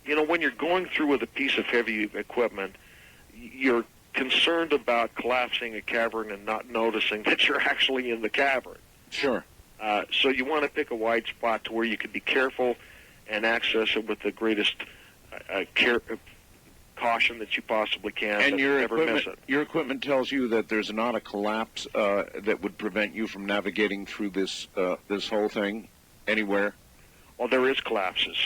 Speaker 13: You know, when you're going through with a piece of heavy equipment, you're concerned about collapsing a cavern and not noticing that you're actually in the cavern.
Speaker 14: Sure.
Speaker 13: So you want to pick a wide spot to where you can be careful and access it with the greatest caution that you possibly can.
Speaker 14: And your
Speaker 13: never miss it.
Speaker 14: your equipment tells you that there's not a collapse that would prevent you from navigating through this whole thing anywhere.
Speaker 13: Well, there is collapses.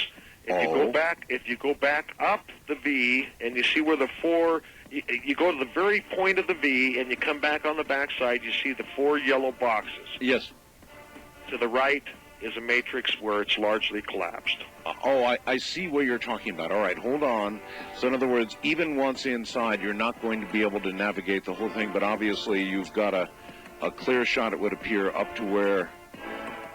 Speaker 13: If you go back up the V and you see where the four, you go to the very point of the V and you come back on the backside, you see the four yellow boxes.
Speaker 14: Yes.
Speaker 13: To the right is a matrix where it's largely collapsed.
Speaker 14: I see what you're talking about. All right, hold on. So in other words, even once inside, you're not going to be able to navigate the whole thing, but obviously you've got a clear shot, it would appear, up to where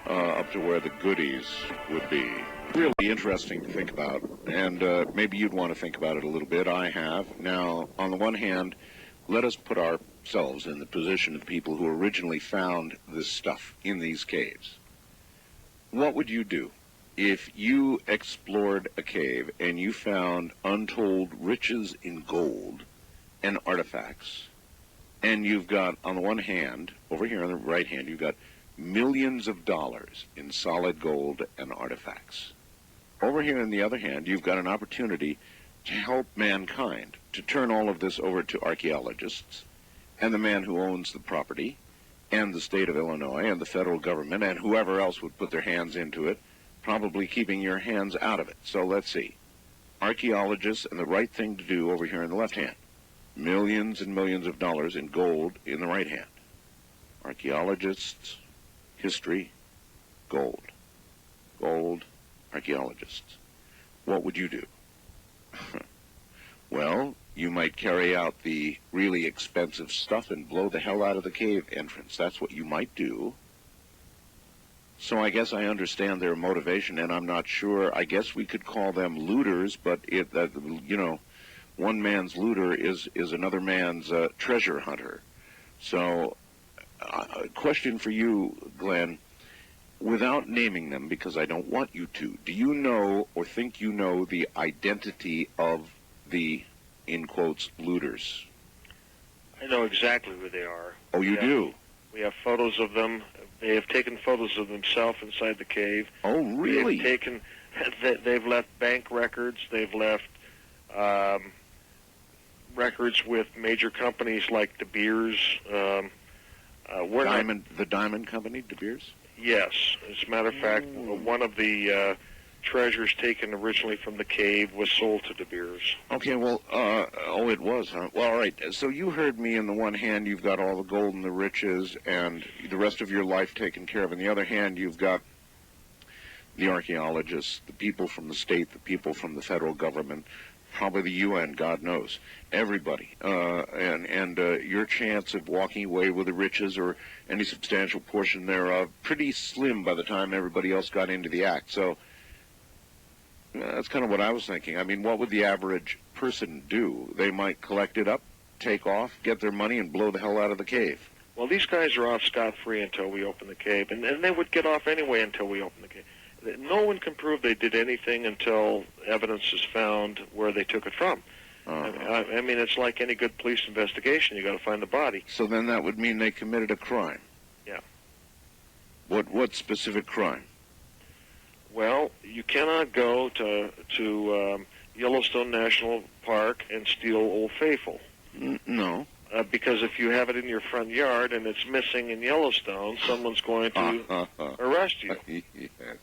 Speaker 14: the goodies would be. Really interesting to think about, and maybe you'd want to think about it a little bit. I have. Now, on the one hand, let us put ourselves in the position of people who originally found this stuff in these caves. What would you do if you explored a cave and you found untold riches in gold and artifacts, and you've got, on the one hand, over here on the right hand, you've got millions of dollars in solid gold and artifacts. Over here on the other hand, you've got an opportunity to help mankind, to turn all of this over to archaeologists and the man who owns the property and the state of Illinois and the federal government and whoever else would put their hands into it, probably keeping your hands out of it. So let's see. Archaeologists and the right thing to do over here in the left hand. Millions and millions of dollars in gold in the right hand. Archaeologists, history, gold. Gold, archaeologists. What would you do? Well, you might carry out the really expensive stuff and blow the hell out of the cave entrance. That's what you might do. So I guess I understand their motivation, and I'm not sure. I guess we could call them looters, but one man's looter is another man's treasure hunter. So, question for you, Glenn. Without naming them, because I don't want you to, do you know or think you know the identity of the, in quotes, looters?
Speaker 13: I know exactly who they are.
Speaker 14: Oh, you do?
Speaker 13: We have photos of them. They have taken photos of themselves inside the cave.
Speaker 14: Oh, really?
Speaker 13: They've left bank records. They've left records with major companies like De Beers.
Speaker 14: The Diamond Company, De Beers?
Speaker 13: Yes. As a matter of fact, one of the treasures taken originally from the cave was sold to De Beers.
Speaker 14: Okay, well, it was, huh? Well, all right. So you heard me. On the one hand, you've got all the gold and the riches and the rest of your life taken care of. On the other hand, you've got the archaeologists, the people from the state, the people from the federal government, probably the UN, God knows, everybody. And your chance of walking away with the riches or any substantial portion thereof, pretty slim by the time everybody else got into the act. So that's kind of what I was thinking. I mean, what would the average person do? They might collect it up, take off, get their money, and blow the hell out of the cave.
Speaker 13: Well, these guys are off scot-free until we open the cave, and they would get off anyway until we open the cave. No one can prove they did anything until evidence is found where they took it from. I mean, it's like any good police investigation. You got to find the body.
Speaker 14: So then that would mean they committed a crime.
Speaker 13: Yeah.
Speaker 14: What specific crime?
Speaker 13: Well, you cannot go to Yellowstone National Park and steal Old Faithful.
Speaker 14: No.
Speaker 13: Because if you have it in your front yard and it's missing in Yellowstone, someone's going to arrest you.
Speaker 14: Yes.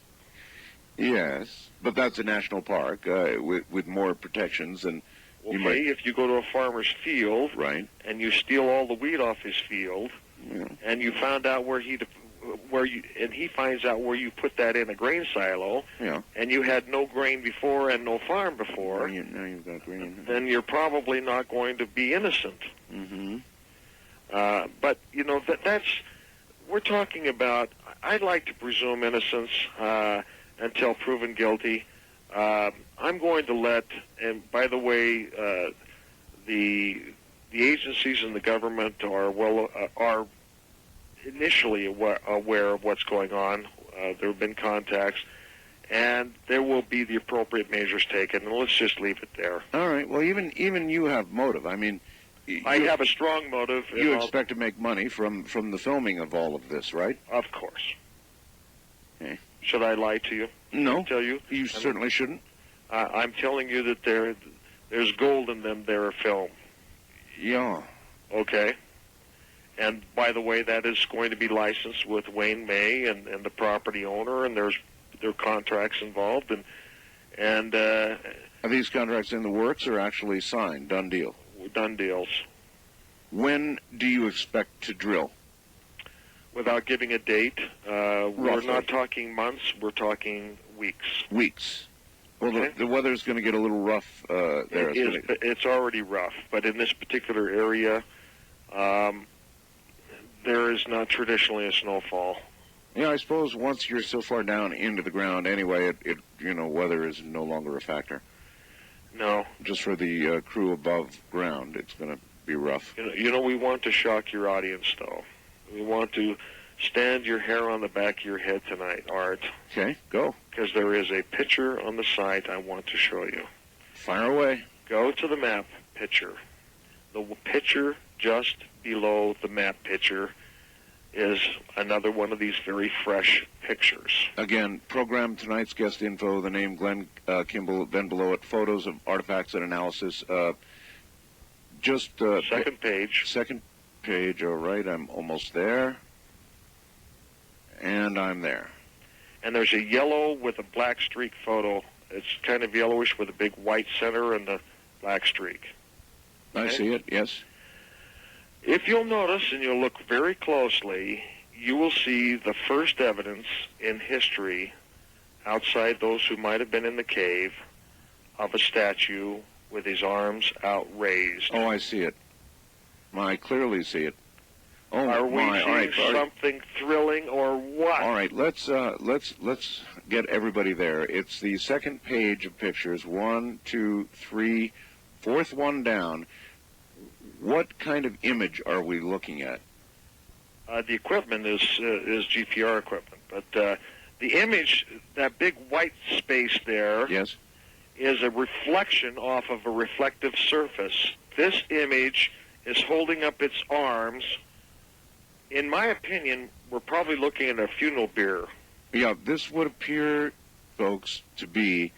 Speaker 14: Yes, but that's a national park with more protections than you might.
Speaker 13: Okay, if you go to a farmer's field,
Speaker 14: right,
Speaker 13: and you steal all the wheat off his field, and you found out and he finds out where you put that in a grain silo, and you had no grain before and no farm before,
Speaker 14: now you've got grain.
Speaker 13: then you're probably not going to be innocent.
Speaker 14: Mm-hmm.
Speaker 13: But that's we're talking about. I'd like to presume innocence until proven guilty. I'm going to let, and by the way, the agencies in the government are initially aware of what's going on. There have been contacts, and there will be the appropriate measures taken. And let's just leave it there.
Speaker 14: All right. Well, even you have motive. I mean,
Speaker 13: I have a strong motive.
Speaker 14: You expect to make money from the filming of all of this, right?
Speaker 13: Of course.
Speaker 14: Okay.
Speaker 13: Should I lie to you?
Speaker 14: No.
Speaker 13: Tell you?
Speaker 14: You certainly shouldn't.
Speaker 13: I'm telling you that there's gold in them. They're a film.
Speaker 14: Yeah.
Speaker 13: Okay. And by the way, that is going to be licensed with Wayne May and the property owner, and there are contracts involved, and
Speaker 14: are these contracts in the works or actually signed? Done deal.
Speaker 13: Done deals.
Speaker 14: When do you expect to drill?
Speaker 13: Without giving a date, we're not talking months. We're talking weeks.
Speaker 14: Weeks. Well,
Speaker 13: okay.
Speaker 14: The weather's going to get a little rough there.
Speaker 13: It's already rough, but in this particular area, there is not traditionally a snowfall.
Speaker 14: Yeah, I suppose once you're so far down into the ground, anyway, weather is no longer a factor.
Speaker 13: No.
Speaker 14: Just for the crew above ground, it's going to be rough.
Speaker 13: We want to shock your audience, though. We want to stand your hair on the back of your head tonight, Art.
Speaker 14: Okay, go.
Speaker 13: Because there is a picture on the site I want to show you.
Speaker 14: Fire away.
Speaker 13: Go to the map picture. The picture just below the map picture is another one of these very fresh pictures.
Speaker 14: Again, program tonight's guest info, the name Glenn Kimball, then below it, photos of artifacts and analysis.
Speaker 13: Second page.
Speaker 14: Second page, all right, I'm almost there. And I'm there.
Speaker 13: And there's a yellow with a black streak photo. It's kind of yellowish with a big white center and the black streak.
Speaker 14: Okay? I see it, yes.
Speaker 13: If you'll notice and you'll look very closely, you will see the first evidence in history, outside those who might have been in the cave, of a statue with his arms outraised.
Speaker 14: Oh, I see it. I clearly see it. Oh,
Speaker 13: are we seeing something thrilling or what?
Speaker 14: All right, let's get everybody there. It's the second page of pictures. 1, 2, 3, fourth one down. What kind of image are we looking at?
Speaker 13: The equipment is GPR equipment, but the image, that big white space there,
Speaker 14: yes,
Speaker 13: is a reflection off of a reflective surface. This image is holding up its arms. In my opinion, we're probably looking at a funeral bier.
Speaker 14: Yeah, this would appear, folks, to be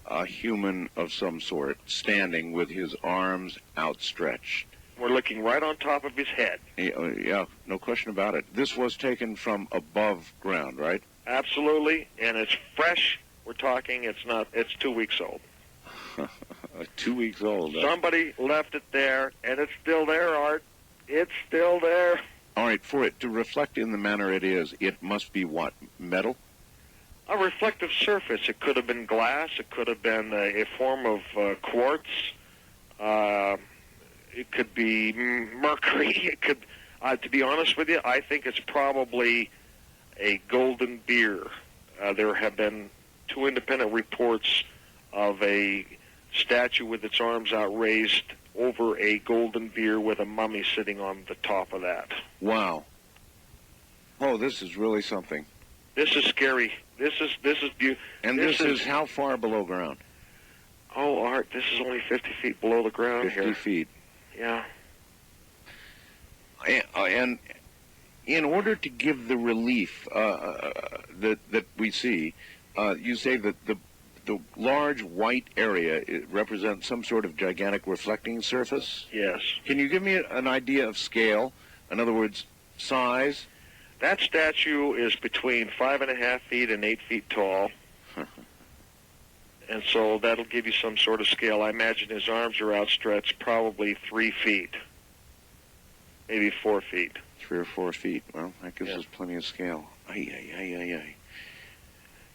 Speaker 14: a human of some sort, standing with his arms outstretched.
Speaker 13: We're looking right on top of his head.
Speaker 14: Yeah, no question about it. This was taken from above ground, right?
Speaker 13: Absolutely, and it's fresh. We're talking, it's 2 weeks old.
Speaker 14: 2 weeks old.
Speaker 13: Somebody left it there, and it's still there, Art. It's still there.
Speaker 14: All right, for it to reflect in the manner it is, it must be what, metal?
Speaker 13: A reflective surface. It could have been glass. It could have been a form of quartz. It could be mercury. It could, to be honest with you, I think it's probably a golden beer. There have been 2 independent reports of a statue with its arms outraised over a golden beer with a mummy sitting on the top of that.
Speaker 14: Wow. Oh, this is really something.
Speaker 13: This is scary. This is beautiful.
Speaker 14: And this is how far below ground?
Speaker 13: Oh, Art, this is only 50 feet below the ground
Speaker 14: 50
Speaker 13: here.
Speaker 14: 50 feet.
Speaker 13: Yeah.
Speaker 14: And in order to give the relief that we see, you say that the large white area represents some sort of gigantic reflecting surface?
Speaker 13: Yes.
Speaker 14: Can you give me an idea of scale? In other words, size?
Speaker 13: That statue is between 5.5 feet and 8 feet tall. And so that'll give you some sort of scale. I imagine his arms are outstretched probably 3 feet, maybe 4 feet.
Speaker 14: 3 or 4 feet. Well, that gives us plenty of scale.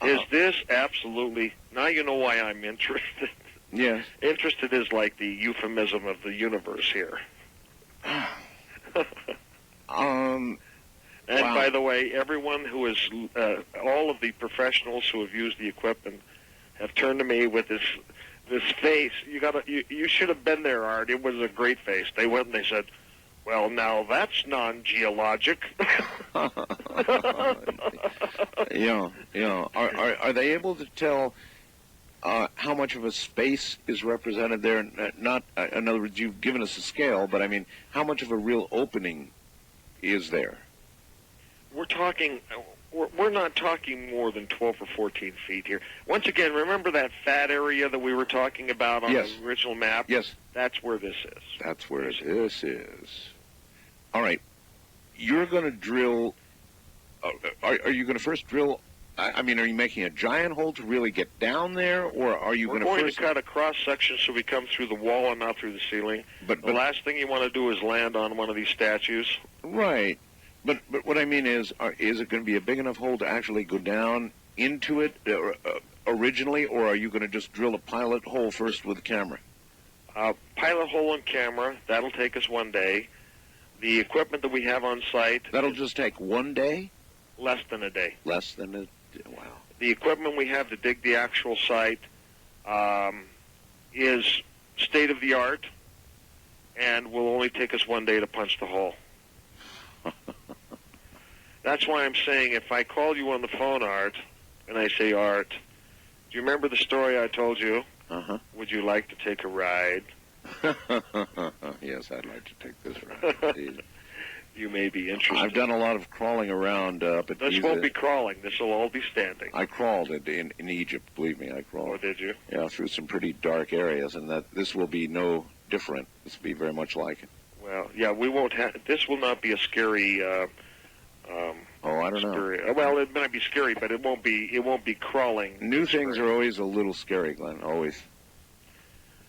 Speaker 13: Is this absolutely... Now you know why I'm interested.
Speaker 14: Yes.
Speaker 13: Interested is like the euphemism of the universe here. And
Speaker 14: wow.
Speaker 13: by the way, everyone who is... all of the professionals who have used the equipment have turned to me with this face. You should have been there, Art. It was a great face. They went and they said, well, now that's non-geologic.
Speaker 14: Yeah. Are they able to tell how much of a space is represented there? Not, in other words, you've given us a scale, but I mean, how much of a real opening is there?
Speaker 13: We're talking... We're not talking more than 12 or 14 feet here. Once again, remember that fat area that we were talking about on the original map?
Speaker 14: Yes.
Speaker 13: That's where this is.
Speaker 14: That's where this is. All right. You're going to drill... are you going to first drill... I mean, are you making a giant hole to really get down there, or are you
Speaker 13: We're going to cut a cross-section so we come through the wall and not through the ceiling. But the last thing you want to do is land on one of these statues.
Speaker 14: Right. But what I mean is it going to be a big enough hole to actually go down into it originally, or are you going to just drill a pilot hole first with a camera?
Speaker 13: Pilot hole and camera, that'll take us 1 day. The equipment that we have on site...
Speaker 14: That'll just take 1 day?
Speaker 13: Less than a day.
Speaker 14: Less than a... Wow.
Speaker 13: The equipment we have to dig the actual site is state-of-the-art and will only take us 1 day to punch the hole. That's why I'm saying if I call you on the phone, Art, and I say, Art, do you remember the story I told you?
Speaker 14: Uh-huh.
Speaker 13: Would you like to take a ride?
Speaker 14: Yes, I'd like to take this ride.
Speaker 13: You may be interested.
Speaker 14: I've done a lot of crawling around up at
Speaker 13: This
Speaker 14: Giza.
Speaker 13: won't be crawling. This will all be standing.
Speaker 14: I crawled in Egypt, believe me, I crawled.
Speaker 13: Oh, did you?
Speaker 14: Yeah, through some pretty dark areas, and that this will be no different. This will be very much like it.
Speaker 13: Well, yeah, we won't have... This will not be a scary...
Speaker 14: I don't know.
Speaker 13: Well, it might be scary, but it won't be crawling.
Speaker 14: New things are always a little scary, Glenn, always.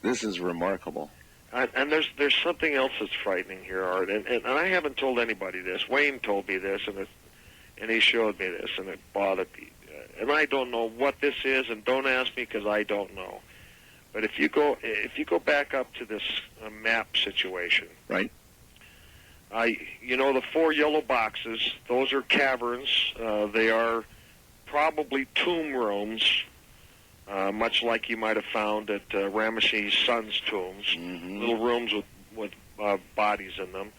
Speaker 14: This is remarkable.
Speaker 13: And there's something else that's frightening here, Art, and I haven't told anybody this. Wayne told me this, and he showed me this, and it bothered me. And I don't know what this is, and don't ask me because I don't know. But if you go back up to this map situation,
Speaker 14: right?
Speaker 13: The 4 yellow boxes, those are caverns. They are probably tomb rooms, much like you might have found at Ramesses' son's tombs, little rooms with bodies in them.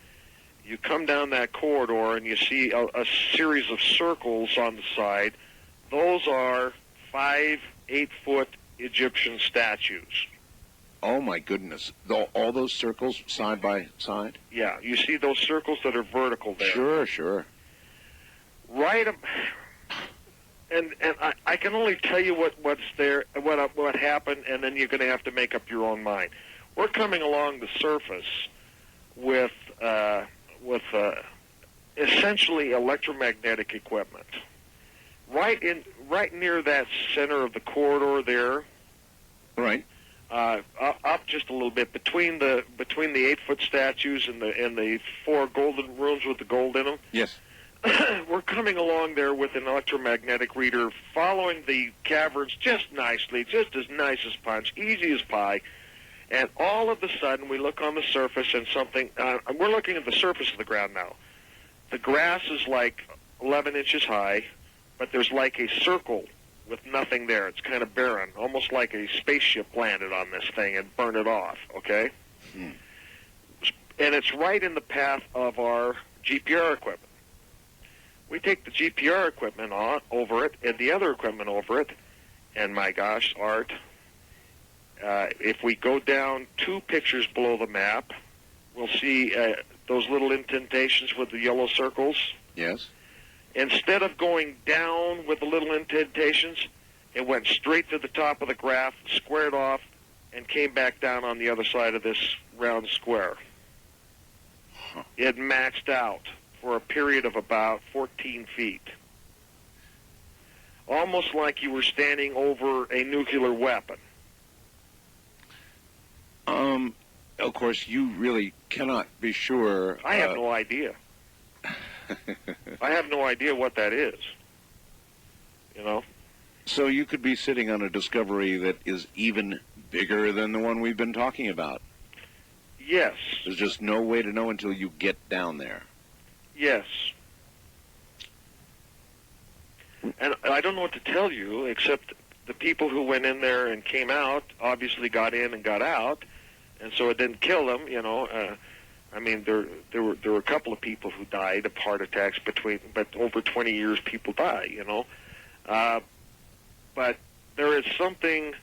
Speaker 13: You come down that corridor and you see a series of circles on the side. Those are 5 8-foot Egyptian statues.
Speaker 14: Oh, my goodness. All those circles side by side?
Speaker 13: Yeah, you see those circles that are vertical there.
Speaker 14: Sure.
Speaker 13: Right, and I can only tell you what's there, what happened, and then you're going to have to make up your own mind. We're coming along the surface with essentially electromagnetic equipment. Right near that center of the corridor there.
Speaker 14: Right.
Speaker 13: Up just a little bit between the 8-foot statues and the 4 golden rooms with the gold in them.
Speaker 14: Yes.
Speaker 13: We're coming along there with an electromagnetic reader, following the caverns just nicely, just as nice as punch, easy as pie. And all of a sudden, we look on the surface and something. We're looking at the surface of the ground now. The grass is like 11 inches high, but there's like a circle with nothing there. It's kind of barren, almost like a spaceship landed on this thing and burned it off, okay? And it's right in the path of our GPR equipment. We take the GPR equipment over it and the other equipment over it, and my gosh, Art, if we go down 2 pictures below the map, we'll see those little indentations with the yellow circles.
Speaker 14: Yes.
Speaker 13: Instead of going down with the little indentations, it went straight to the top of the graph, squared off, and came back down on the other side of this round square. It maxed out for a period of about 14 feet. Almost like you were standing over a nuclear weapon.
Speaker 14: Of course, you really cannot be sure.
Speaker 13: I have no idea. I have no idea what that is. You know?
Speaker 14: So you could be sitting on a discovery that is even bigger than the one we've been talking about.
Speaker 13: Yes.
Speaker 14: There's just no way to know until you get down there.
Speaker 13: Yes. And I don't know what to tell you, except the people who went in there and came out obviously got in and got out, and so it didn't kill them. You know, I mean, there were a couple of people who died of heart attacks but over 20 years people die. You know, but there is something.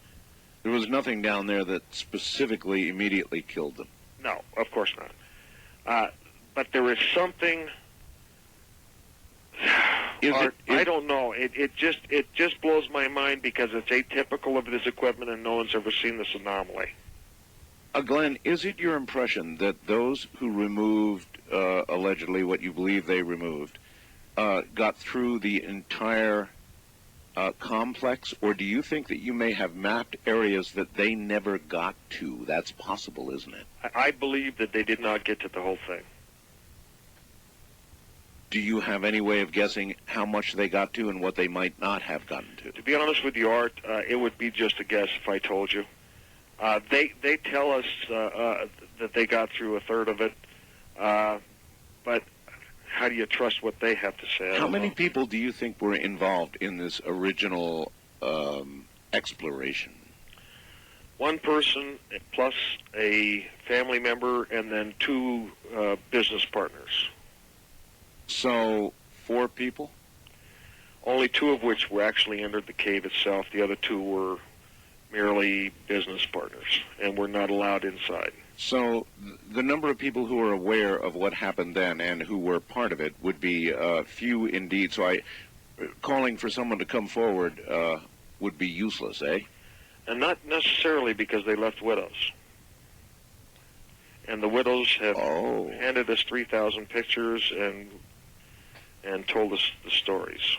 Speaker 14: There was nothing down there that specifically immediately killed them.
Speaker 13: No, of course not. But there is something. I don't know. It just blows my mind because it's atypical of this equipment and no one's ever seen this anomaly.
Speaker 14: Glenn, is it your impression that those who removed, allegedly what you believe they removed, got through the entire complex, or do you think that you may have mapped areas that they never got to? That's possible, isn't it?
Speaker 13: I believe that they did not get to the whole thing.
Speaker 14: Do you have any way of guessing how much they got to and what they might not have gotten to?
Speaker 13: To be honest with you, Art, it would be just a guess if I told you. They tell us that they got through a third of it, but how do you trust what they have to say?
Speaker 14: How many people do you think were involved in this original exploration?
Speaker 13: One person plus a family member and then two business partners.
Speaker 14: So, 4 people?
Speaker 13: Only 2 of which were actually entered the cave itself. The other 2 were merely business partners and were not allowed inside.
Speaker 14: So, the number of people who are aware of what happened then and who were part of it would be few indeed. So, calling for someone to come forward would be useless, eh?
Speaker 13: And not necessarily because they left widows. And the widows have handed us 3,000 pictures and told us the stories.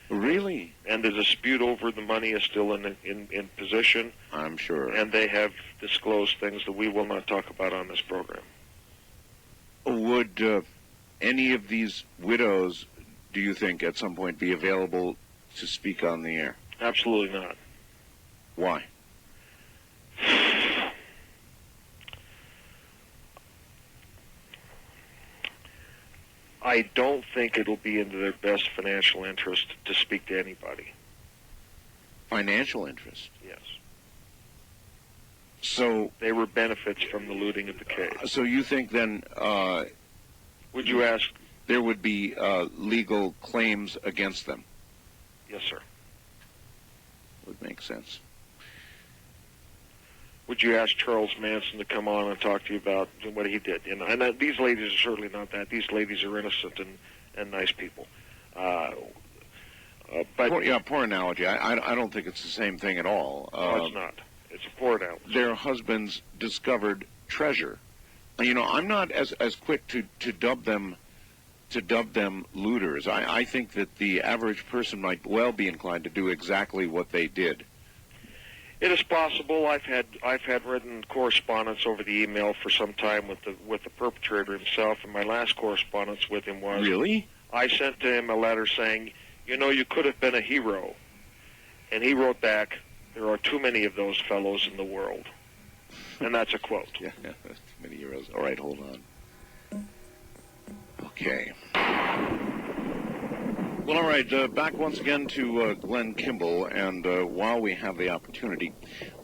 Speaker 14: Really?
Speaker 13: And the dispute over the money is still in position.
Speaker 14: I'm sure.
Speaker 13: And they have disclosed things that we will not talk about on this program.
Speaker 14: Would any of these widows, do you think, at some point be available to speak on the air?
Speaker 13: Absolutely not.
Speaker 14: Why?
Speaker 13: I don't think it'll be in their best financial interest to speak to anybody.
Speaker 14: Financial interest?
Speaker 13: Yes.
Speaker 14: So
Speaker 13: they were benefits from the looting of the cave.
Speaker 14: So you think then
Speaker 13: would you ask
Speaker 14: there would be legal claims against them?
Speaker 13: Yes, sir.
Speaker 14: Would make sense.
Speaker 13: Would you ask Charles Manson to come on and talk to you about what he did? You know, and these ladies are certainly not that. These ladies are innocent and nice people. But
Speaker 14: poor analogy. I don't think it's the same thing at all.
Speaker 13: No, it's not. It's a poor analogy.
Speaker 14: Their husbands discovered treasure. You know, I'm not as quick to dub them looters. I think that the average person might well be inclined to do exactly what they did.
Speaker 13: It is possible. I've had written correspondence over the email for some time with the perpetrator himself, and my last correspondence with him was
Speaker 14: really.
Speaker 13: I sent to him a letter saying, you know, you could have been a hero, and he wrote back, there are too many of those fellows in the world, and that's a quote.
Speaker 14: Yeah, too many heroes. All right, hold on. Okay. Well, all right, back once again to Glenn Kimball, and while we have the opportunity,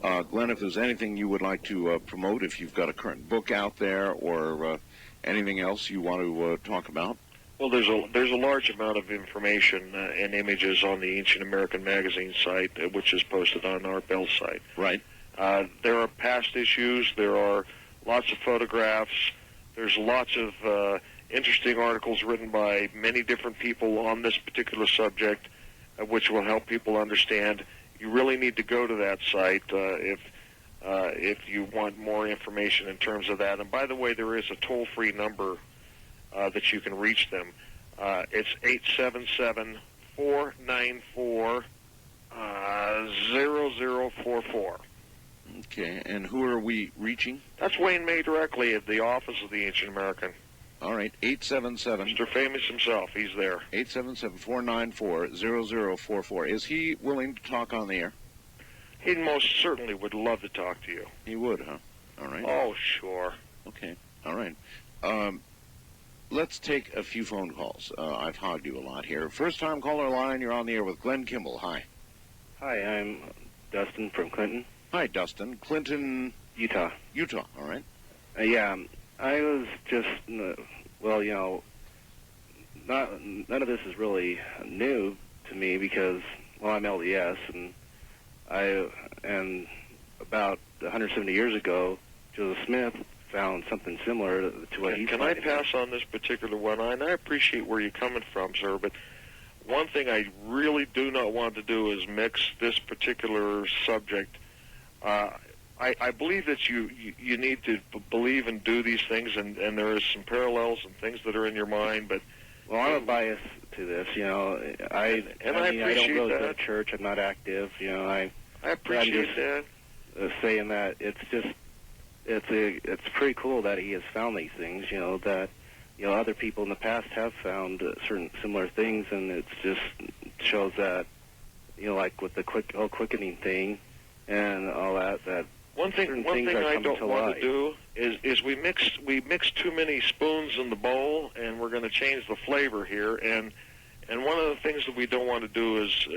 Speaker 14: Glenn, if there's anything you would like to promote, if you've got a current book out there or anything else you want to talk about.
Speaker 13: Well, there's a large amount of information and images on the Ancient American Magazine site, which is posted on our Bell site.
Speaker 14: Right.
Speaker 13: There are past issues. There are lots of photographs. There's lots of interesting articles written by many different people on this particular subject, which will help people understand. You really need to go to that site if you want more information in terms of that. And by the way, there is a toll-free number that you can reach them. It's 877-494-0044.
Speaker 14: Okay, and who are we reaching?
Speaker 13: That's Wayne May directly at the office of the Ancient American.
Speaker 14: All right, 877.
Speaker 13: Mr. Famous himself, he's there.
Speaker 14: 877-494-0044. Is he willing to talk on the air?
Speaker 13: He most certainly would love to talk to you.
Speaker 14: He would, huh? All right.
Speaker 13: Oh, sure.
Speaker 14: Okay, all right. Let's take a few phone calls. I've hogged you a lot here. First-time caller line, you're on the air with Glenn Kimball. Hi.
Speaker 15: Hi, I'm Dustin from Clinton.
Speaker 14: Hi, Dustin. Clinton,
Speaker 15: Utah.
Speaker 14: Utah, all right.
Speaker 15: Yeah, I was just, well, you know, none of this is really new to me because, well, I'm LDS, and about 170 years ago, Joseph Smith found something similar to what he
Speaker 13: Can I pass on this particular one? And I appreciate where you're coming from, sir, but one thing I really do not want to do is mix this particular subject. I believe that you need to believe and do these things, and there is some parallels and things that are in your mind, but...
Speaker 15: Well, I'm a bias to this, you know. I mean, I don't go to church. I'm not active, you know. I
Speaker 13: appreciate
Speaker 15: that. Saying that it's just... It's pretty cool that he has found these things, you know, that, you know, other people in the past have found certain similar things, and it just shows that, you know, like with the whole quickening thing and all that
Speaker 13: one thing I don't want to do is we mix too many spoons in the bowl, and we're going to change the flavor here, and one of the things that we don't want to do is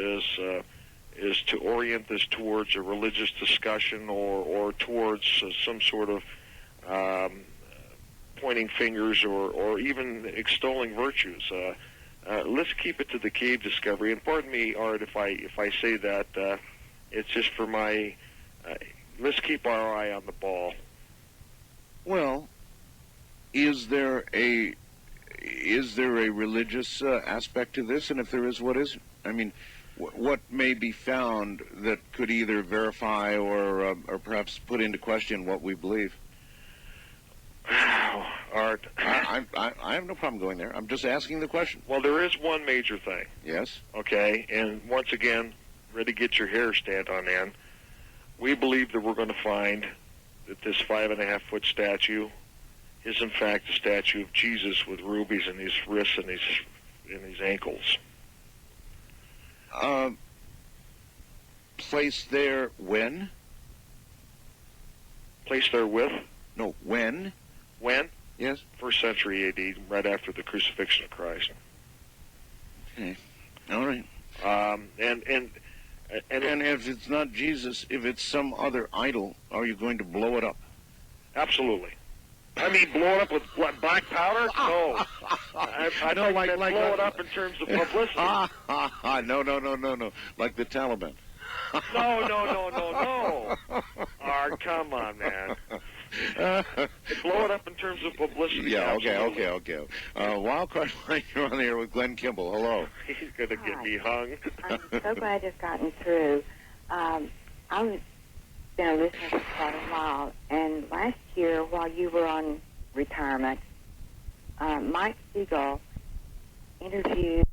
Speaker 13: to orient this towards a religious discussion or towards some sort of pointing fingers or even extolling virtues. Let's keep it to the cave discovery. And pardon me, Art, if I say that. It's just for my... let's keep our eye on the ball.
Speaker 14: Well, is there a religious aspect to this? And if there is, what is it? I mean... What may be found that could either verify or perhaps put into question what we believe?
Speaker 13: Art,
Speaker 14: I have no problem going there. I'm just asking the question.
Speaker 13: Well, there is one major thing.
Speaker 14: Yes.
Speaker 13: Okay, and once again, ready to get your hair stand on end. We believe that we're going to find that this 5.5-foot statue is in fact a statue of Jesus with rubies in his wrists and his ankles.
Speaker 14: Placed there when?
Speaker 13: Placed there with?
Speaker 14: No, when?
Speaker 13: When?
Speaker 14: Yes.
Speaker 13: 1st century A.D., right after the crucifixion of Christ.
Speaker 14: Okay. All right.
Speaker 13: And
Speaker 14: if it's not Jesus, if it's some other idol, are you going to blow it up?
Speaker 13: Absolutely. I mean, blow it up with black powder? No. I don't like blow it up in terms of publicity.
Speaker 14: No. Like the Taliban.
Speaker 13: No. Art, come on, man. Blow it up in terms of publicity.
Speaker 14: Yeah,
Speaker 13: absolutely.
Speaker 14: okay. Wildcard line, you're on the air with Glenn Kimball. Hello.
Speaker 13: He's going to get me hung.
Speaker 16: I'm so glad you've gotten through. I've been a listener for quite a while, and last year, while you were on retirement, Mike Siegel interviewed